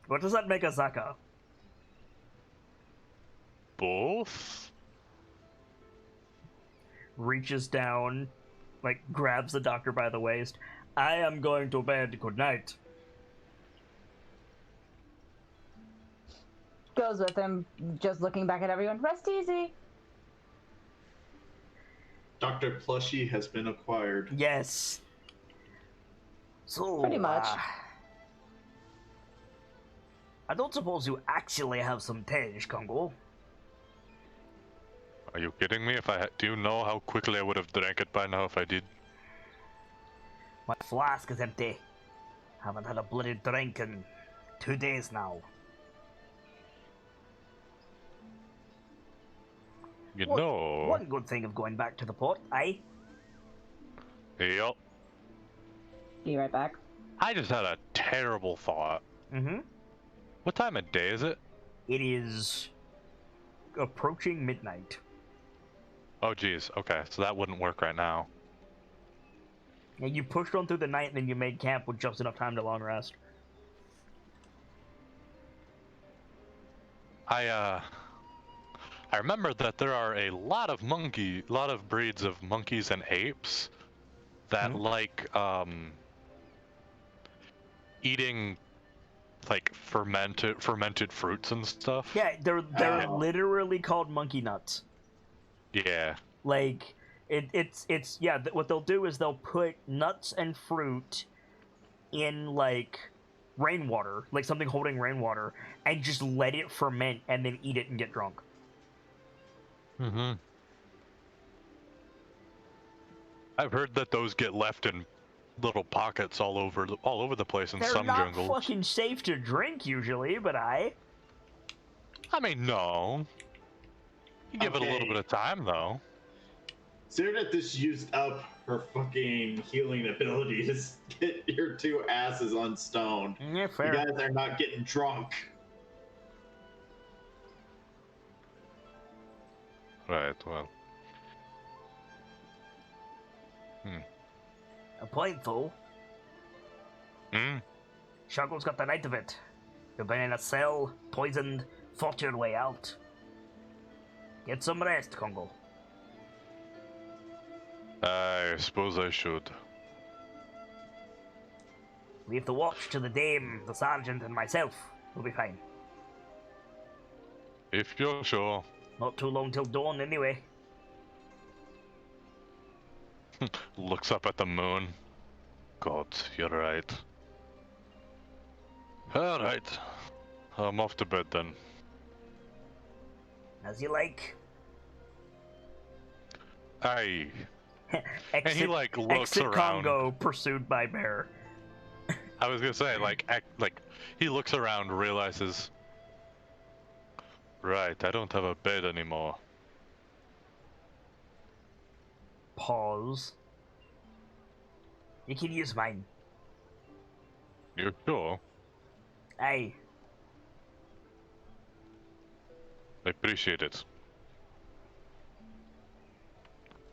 What does that make a sucker? Both? Reaches down, like, grabs the doctor by the waist. I am going to bed. Good night. Goes with him, just looking back at everyone. Rest easy. Dr. Plushie has been acquired. Yes. So, Pretty much. I don't suppose you actually have some tej, Kongo. Are you kidding me? Do you know how quickly I would have drank it by now if I did? My flask is empty. Haven't had a bloody drink in 2 days now. You What- know. One good thing of going back to the port, eh? Yup. Be right back. I just had a terrible thought. Mm-hmm. What time of day is it? It is approaching midnight. Oh geez, okay, so that wouldn't work right now. And you pushed on through the night and then you made camp with just enough time to long rest. I remember that there are a lot of breeds of monkeys and apes that like eating like fermented fruits and stuff. Yeah, they're literally called monkey nuts. Yeah. Like it's what they'll do is they'll put nuts and fruit in like rainwater, like something holding rainwater, and just let it ferment and then eat it and get drunk. Mm-hmm. I've heard that those get left in little pockets all over the place in They're some not jungles. fucking safe to drink usually, but I mean, no. You give it a little bit of time, though. Cyrodiil just used up her fucking healing abilities. Get your two asses unstoned. Yeah, You fair. guys are not getting drunk. Right, well. A point, though. Hmm? Shuggle's got the night of it. You've been in a cell, poisoned, fought your way out. Get some rest, Congo. I suppose I should. Leave the watch to the dame, the sergeant, and myself. We'll be fine. If you're sure. Not too long till dawn, anyway. Looks up at the moon. God, you're right. Alright. I'm off to bed then. As you like. Aye. And he, Exit, like, looks exit around. Congo, pursued by bear. I was gonna say, like, he looks around, realizes... Right, I don't have a bed anymore. Pause. You can use mine. You sure? Aye. I appreciate it.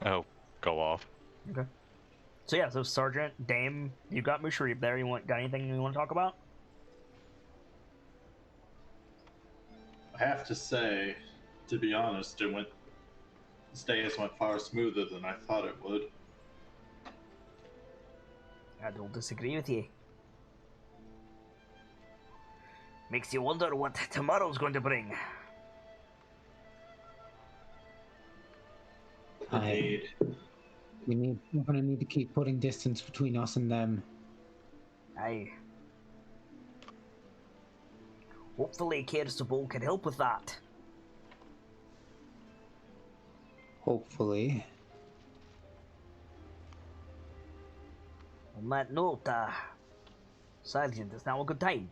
I'll go off. Okay. So yeah, so Sergeant, Dame, you got Musharib there. Got anything you want to talk about? I have to say, to be honest, this day has went far smoother than I thought it would. I don't disagree with you. Makes you wonder what tomorrow's going to bring. Indeed. We're gonna need to keep putting distance between us and them. Aye. Hopefully Kirstabol can help with that. Hopefully. On that note, Sergeant, is now a good time?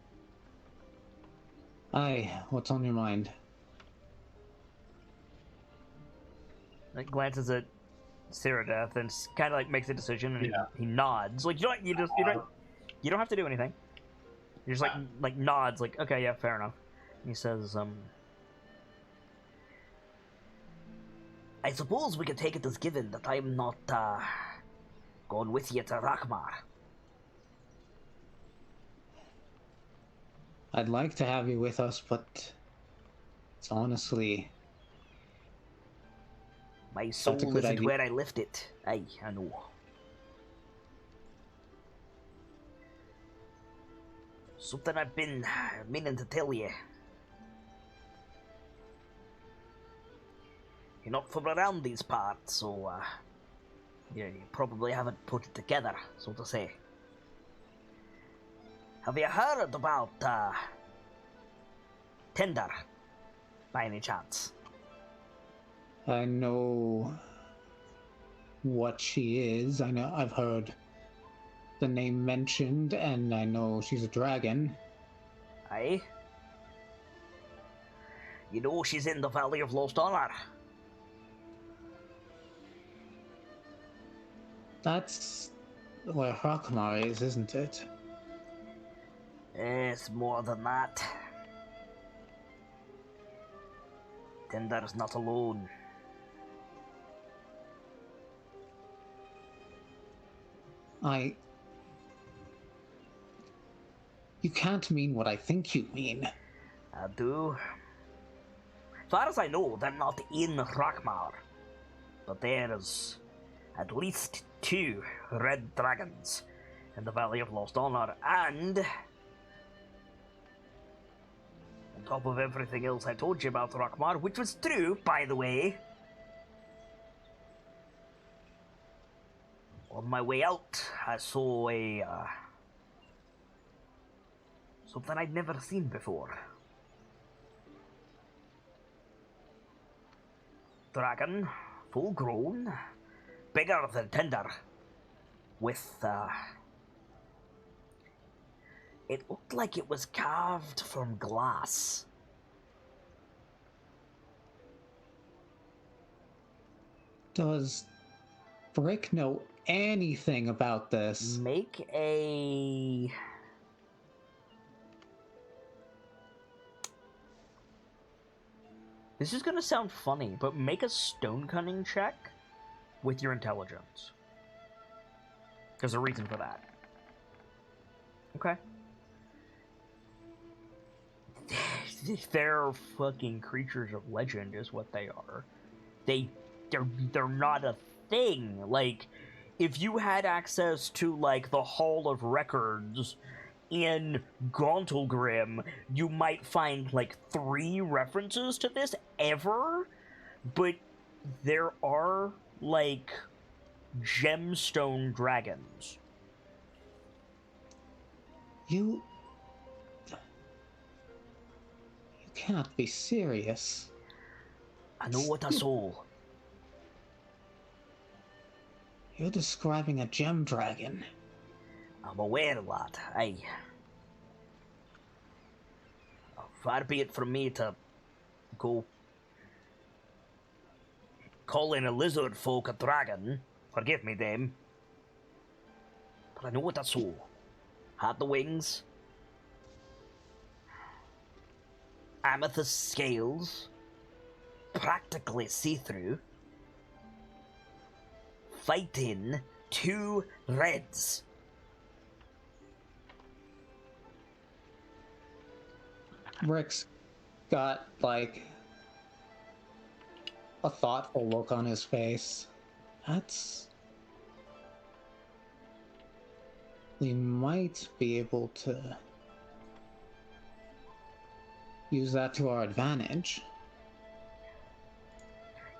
Aye, what's on your mind? Like glances at Cyrodiil and kind of like makes a decision, and he nods. Like you don't have to do anything. You're just like nods, like okay, yeah, fair enough. And he says, I suppose we could take it as given that I'm not going with you to Rakmar. I'd like to have you with us, but it's honestly... My soul That's a good isn't idea. where I left it. Aye, I know. Something I've been meaning to tell you. You're not from around these parts, so you probably haven't put it together, so to say. Have you heard about Tinder, by any chance? I know what she is. I know I've heard the name mentioned, and I know she's a dragon. Aye. You know she's in the Valley of Lost Honor. That's where Hakmar is, isn't it? It's more than that. Tinder's not alone. You can't mean what I think you mean. I do. As far as I know, they're not in Rakmar. But there's at least 2 red dragons in the Valley of Lost Honor, and on top of everything else I told you about Rakmar, which was true, by the way, on my way out, I saw something I'd never seen before. Dragon, full grown, bigger than Tinder, with it looked like it was carved from glass. Does Brick know anything about this? Make a... This is gonna sound funny, but make a stone cunning check with your intelligence. There's a reason for that. Okay. They're fucking creatures of legend is what they are. They're not a thing. Like, if you had access to, like, the Hall of Records in Gauntlgrim, you might find, like, 3 references to this ever, but there are, like, gemstone dragons. You cannot be serious. I know what I saw. You're describing a gem dragon. I'm aware of that. Far be it from me to go calling a lizard folk a dragon. Forgive me, dame. But I know what I saw. Had the wings. Amethyst scales. Practically see-through. Fighting 2 reds. Rick's got, like, a thoughtful look on his face. We might be able to use that to our advantage.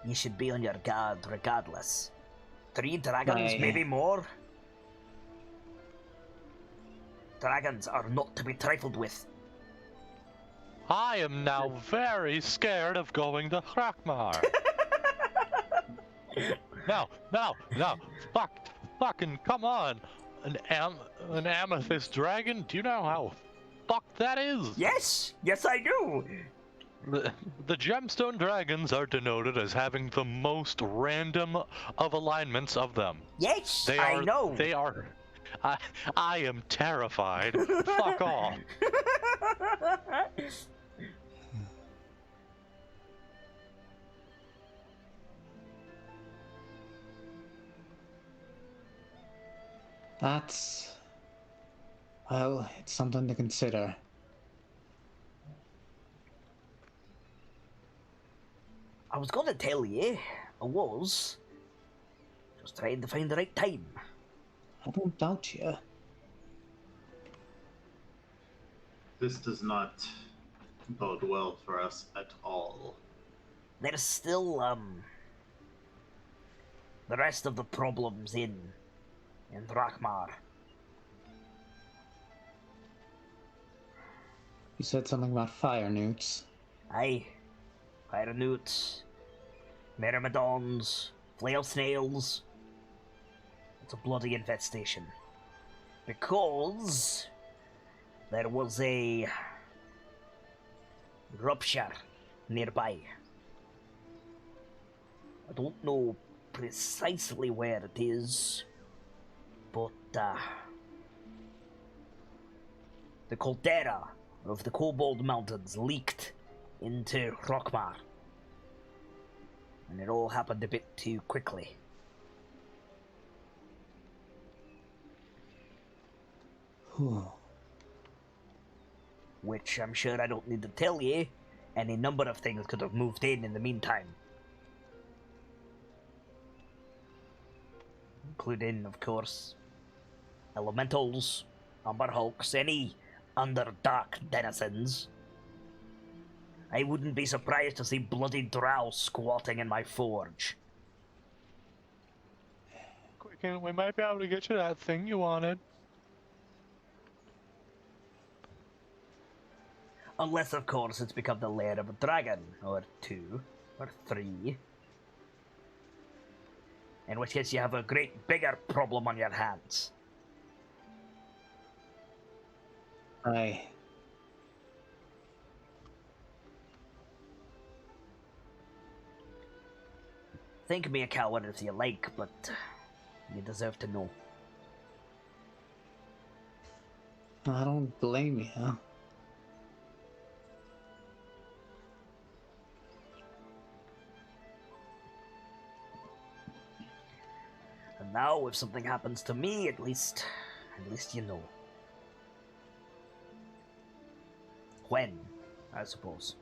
You should be on your guard regardless. 3 dragons, maybe more? Dragons are not to be trifled with. I am now very scared of going to Hrakmar. No, fucking come on. An amethyst dragon? Do you know how fucked that is? Yes, I do. The gemstone dragons are denoted as having the most random of alignments of them. Yes, I know. They are. I am terrified. Fuck off. Well, it's something to consider. I was gonna tell you. I was. Just trying to find the right time. I don't doubt you. This does not bode well for us at all. There's still, the rest of the problems in Drakmar. You said something about fire newts. Aye. Fire newts, myrmidons, flail snails. It's a bloody infestation. Because there was a rupture nearby. I don't know precisely where it is, but the caldera of the Kobold Mountains leaked into Hrakmar. And it all happened a bit too quickly. Which I'm sure I don't need to tell you, any number of things could have moved in the meantime. Including, of course, elementals, umber hulks, any underdark denizens. I wouldn't be surprised to see bloody drow squatting in my forge. Quicken, we might be able to get you that thing you wanted. Unless, of course, it's become the lair of a dragon, or 2, or 3. In which case you have a great bigger problem on your hands. Aye. Think me a coward if you like, but you deserve to know. I don't blame you. And now, if something happens to me, at least you know. When, I suppose.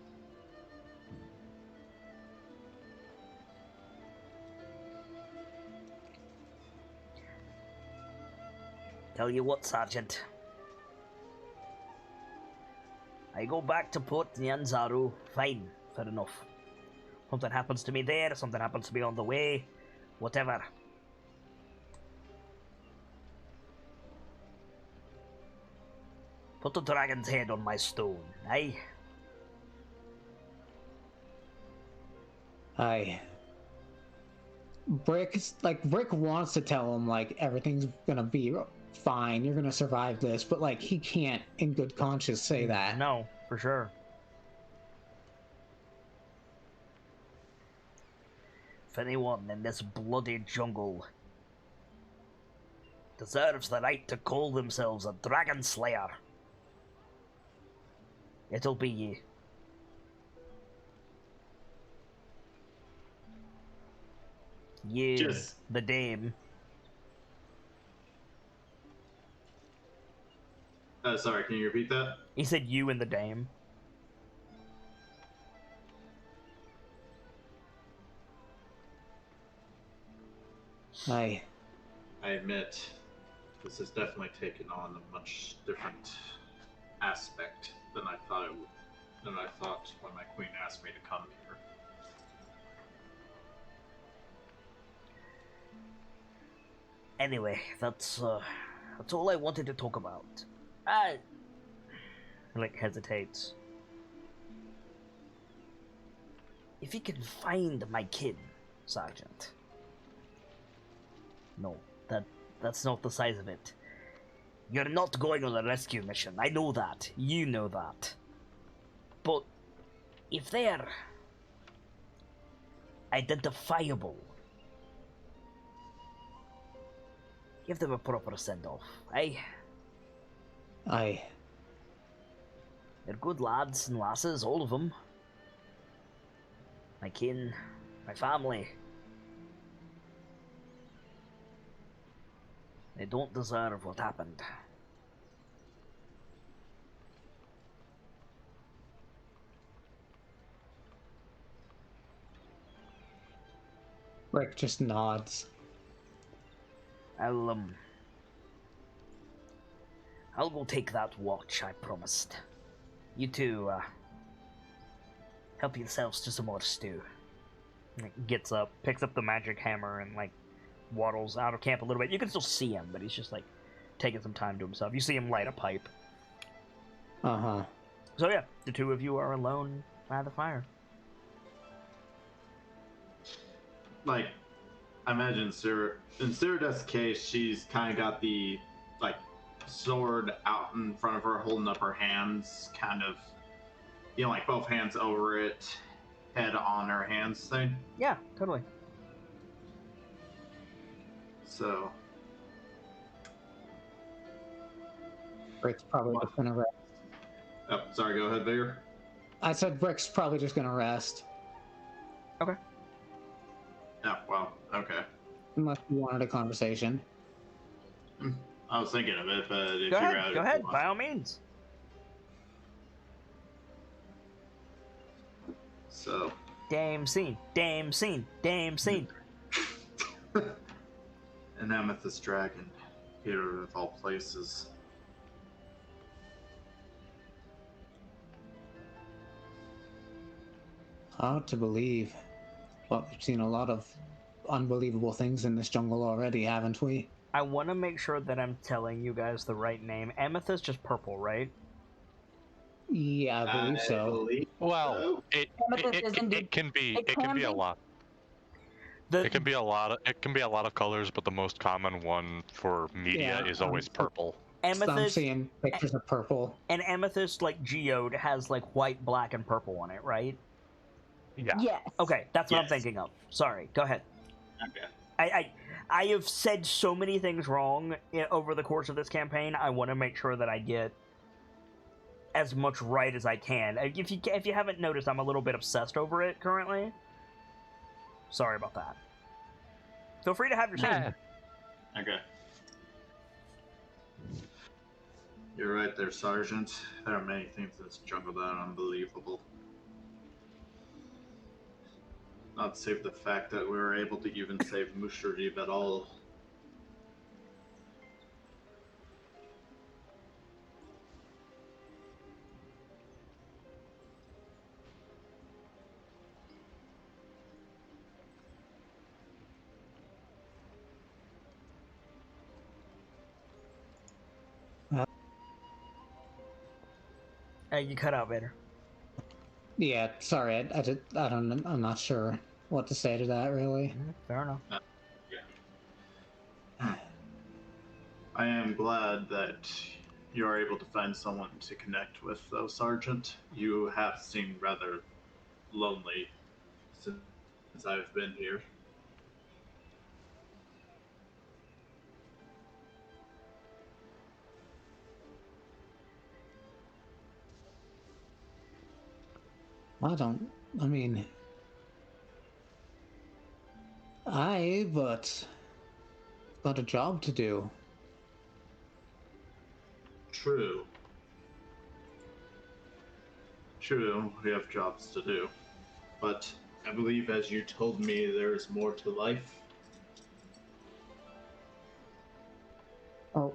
Tell you what, Sergeant. I go back to Port Nyanzaru. Fine, fair enough. Something happens to me there, something happens to me on the way, whatever. Put the dragon's head on my stone, aye? Aye. Brick wants to tell him, like, everything's gonna be fine, you're gonna survive this, but, like, he can't, in good conscience, say that. No, for sure. If anyone in this bloody jungle deserves the right to call themselves a dragon slayer, it'll be ye. You, the dame. Sorry, can you repeat that? He said you and the dame. Aye. I admit, this has definitely taken on a much different aspect than I thought it would. Than I thought when my queen asked me to come here. Anyway, that's all I wanted to talk about. Like, hesitates. If you can find my kid, Sergeant. No, that's not the size of it. You're not going on a rescue mission. I know that. You know that. But if they're identifiable, give them a proper send-off, eh? Aye. They're good lads and lasses, all of them. My kin, my family. They don't deserve what happened. Rick just nods. I'll go take that watch I promised. You two, help yourselves to some more stew. Like, gets up, picks up the magic hammer, and, like, waddles out of camp a little bit. You can still see him, but he's just, like, taking some time to himself. You see him light a pipe. Uh-huh. So yeah, the two of you are alone by the fire. Like, I imagine in Cyrda's case, she's kind of got the, like, sword out in front of her, holding up her hands, kind of, you know, like both hands over it, head on her hands thing. Yeah, totally. So, Rick's probably just gonna rest. oh, sorry, go ahead, Vader. I said Rick's probably just gonna rest. Okay. Yeah, well, okay. Unless you wanted a conversation. I was thinking of it, but if Go you're ahead, out, go ahead, by all means. So, Dame scene, dame scene, dame scene. an amethyst dragon, here of all places. Hard to believe. But we've seen a lot of unbelievable things in this jungle already, haven't we? I want to make sure that I'm telling you guys the right name. Amethyst, just purple, right? Yeah, I believe so. Well, Amethyst is indeed- it can be it it can can be a be. lot. The, It can be a lot of colors, but the most common one for media Yeah, is always purple. I'm amethyst, seeing pictures of purple. an amethyst like geode has like white, black, and purple on it, right? Yeah. Yes. Okay, that's what I'm Yes. thinking of. Sorry, go ahead. Okay. I have said so many things wrong over the course of this campaign. I want to make sure that I get as much right as I can. If you haven't noticed, I'm a little bit obsessed over it currently. Sorry about that. Feel free to have your scene. Okay. You're right there, Sergeant. There are many things in this jungle that are unbelievable. Not save the fact that we were able to even save Musharib at all. You cut out, Vader. Yeah, sorry, I'm not sure what to say to that, really. Fair enough. I am glad that you are able to find someone to connect with, though, Sergeant. You have seemed rather lonely since I've been here. I mean, but got a job to do. True. True, we have jobs to do. But I believe, as you told me, there is more to life. Oh,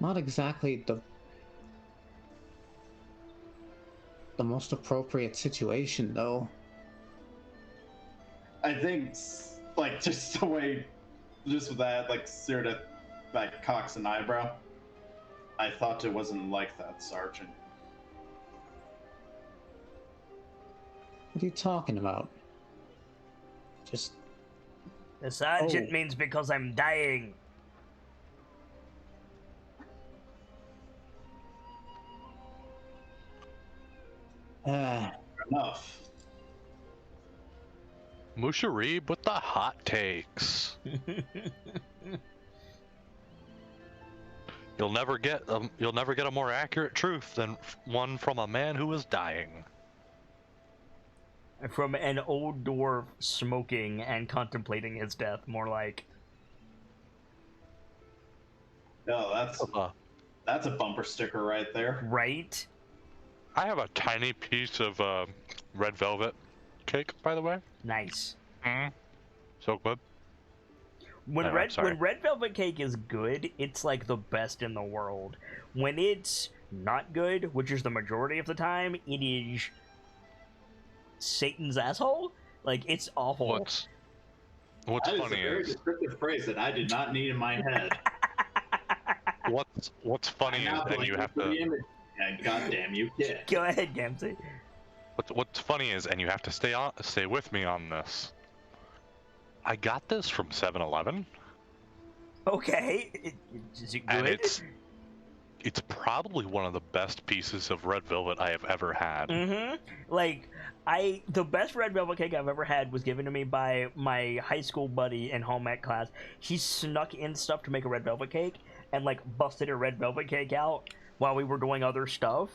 not exactly the most appropriate situation, though. I think, like, just the way, just with that, like, Sirda, like, cocks an eyebrow. I thought it wasn't like that, Sergeant. What are you talking about? Just... The sergeant means because I'm dying. Enough. Musharib with the hot takes. You'll never get a more accurate truth than one from a man who is dying. From an old dwarf smoking and contemplating his death, more like. No, that's a bumper sticker right there. Right? I have a tiny piece of red velvet cake, by the way. Nice. So good. When red velvet cake is good, it's like the best in the world. When it's not good, which is the majority of the time, it is Satan's asshole. Like, it's awful. What's That funny is a very descriptive phrase that I did not need in my head. What's funny is then you have to. And goddamn you, kid. Go ahead, Gamsey. What's funny is, and you have to stay with me on this. I got this from 7-Eleven. Okay. Is it good? And it's probably one of the best pieces of red velvet I have ever had. Mm-hmm. Like, the best red velvet cake I've ever had was given to me by my high school buddy in home ec class. He snuck in stuff to make a red velvet cake and, like, busted a red velvet cake out while we were doing other stuff.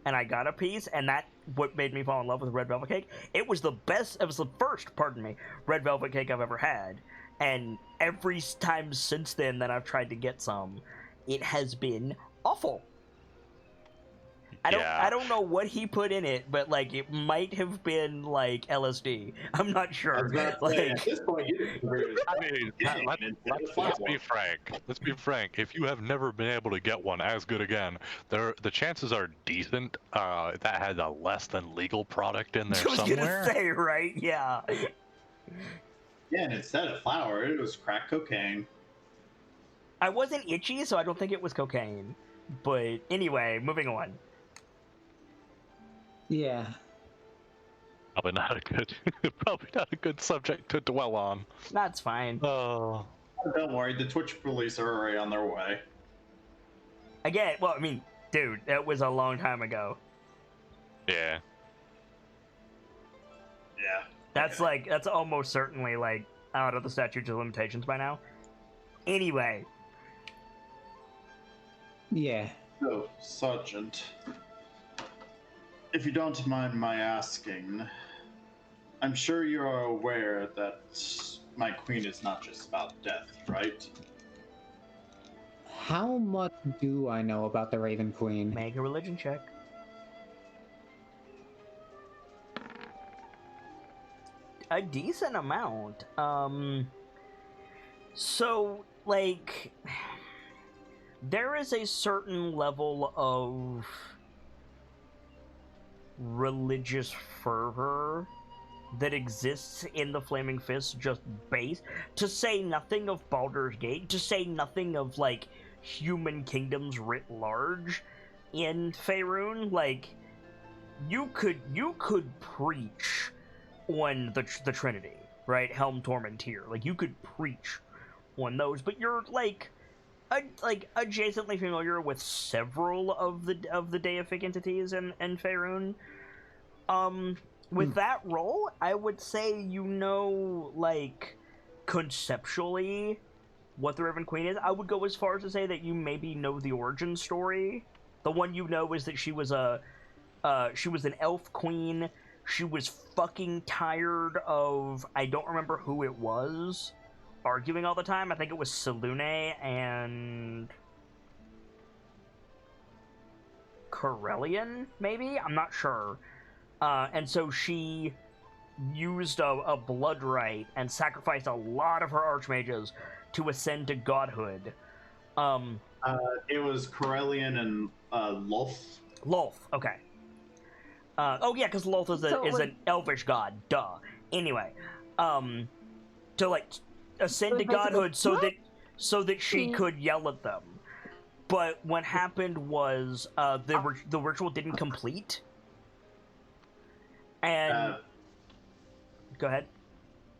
And I got a piece, and that what made me fall in love with red velvet cake. It was the first, red velvet cake I've ever had. And every time since then that I've tried to get some, it has been awful. I don't know what he put in it, but like it might have been like LSD. I'm not sure. Like, at this point, you didn't agree with I mean, let's be frank. Let's be frank. If you have never been able to get one as good again, the chances are decent that had a less than legal product in there I was somewhere. gonna say, right? Yeah. Yeah, and instead of flour, it was crack cocaine. I wasn't itchy, so I don't think it was cocaine. But anyway, moving on. Yeah. Probably not a good subject to dwell on. That's fine. Oh. Don't worry, the Twitch police are already on their way. Again, well, I mean, dude, that was a long time ago. Yeah. Yeah. That's okay. like, that's almost certainly like out of the statute of limitations by now. Anyway, Yeah. So, Sergeant, if you don't mind my asking, I'm sure you are aware that my queen is not just about death, right? How much do I know about the Raven Queen? make a religion check. A decent amount. So, like, there is a certain level of religious fervor that exists in the Flaming Fist, just base, to say nothing of Baldur's Gate, to say nothing of, like, human kingdoms writ large in Faerun. Like, you could preach on the Trinity, right? Helm, Torm, and Tyr. Like, you could preach on those, but you're like adjacently familiar with several of the deific entities in Faerun. With that role, I would say you know, like, conceptually what the Raven Queen is. I would go as far as to say that you maybe know the origin story. The one you know is that she was an elf queen. She was fucking tired of, I don't remember who it was, arguing all the time. I think it was Selune and Corellian, maybe? I'm not sure. And so she used a blood rite and sacrificed a lot of her archmages to ascend to godhood. It was Corellian and Lolth. Lolth, okay. Oh yeah, because Lolth is an elvish god. Duh. Anyway, to like ascend to godhood so that she could yell at them. But what happened was the ritual didn't complete, and go ahead.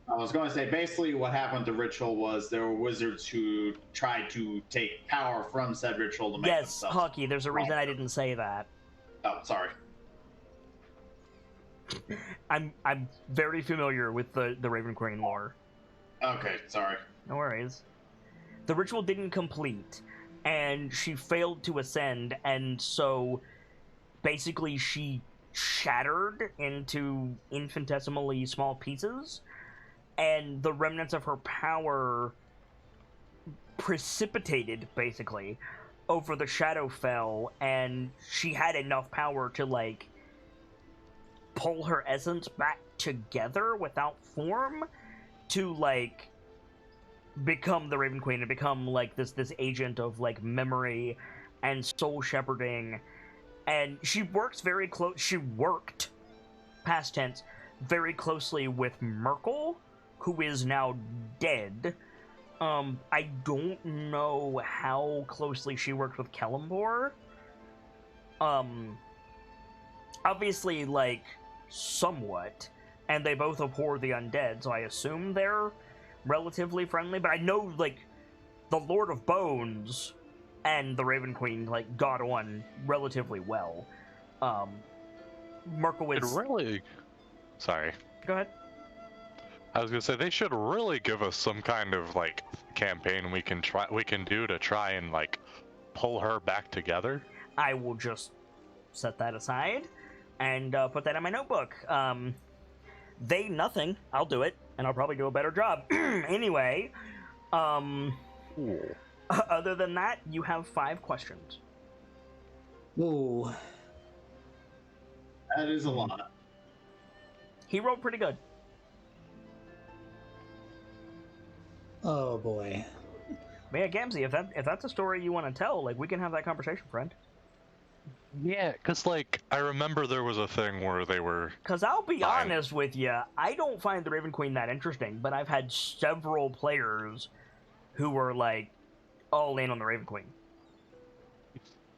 I was going to say, basically what happened to ritual was there were wizards who tried to take power from said ritual to make Yes, themselves. Hucky, there's a reason I didn't say that. Oh, sorry. I'm very familiar with the Raven Queen lore. Okay, sorry. No worries. The ritual didn't complete, and she failed to ascend, and so basically she shattered into infinitesimally small pieces, and the remnants of her power precipitated, basically, over the Shadowfell, and she had enough power to, like, pull her essence back together without form to, like, become the Raven Queen and become, like, this agent of, like, memory and soul shepherding. And she works very close. She worked, past tense, very closely with Merkel, who is now dead. I don't know how closely she worked with Kellumbor. Obviously, like, somewhat. And they both abhor the undead, so I assume they're relatively friendly. But I know, like, the Lord of Bones and the Raven Queen, like, got on relatively well. Merkowitz... It really... Sorry. Go ahead. I was gonna say, they should really give us some kind of, like, campaign we can do to try and, like, pull her back together. I will just set that aside and put that in my notebook. They nothing. I'll do it, and I'll probably do a better job. Anyway, other than that, you have 5 questions. Ooh. That is a lot. He rolled pretty good. Oh boy. But yeah, Gamzee, if that's a story you want to tell, like, we can have that conversation, friend. Yeah, because, like, I remember there was a thing where they were... Because I'll be Fine. honest with you, I don't find the Raven Queen that interesting, but I've had several players who were, like, all in on the Raven Queen.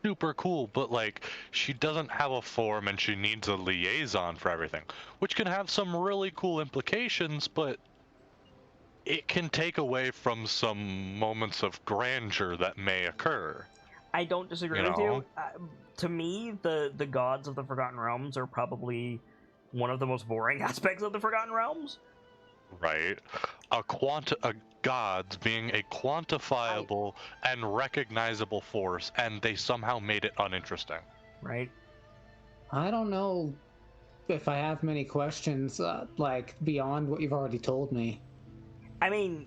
super cool, but, like, she doesn't have a form and she needs a liaison for everything, which can have some really cool implications, but it can take away from some moments of grandeur that may occur. I don't disagree You with you. know? To me, the gods of the Forgotten Realms are probably one of the most boring aspects of the Forgotten Realms. Right? A gods being a quantifiable and recognizable force, and they somehow made it uninteresting. Right? I don't know if I have many questions, like, beyond what you've already told me. I mean,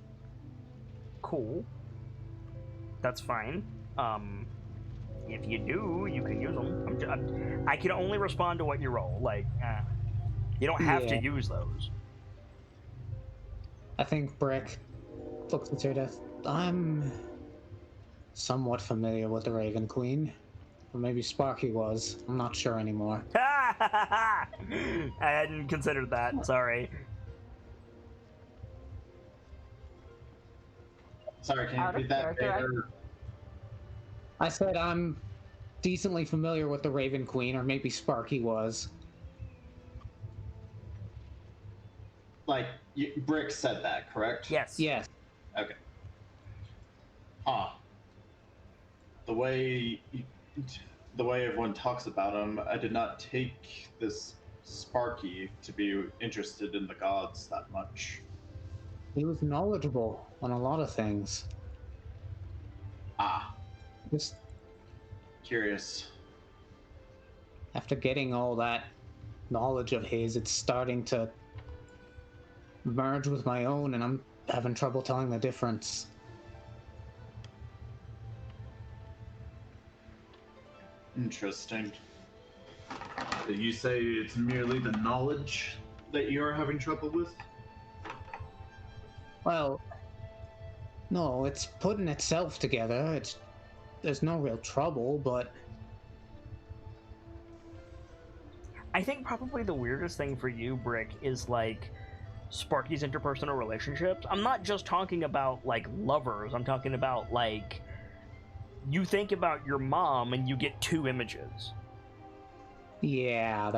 cool. That's fine. If you do, you can use them. I can only respond to what you roll. Like, you don't have to Yeah. use those. I think Brick looks at Death. I'm somewhat familiar with the Raven Queen. Or maybe Sparky was. I'm not sure anymore. I hadn't considered that. Sorry. Sorry, can you Out of repeat that, character, Vader? I said I'm decently familiar with the Raven Queen, or maybe Sparky was. Like, Brick said that, correct? Yes. Yes. Okay. Huh. The way everyone talks about him, I did not take this Sparky to be interested in the gods that much. He was knowledgeable on a lot of things. Ah, Just curious. after getting all that knowledge of his, it's starting to merge with my own, and I'm having trouble telling the difference. Interesting. Did you say it's merely the knowledge that you're having trouble with? Well, no, it's putting itself together. There's no real trouble, but I think probably the weirdest thing for you, Brick, is like Sparky's interpersonal relationships. I'm not just talking about like lovers. I'm talking about like you think about your mom and you get two images. yeah,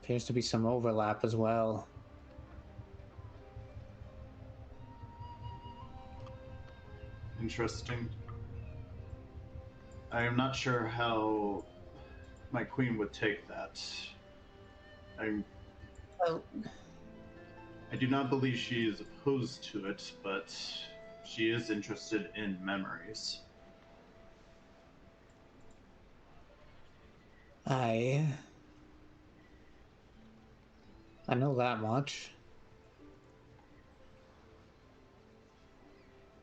appears to be some overlap as well. Interesting. I am not sure how my queen would take that. Well, I do not believe she is opposed to it, but she is interested in memories. I know that much.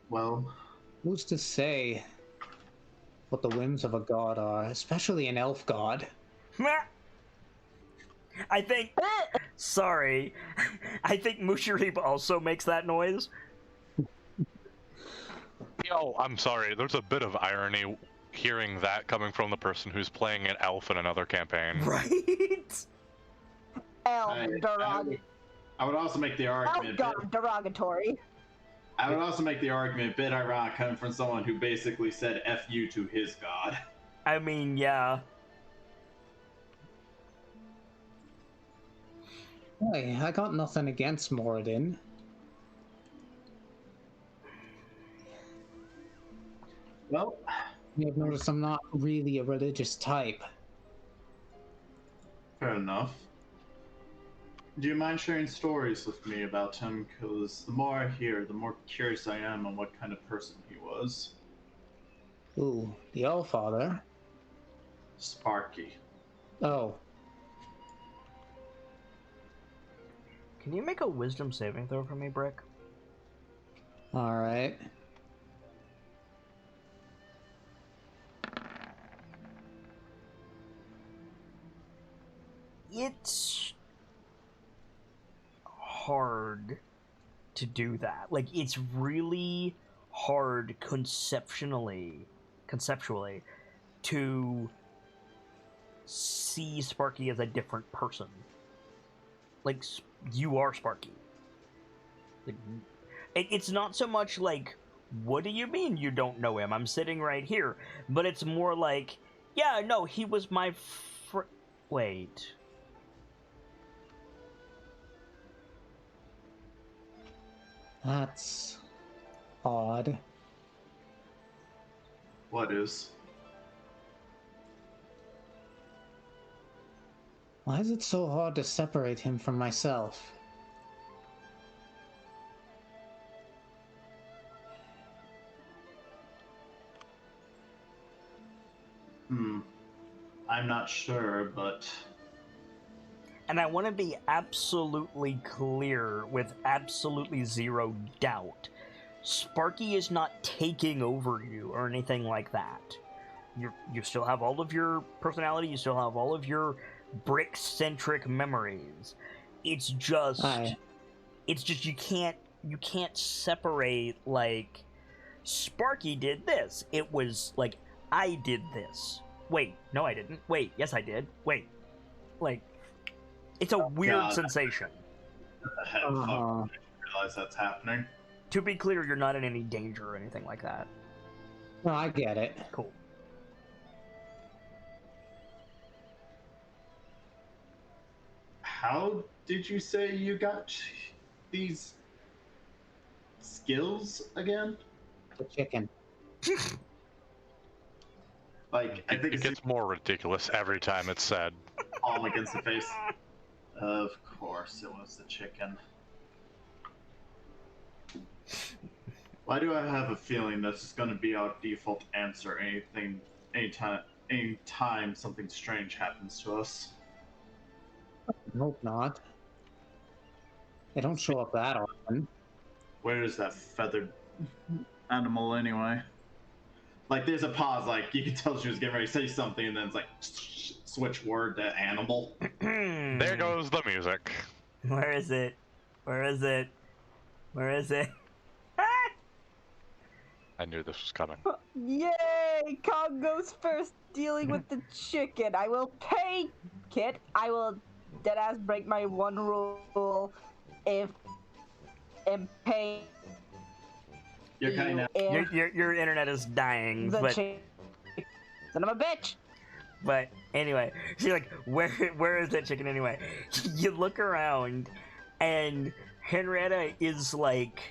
Well, Who's to say what the whims of a god are, especially an elf god? I think. Sorry. I think Musharib also makes that noise. Yo, I'm sorry. There's a bit of irony hearing that coming from the person who's playing an elf in another campaign. Right? I would also make the argument. derogatory. I would also make the argument a bit ironic coming from someone who basically said "F you" to his god. I mean, yeah. Hey, I got nothing against Moradin. Well, You have noticed I'm not really a religious type. fair enough. Do you mind sharing stories with me about him? Because the more I hear, the more curious I am on what kind of person he was. Ooh, the Allfather? Sparky. Oh, Can you make a wisdom saving throw for me, Brick? alright. It's hard to do that. Like, it's really hard conceptually to see Sparky as a different person. Like, you are Sparky. Like, it's not so much like, what do you mean you don't know him? I'm sitting right here. But it's more like, yeah, no, he was my wait. That's odd. What is? Why is it so hard to separate him from myself? I'm not sure, but And I want to be absolutely clear with absolutely zero doubt. Sparky is not taking over you or anything like that. You still have all of your personality, you still have all of your brick-centric memories. It's just you can't separate, like, Sparky did this. It was like, I did this. Wait, no I didn't. Wait, yes I did. Wait. Like, it's a weird sensation. I didn't realize that's happening. To be clear, you're not in any danger or anything like that. No, I get it. Cool. How did you say you got these skills again? The chicken. Like, I think It gets more ridiculous every time it's said. palm against the face. Of course, it was the chicken. Why do I have a feeling this is going to be our default answer? Anytime something strange happens to us. I hope not. They don't show up that often. Where is that feathered animal anyway? Like, there's a pause. Like, you can tell she was getting ready to say something, and then it's like switch word to animal. There goes the music. Where is it? Where is it? Where is it? I knew this was coming. Yay! Kong goes first, dealing with the chicken. I will pay, Kit. I will deadass break my one rule if pay. You're kind of. Your internet is dying, The but chicken. Son of a bitch! but anyway, she's like, where is that chicken anyway? You look around, and Henrietta is like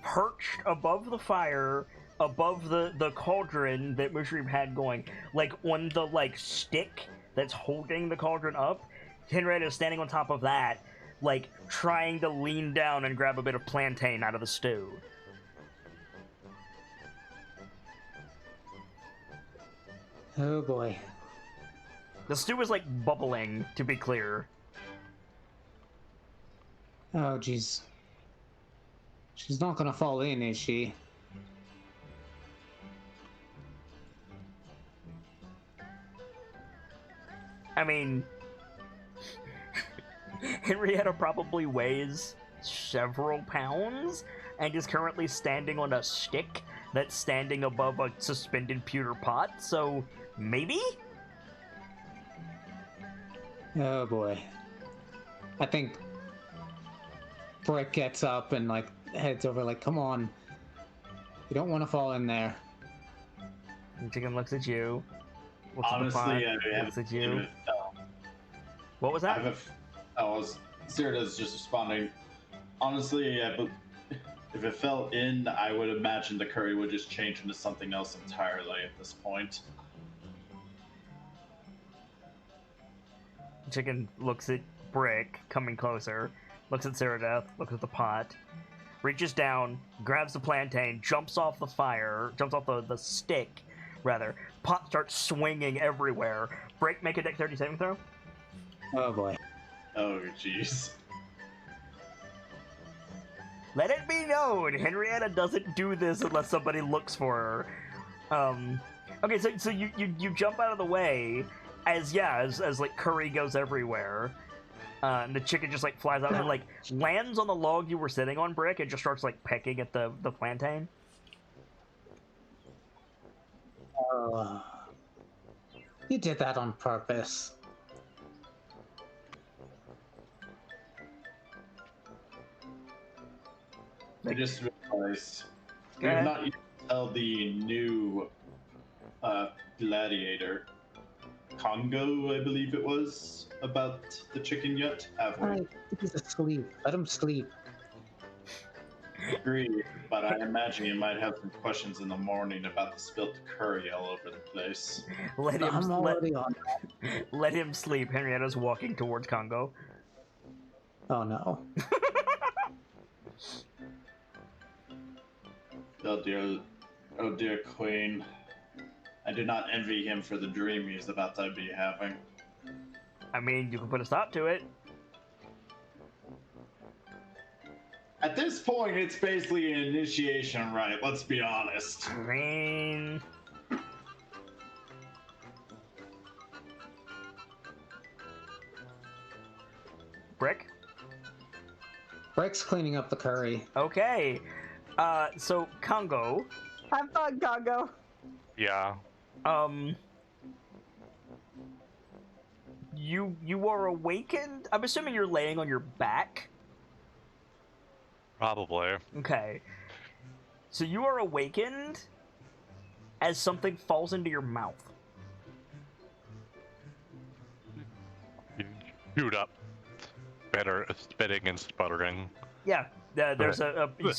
perched above the fire, above the cauldron that Mushroom had going, like on the like stick that's holding the cauldron up. Henrietta is standing on top of that, like trying to lean down and grab a bit of plantain out of the stew. Oh boy. The stew is like bubbling, to be clear. Oh jeez. She's not gonna fall in, is she? I mean, Henrietta probably weighs several pounds and is currently standing on a stick that's standing above a suspended pewter pot, so maybe? Oh boy. I think Brick gets up and like heads over like, come on. You don't want to fall in there. And Chicken looks at you. Looks Honestly, at the I pot, looks at you. haven't. What was that? Sirida's just responding. Honestly, if it fell in, I would imagine the curry would just change into something else entirely at this point. Chicken looks at Brick, coming closer, looks at Ceradeath, looks at the pot, reaches down, grabs the plantain, jumps off the fire, jumps off the stick, rather. Pot starts swinging everywhere. Brick, make a dexterity saving throw. Oh boy. Oh, jeez. Let it be known, Henrietta doesn't do this unless somebody looks for her. Okay, so you jump out of the way as like curry goes everywhere. And the chicken just like flies out and like lands on the log you were sitting on, Brick, and just starts like pecking at the plantain. You did that on purpose. I just realized we Go have ahead. not yet tell the new gladiator, Congo, I believe it was, about the chicken yet, have we? Right, he's asleep. Let him sleep. Agree, but I imagine you might have some questions in the morning about the spilt curry all over the place. Let him I'm already on. let him sleep. Henrietta's walking towards Congo. Oh no. Oh dear Queen. I do not envy him for the dream he's about to be having. I mean, you can put a stop to it. At this point, it's basically an initiation rite, let's be honest. I mean... Brick? Brick's cleaning up the curry. Okay. So, Congo, Have fun, Congo. Yeah. You are awakened? I'm assuming you're laying on your back? Probably. Okay. So you are awakened as something falls into your mouth. Shoot up. Better spitting and sputtering. Yeah, there's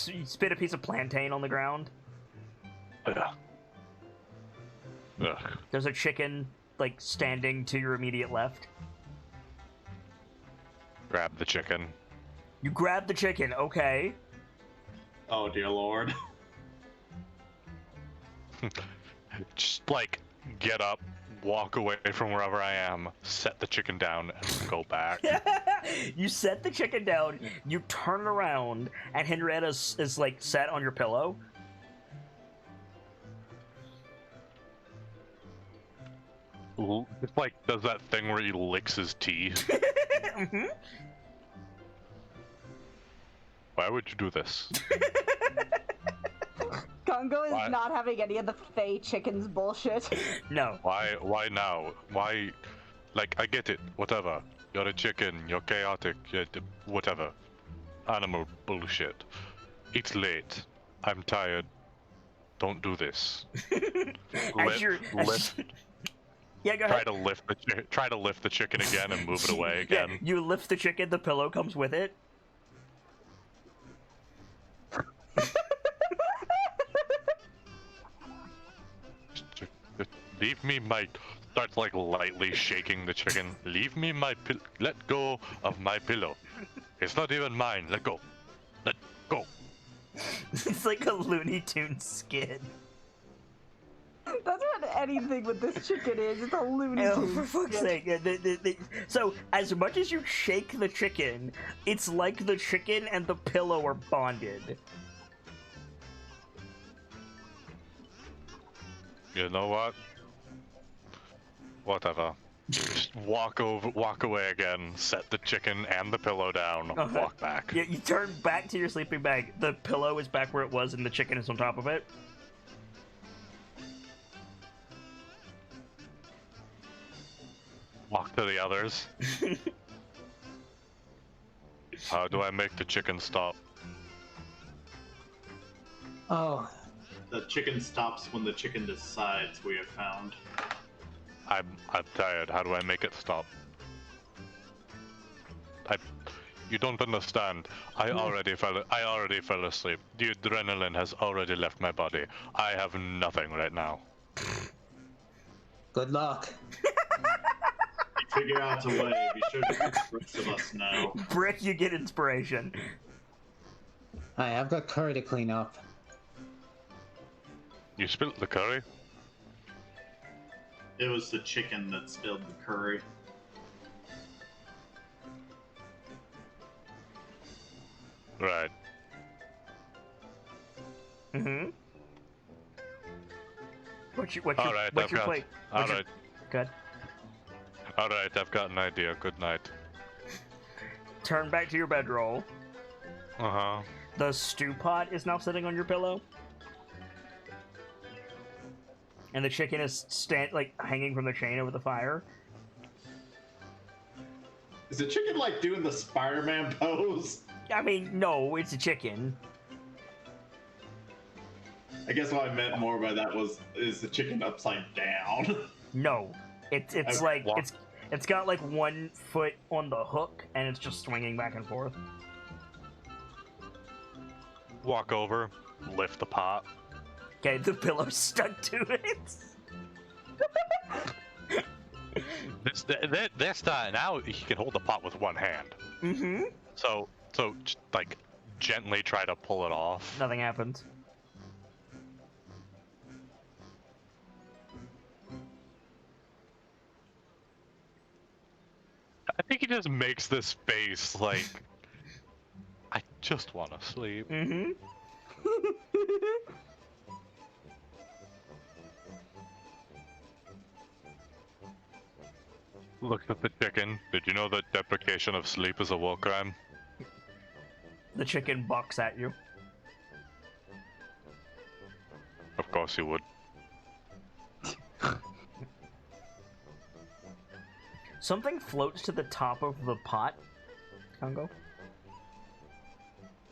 you spit a piece of plantain on the ground. Ugh. Ugh. There's a chicken, like, standing to your immediate left. Grab the chicken. You grab the chicken, okay. Oh dear lord. Just, like, get up, walk away from wherever I am, set the chicken down, and go back. You set the chicken down, you turn around, and Henrietta is like, sat on your pillow. It's like, does that thing where he licks his teeth. Mm-hmm. Why would you do this? Congo is Why? not having any of the Fey chickens bullshit. No. Why now? Why? Like, I get it, whatever. You're a chicken, you're chaotic, whatever. Animal bullshit. It's late. I'm tired. Don't do this. Yeah, go ahead. Try to lift the chicken again and move it away Yeah, again. you lift the chicken, the pillow comes with it. Leave me my... Starts like lightly shaking the chicken. Leave me my let go of my pillow. It's not even mine. Let go. Let go. It's like a Looney Tunes skid. That's what anything with this chicken is. It's a Looney Oh, Tunes for fuck's skit. sake. Yeah, so, as much as you shake the chicken, it's like the chicken and the pillow are bonded. You know what? Whatever. Just walk away again, set the chicken and the pillow down, Okay. walk back. Yeah, you turn back to your sleeping bag. The pillow is back where it was, and the chicken is on top of it. Walk to the others. How do I make the chicken stop? Oh, The chicken stops when the chicken decides, we have found. I'm tired. How do I make it stop? You don't understand. I already fell asleep. The adrenaline has already left my body. I have nothing right now. good luck. Figure out a way. Be sure to let the rest of us know. Brick, you get inspiration. Hi, I've got curry to clean up. You spilt the curry? It was the chicken that spilled the curry. Right. Mm-hmm. What's your All right, what's your plate? All right. Good. All right, I've got an idea. Good night. Turn back to your bedroll. Uh-huh. The stew pot is now sitting on your pillow. And the chicken is hanging from the chain over the fire. Is the chicken like doing the Spider-Man pose? I mean, no, it's a chicken. I guess what I meant more by that is the chicken upside down? No, it's Okay. like it's got like 1 foot on the hook and it's just swinging back and forth. walk over, lift the pot. Okay, the pillow's stuck to it. This time now he can hold the pot with one hand. Mm-hmm. So like gently try to pull it off. Nothing happened. I think he just makes this face like, I just want to sleep. Mm-hmm. Looks at the chicken. Did you know that deprecation of sleep is a war crime? The chicken bucks at you. Of course you would. Something floats to the top of the pot, Congo.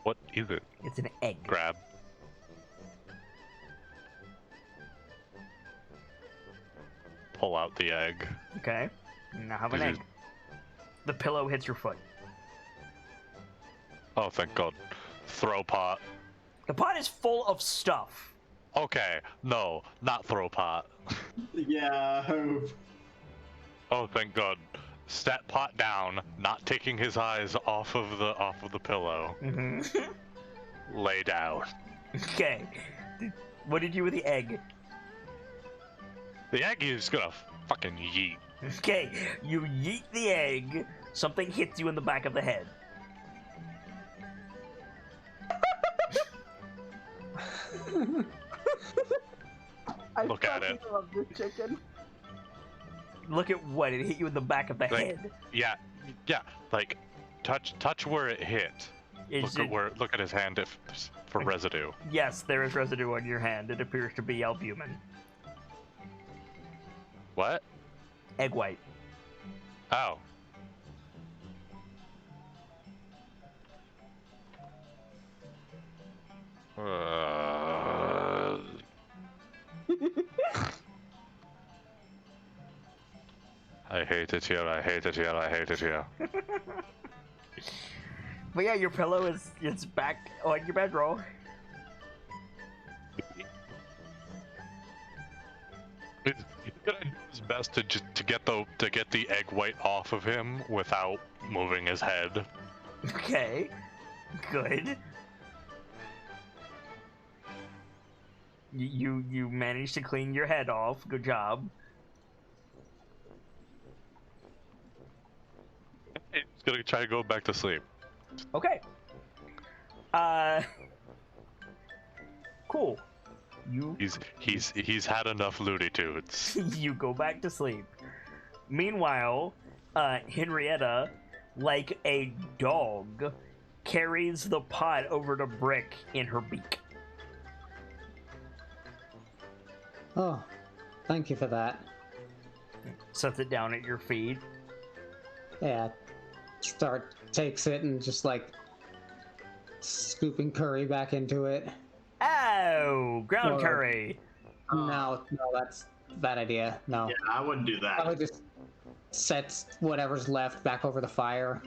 What is it? It's an egg. Grab. Pull out the egg. Okay. Now have an This is- egg. The pillow hits your foot. Oh, thank God. Throw pot. The pot is full of stuff. Okay, no, not throw pot. Yeah, hope. Oh, thank God. Set pot down, not taking his eyes off of the pillow. Mm-hmm. Lay down. Okay. What did you do with the egg? The egg is gonna fucking yeet. Okay, you yeet the egg. Something hits you in the back of the head. Look at it. I love this chicken. Look at what it hit you in the back of the Like- head. Yeah, like touch where it hit. Is Look at his hand for residue. Yes, there is residue on your hand. It appears to be albumin. What? Egg white. Oh. I hate it here, I hate it here, I hate it here. But yeah, your pillow is back on your bedroll. He's gonna do his best to get the egg white off of him without moving his head. Okay. Good. You managed to clean your head off. Good job. He's gonna try to go back to sleep. Okay. Cool. He's had enough Looney Tunes. You go back to sleep. Meanwhile, Henrietta, like a dog, carries the pot over to Brick in her beak. Oh, thank you for that. Sets it down at your feet. Yeah, takes it and just like scooping curry back into it. Oh, ground Or- curry. No, that's a bad idea. No, Yeah, I wouldn't do that. probably just sets whatever's left back over the fire.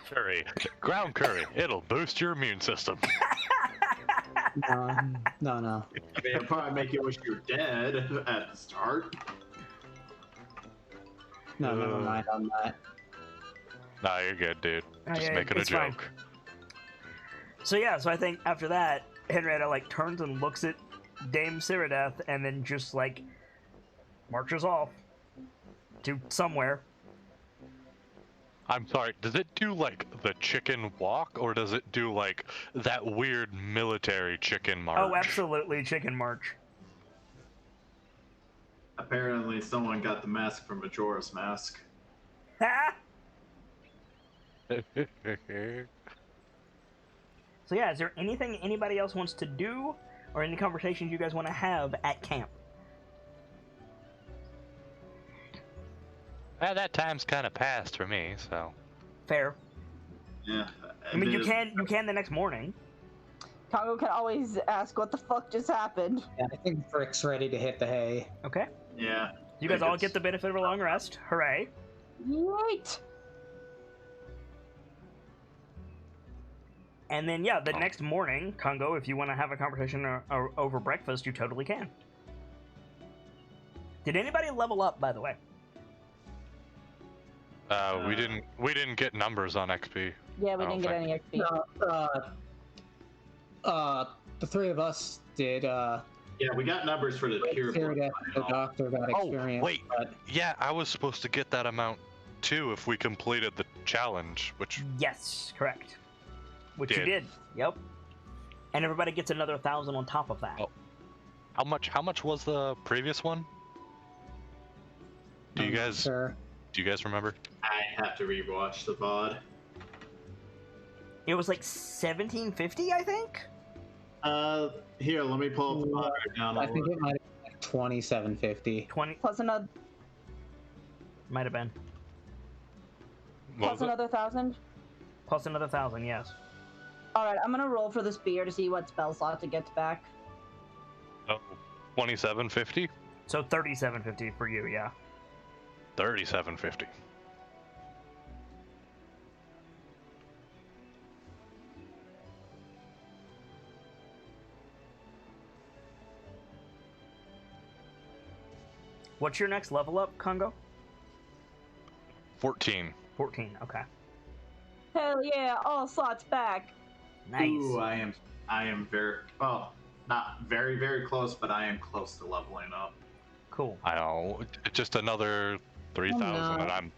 Curry, ground curry, it'll boost your immune system. No. I mean, it'd probably make you wish you were dead at the start. No, never mind on that. Nah, you're good, dude. Oh, Just yeah, making a it's fine. joke. So yeah, so I think after that, Henrietta like turns and looks at Dame Cyrodiil and then just like marches off to somewhere. I'm sorry, does it do like the chicken walk or does it do like that weird military chicken march? Oh, absolutely, chicken march. Apparently, someone got the mask from Majora's Mask. Ha! So yeah, is there anything anybody else wants to do, or any conversations you guys want to have at camp? Well, that time's kind of passed for me, so. Fair. Yeah. I mean, you can the next morning. Congo can always ask what the fuck just happened. Yeah, I think Brick's ready to hit the hay. Okay. Yeah. You guys think all it's- get the benefit of a long rest. Hooray. Right. And then, yeah, the next morning, Congo, if you want to have a conversation over breakfast, you totally can. Did anybody level up, by the way? We didn't get numbers on XP. Yeah, we I didn't don't get any XP. The three of us did. Yeah, we got numbers for the pure blood. The doctor got experience. Oh, wait. But Yeah, I was supposed to get that amount too if we completed the challenge, which Yes, correct. Which you Did. did. Yep. And everybody gets another 1,000 on top of that. Oh. how much was the previous one? Do you I'm not guys sure. do you guys remember? I have to rewatch the VOD. It was like 1750, I think? Here, let me pull up the VOD right now. I think it might have been like 2750. 20. Plus another, Might have been. What plus was it? another 1,000. Plus another 1,000, yes. Alright, I'm gonna roll for the spear to see what spell slot it gets back. Oh, 2750? So 3750 for you, yeah. 3750. What's your next level up, Congo? 14. 14, okay. Hell yeah, all slots back. Nice. Ooh, I am very, well, not very, very close, but I am close to leveling up. Cool. I know. Just another 3,000 no. and I'm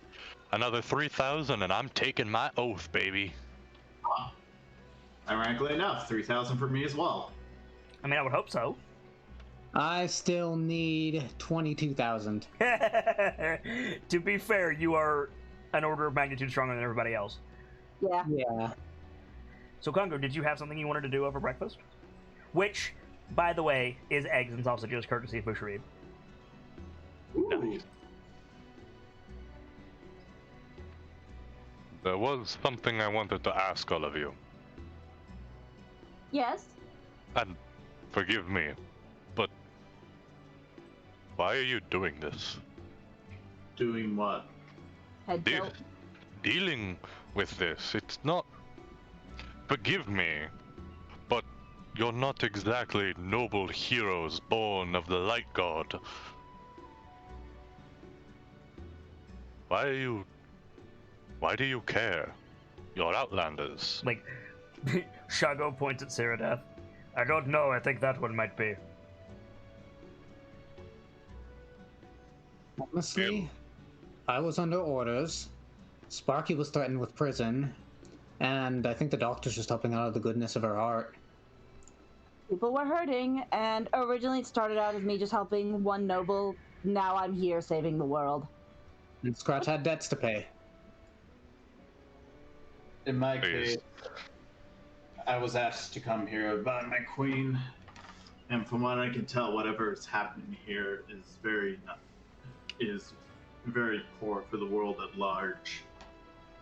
another 3,000 and I'm taking my oath, baby. Ironically enough, 3,000 for me as well. I mean, I would hope so. I still need 22,000. To be fair, you are an order of magnitude stronger than everybody else. Yeah. Yeah. So, Congo, did you have something you wanted to do over breakfast? Which, by the way, is eggs and sausages, courtesy of Bushereed. Ooh. There was something I wanted to ask all of you. Yes? And forgive me, but why are you doing this? Doing what? Head De- tilt. dealing with this, it's not. Forgive me, but you're not exactly noble heroes born of the light god. Why do you care? You're outlanders. Like, Shago points at Ceradeath. I don't know, I think that one might be. Honestly, I was under orders. Sparky was threatened with prison, and I think the doctor's just helping out of the goodness of her heart. People were hurting, and originally it started out as me just helping one noble. Now I'm here saving the world. And Scratch had debts to pay. In my Please. case, I was asked to come here by my queen. And from what I can tell, whatever is happening here is very poor for the world at large.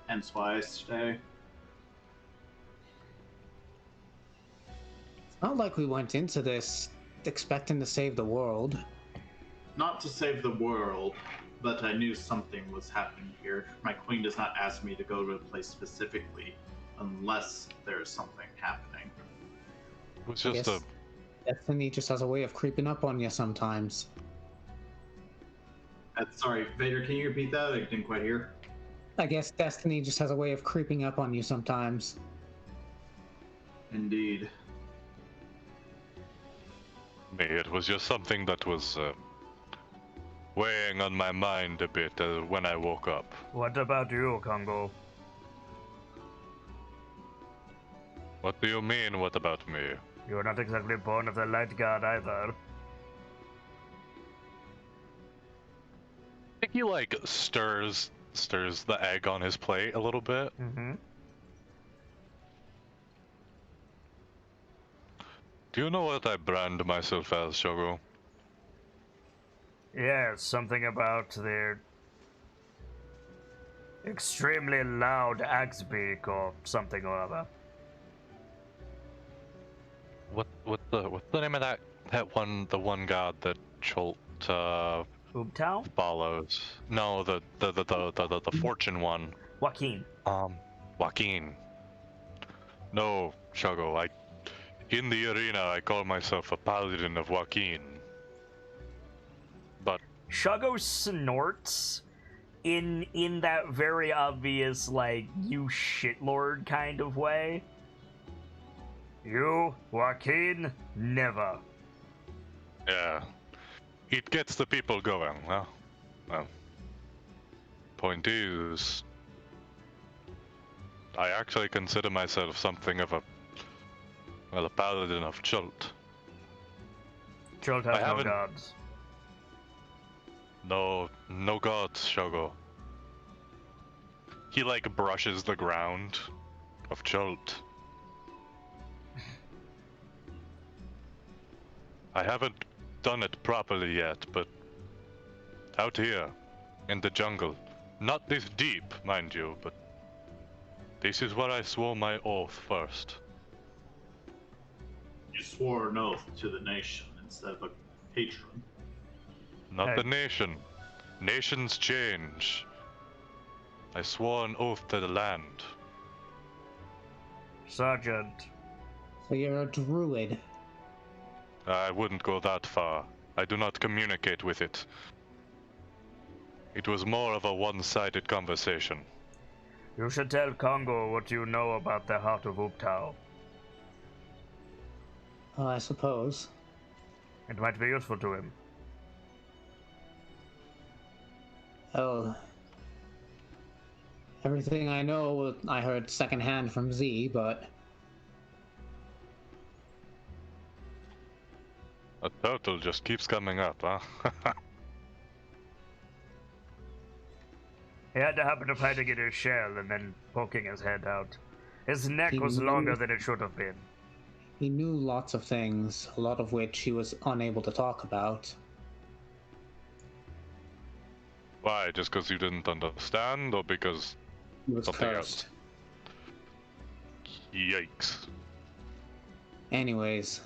Hence why I stay. It's not like we went into this expecting to save the world. Not to save the world, but I knew something was happening here. My queen does not ask me to go to a place specifically unless there's something happening. It was I just guess Destiny just has a way of creeping up on you sometimes. Sorry, Vader, can you repeat that? I didn't quite hear. I guess Destiny just has a way of creeping up on you sometimes. Indeed. me. It was just something that was weighing on my mind a bit when I woke up. What about you, Congo? What do you mean, what about me? You're not exactly born of the light god either. I think he like stirs the egg on his plate a little bit. Mm-hmm. Do you know what I brand myself as, Shogo? Yes, something about the extremely loud axe beak or something or other. What's the name of the one god that Cholt Ubtao? follows? No, the fortune one. Joaquin. Joaquin. No, Shago, in the arena I call myself a paladin of Joaquin. But Shago snorts in that very obvious, like, you shitlord kind of way. You, Joaquin, never. yeah, it gets the people going, huh? Well, point is, I actually consider myself something of a paladin of Chult. Chult I has no haven't- gods. No gods, Shogo. He like brushes the ground of Chult. I haven't done it properly yet, but out here, in the jungle, not this deep, mind you, but this is where I swore my oath first. You swore an oath to the nation instead of a patron. Not Hey. the nation. Nations change. I swore an oath to the land. Sergeant. So you're a druid. I wouldn't go that far. I do not communicate with it. It was more of a one-sided conversation. You should tell Congo what you know about the Heart of Uptao. I suppose. It might be useful to him. Oh. Everything I know, I heard secondhand from Z, but A turtle just keeps coming up, huh? He had to happen to fighting in his shell and then poking his head out. His neck He was knew- longer than it should have been. he knew lots of things, a lot of which he was unable to talk about. Why? Just because you didn't understand, or because... He was Something cursed. Yikes. Anyways,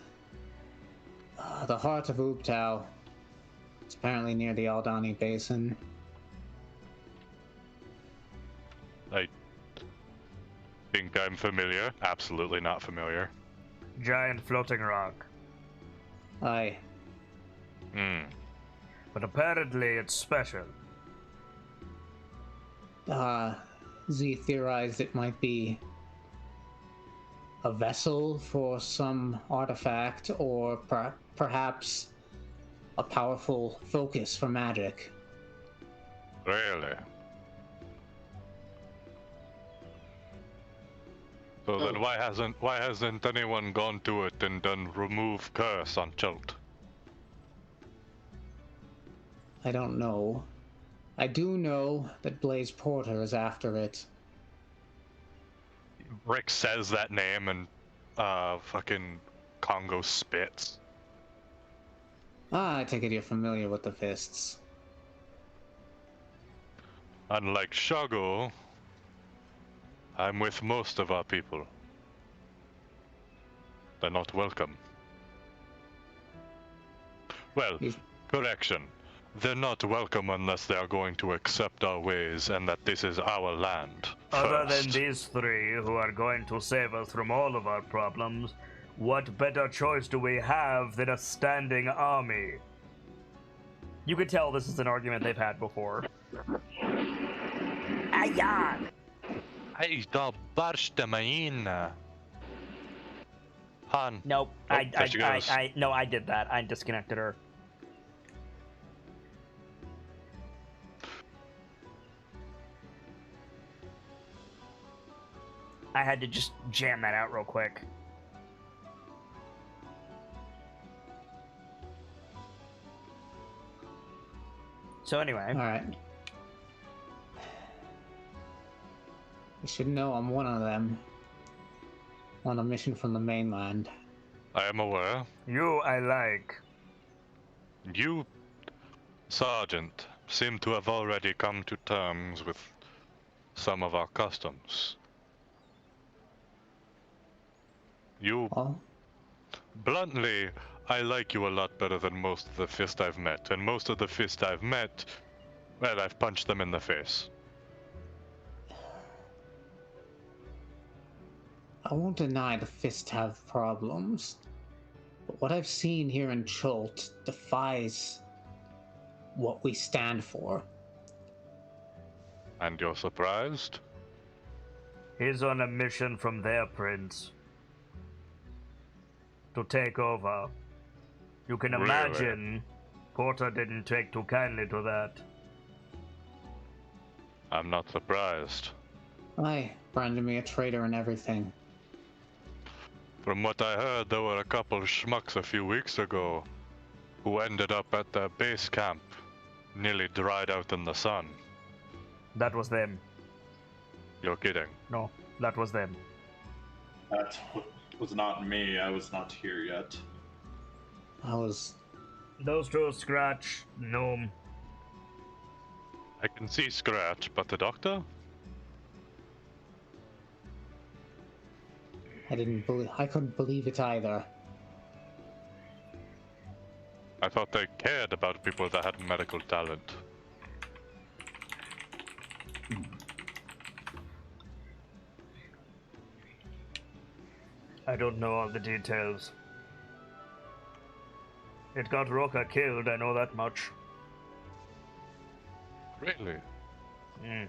the Heart of Uptao. It's apparently near the Aldani Basin. I think I'm familiar. Absolutely not familiar. Giant floating rock. Aye. Hmm. But apparently it's special. Z theorized it might be a vessel for some artifact, or perhaps a powerful focus for magic. Really? So then why hasn't anyone gone to it and done remove curse on Chult? I don't know. I do know that Blaze Porter is after it. Rick says that name and fucking Congo spits. I take it you're familiar with the fists. Unlike Shago, I'm with most of our people. They're not welcome. Well, He's- correction. They're not welcome unless they are going to accept our ways and that this is our land. Other than first. these three who are going to save us from all of our problems, what better choice do we have than a standing army? You could tell this is an argument they've had before. Aya! Hey, da barsta maina. Han. Nope, Oh, there she goes. I did that. I disconnected her. I had to just jam that out real quick. So anyway, Alright. You should know I'm one of them. On a mission from the mainland. I am aware. you I like. You, Sergeant, seem to have already come to terms with some of our customs. You, Oh? bluntly, I like you a lot better than most of the Fist I've met, and most of the Fist I've met, well, I've punched them in the face. I won't deny the Fist have problems, but what I've seen here in Chult defies what we stand for. And you're surprised? He's on a mission from their prince to take over. You can Really? imagine Porter didn't take too kindly to that. I'm not surprised. Aye, branded me a traitor and everything. From what I heard, there were a couple schmucks a few weeks ago who ended up at the base camp, nearly dried out in the sun. That was them. You're kidding. No, that was them. That was not me. I was not here yet. I was... Those two, Scratch, Gnome. I can see Scratch, but the doctor? I couldn't believe it either. I thought they cared about people that had medical talent. I don't know all the details. It got Roka killed, I know that much. Really? Mm.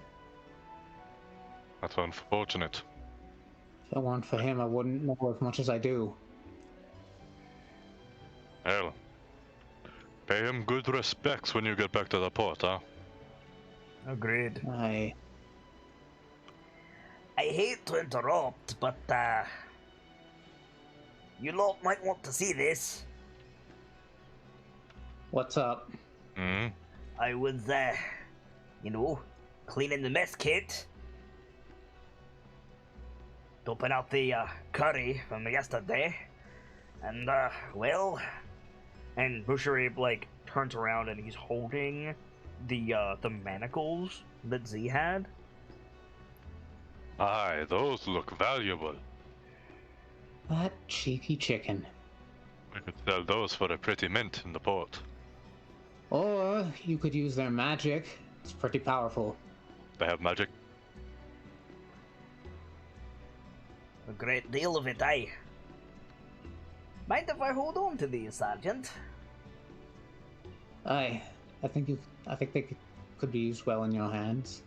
That's unfortunate. If it weren't for him, I wouldn't know as much as I do. Hell. Pay him good respects when you get back to the port, huh? Agreed. I hate to interrupt, but you lot might want to see this. What's up? Hmm? I was, cleaning the mess kit. Doping out the curry from yesterday. And, and Boucherie, turns around and he's holding the manacles that Z had. Aye, those look valuable. That cheeky chicken. We could sell those for a pretty mint in the port. Or you could use their magic. It's pretty powerful. They have magic. A great deal of it, aye. Mind if I hold on to these, Sergeant? I think they could be used well in your hands.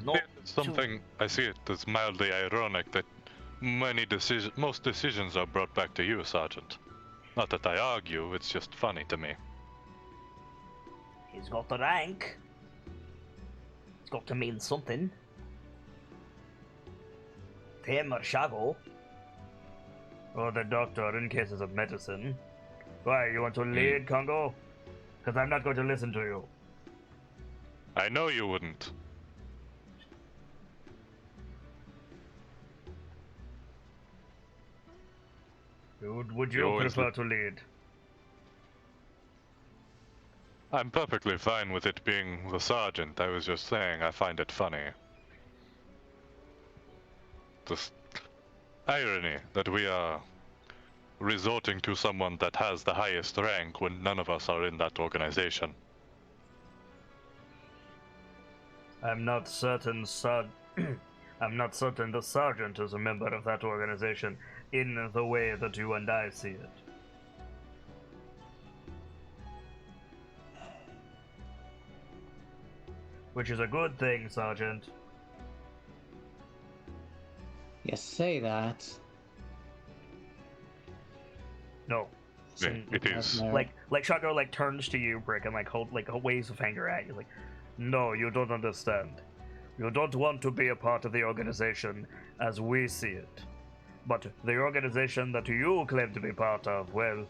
Not Something I see it as mildly ironic that most decisions are brought back to you, Sergeant. Not that I argue, it's just funny to me. He's got the rank. It's got to mean something. To him or Shago. Or the doctor in cases of medicine. Why, you want to lead, Congo? Because I'm not going to listen to you. I know you wouldn't. Would You you always prefer to lead? I'm perfectly fine with it being the sergeant. I was just saying I find it funny. This irony that we are resorting to someone that has the highest rank when none of us are in that organization. I'm not certain I'm not certain the sergeant is a member of that organization in the way that you and I see it. Which is a good thing, Sergeant. You say that. No. Yeah, it is. Like Shaco turns to you, Brick, and waves a finger at you, like, no, you don't understand. You don't want to be a part of the organization as we see it. But the organization that you claim to be part of, well,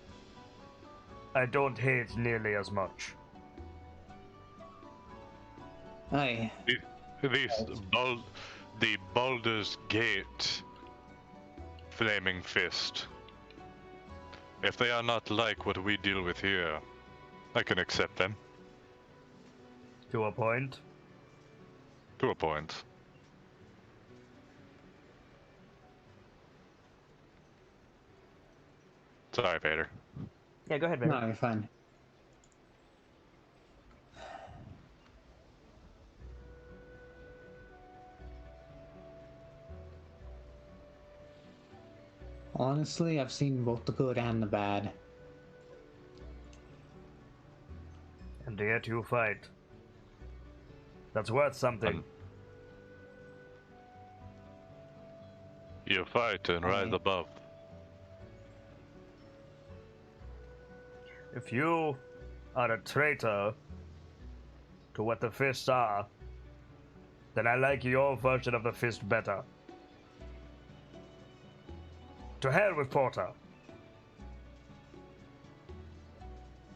I don't hate nearly as much. Aye. The Baldur's Gate Flaming Fist. If they are not like what we deal with here, I can accept them. To a point. To a point. Sorry, Vader. Yeah, go ahead, Vader. No, you're fine. Honestly, I've seen both the good and the bad. And yet you fight. That's worth something. You fight and rise above. If you are a traitor to what the fists are, then I like your version of the fist better. To hell with Porter.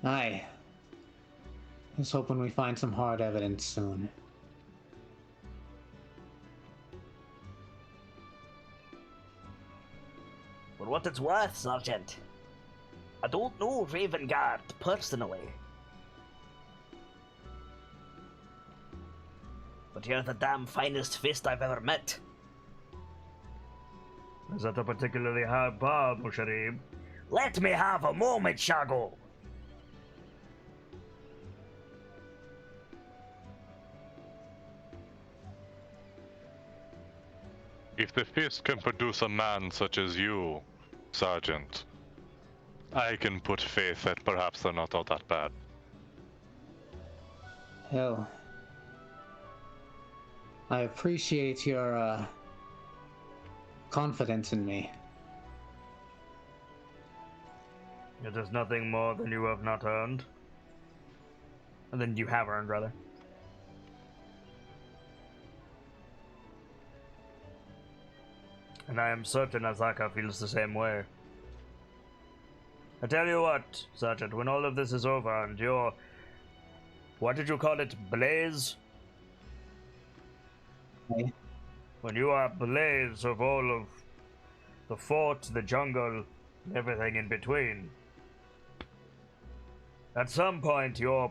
Aye. Just hoping we find some hard evidence soon. For what it's worth, Sergeant, I don't know Raven Guard personally. But you're the damn finest fist I've ever met. Is that a particularly high bar, Musharib? Let me have a moment, Shago! If the fist can produce a man such as you, Sergeant, I can put faith that perhaps they're not all that bad. Hell. I appreciate your, confidence in me. It is nothing more than you have not earned. And then you have earned, rather. And I am certain Azaka feels the same way. I tell you what, Sergeant, when all of this is over and your... What did you call it? Blaze? Okay. When you are blaze of all of the fort, the jungle, everything in between. At some point, your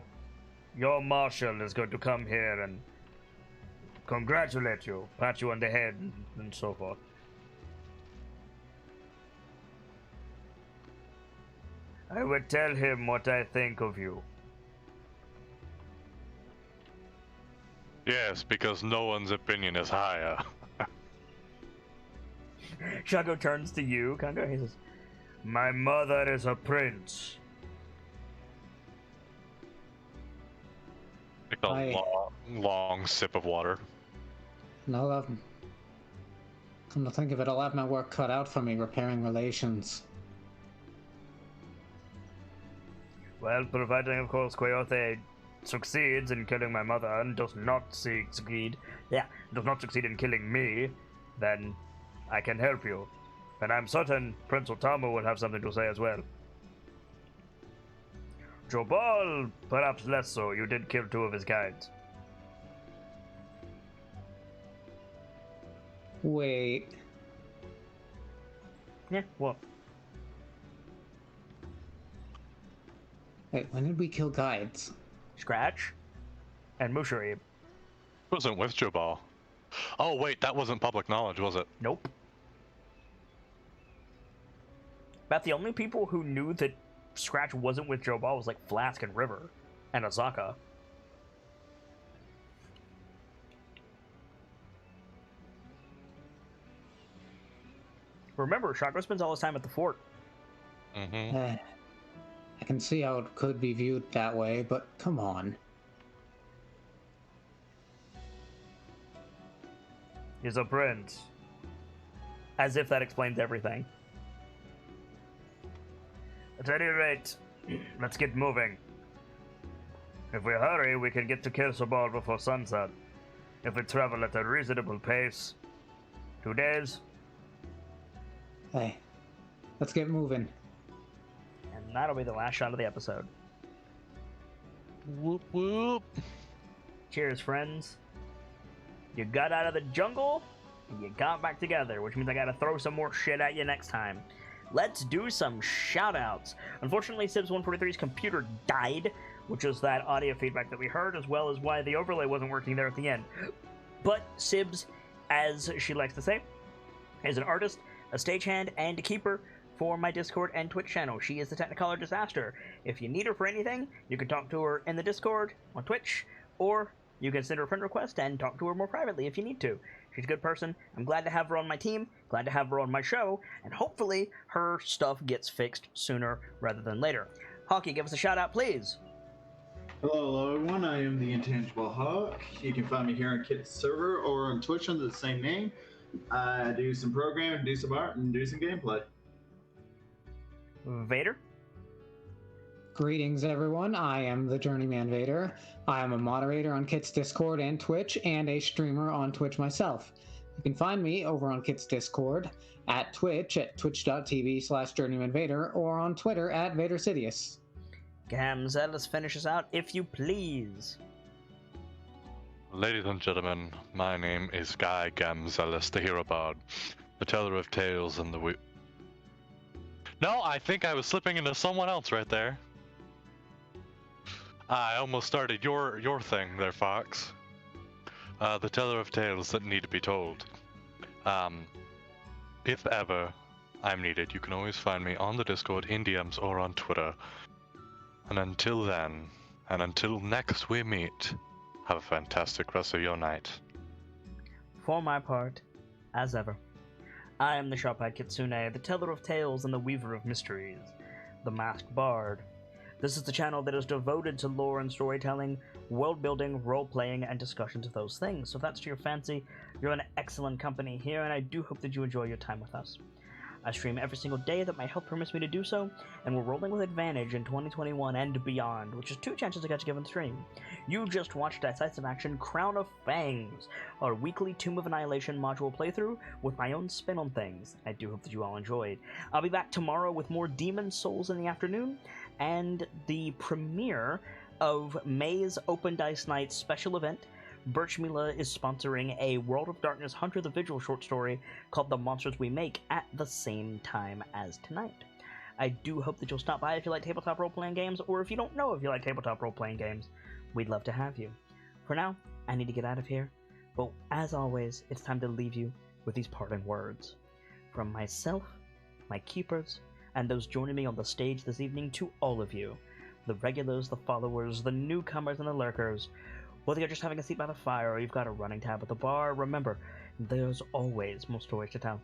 marshal is going to come here and congratulate you, pat you on the head, and so forth. I would tell him what I think of you. Yes, because no one's opinion is higher. Shago turns to you, Congo. He says, "My mother is a prince." Take a long sip of water. No, come to think of it, I'll have my work cut out for me repairing relations. Well, providing, of course, Coyote succeeds in killing my mother and does not succeed in killing me, then I can help you. And I'm certain Prince Otamu will have something to say as well. Jobal, perhaps less so. You did kill 2 of his guides. Wait. Yeah, what? Wait, when did we kill guides? Scratch and Musharib. Wasn't with Jobal. Oh wait, that wasn't public knowledge, was it? Nope. About the only people who knew that Scratch wasn't with Jobal was like Flask and River and Azaka. Remember, Shago spends all his time at the fort. Mm-hmm. I can see how it could be viewed that way, but come on. He's a prince. As if that explains everything. At any rate, let's get moving. If we hurry, we can get to Kirsabal before sunset. If we travel at a reasonable pace, 2 days. Hey, let's get moving. And that'll be the last shot of the episode. Whoop whoop. Cheers, friends. You got out of the jungle, and you got back together, which means I gotta throw some more shit at you next time. Let's do some shoutouts. Unfortunately, Sibs143's computer died, which is that audio feedback that we heard, as well as why the overlay wasn't working there at the end. But Sibs, as she likes to say, is an artist, a stagehand, and a keeper for my Discord and Twitch channel. She is the Technicolor Disaster. If you need her for anything, you can talk to her in the Discord, on Twitch, or You can send her a friend request and talk to her more privately if you need to. She's a good person. I'm glad to have her on my team, glad to have her on my show, and hopefully her stuff gets fixed sooner rather than later. Hockey, give us a shout out, please. Hello, everyone. I am the Intangible Hawk. You can find me here on Kit's server or on Twitch under the same name. I do some programming, do some art, and do some gameplay. Vader? Greetings, everyone. I am the Journeyman Vader. I am a moderator on Kit's Discord and Twitch, and a streamer on Twitch myself. You can find me over on Kit's Discord at Twitch at twitch.tv/JourneymanVader or on Twitter at VaderSidious. Gamzelis, finish us out, if you please. Ladies and gentlemen, my name is Guy Gamzelis, the Hero Bard, the teller of tales and the No, I think I was slipping into someone else right there. I almost started your thing there, Fox. The teller of tales that need to be told. If ever I'm needed, you can always find me on the Discord, in DMs, or on Twitter. And until then, and until next we meet, have a fantastic rest of your night. For my part, as ever, I am the Sharp-Eyed Kitsune, the teller of tales and the weaver of mysteries, the masked bard. This is the channel that is devoted to lore and storytelling, world-building, role-playing, and discussions of those things. So if that's to your fancy, you're in excellent company here, and I do hope that you enjoy your time with us. I stream every single day that my health permits me to do so, and we're rolling with advantage in 2021 and beyond, which is 2 chances I got to give on stream. You just watched Dice-Icive Action Crown of Fangs, our weekly Tomb of Annihilation module playthrough with my own spin on things. I do hope that you all enjoyed. I'll be back tomorrow with more Demon Souls in the afternoon, and the premiere of May's Open Dice Night special event. Birchmila is sponsoring a World of Darkness Hunter the Vigil short story called The Monsters We Make at the same time as tonight. I do hope that you'll stop by if you like tabletop role-playing games, or if you don't know if you like tabletop role-playing games. We'd love to have you. For now, I need to get out of here, but as always, it's time to leave you with these parting words. From myself, my keepers, and those joining me on the stage this evening, to all of you, the regulars, the followers, the newcomers, and the lurkers. Whether you're just having a seat by the fire or you've got a running tab at the bar, remember, there's always more stories to tell.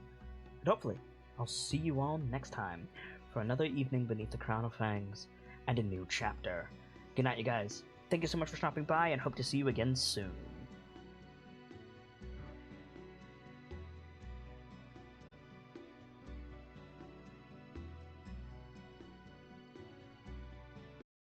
And hopefully, I'll see you all next time for another evening beneath the crown of fangs and a new chapter. Good night, you guys. Thank you so much for stopping by, and hope to see you again soon.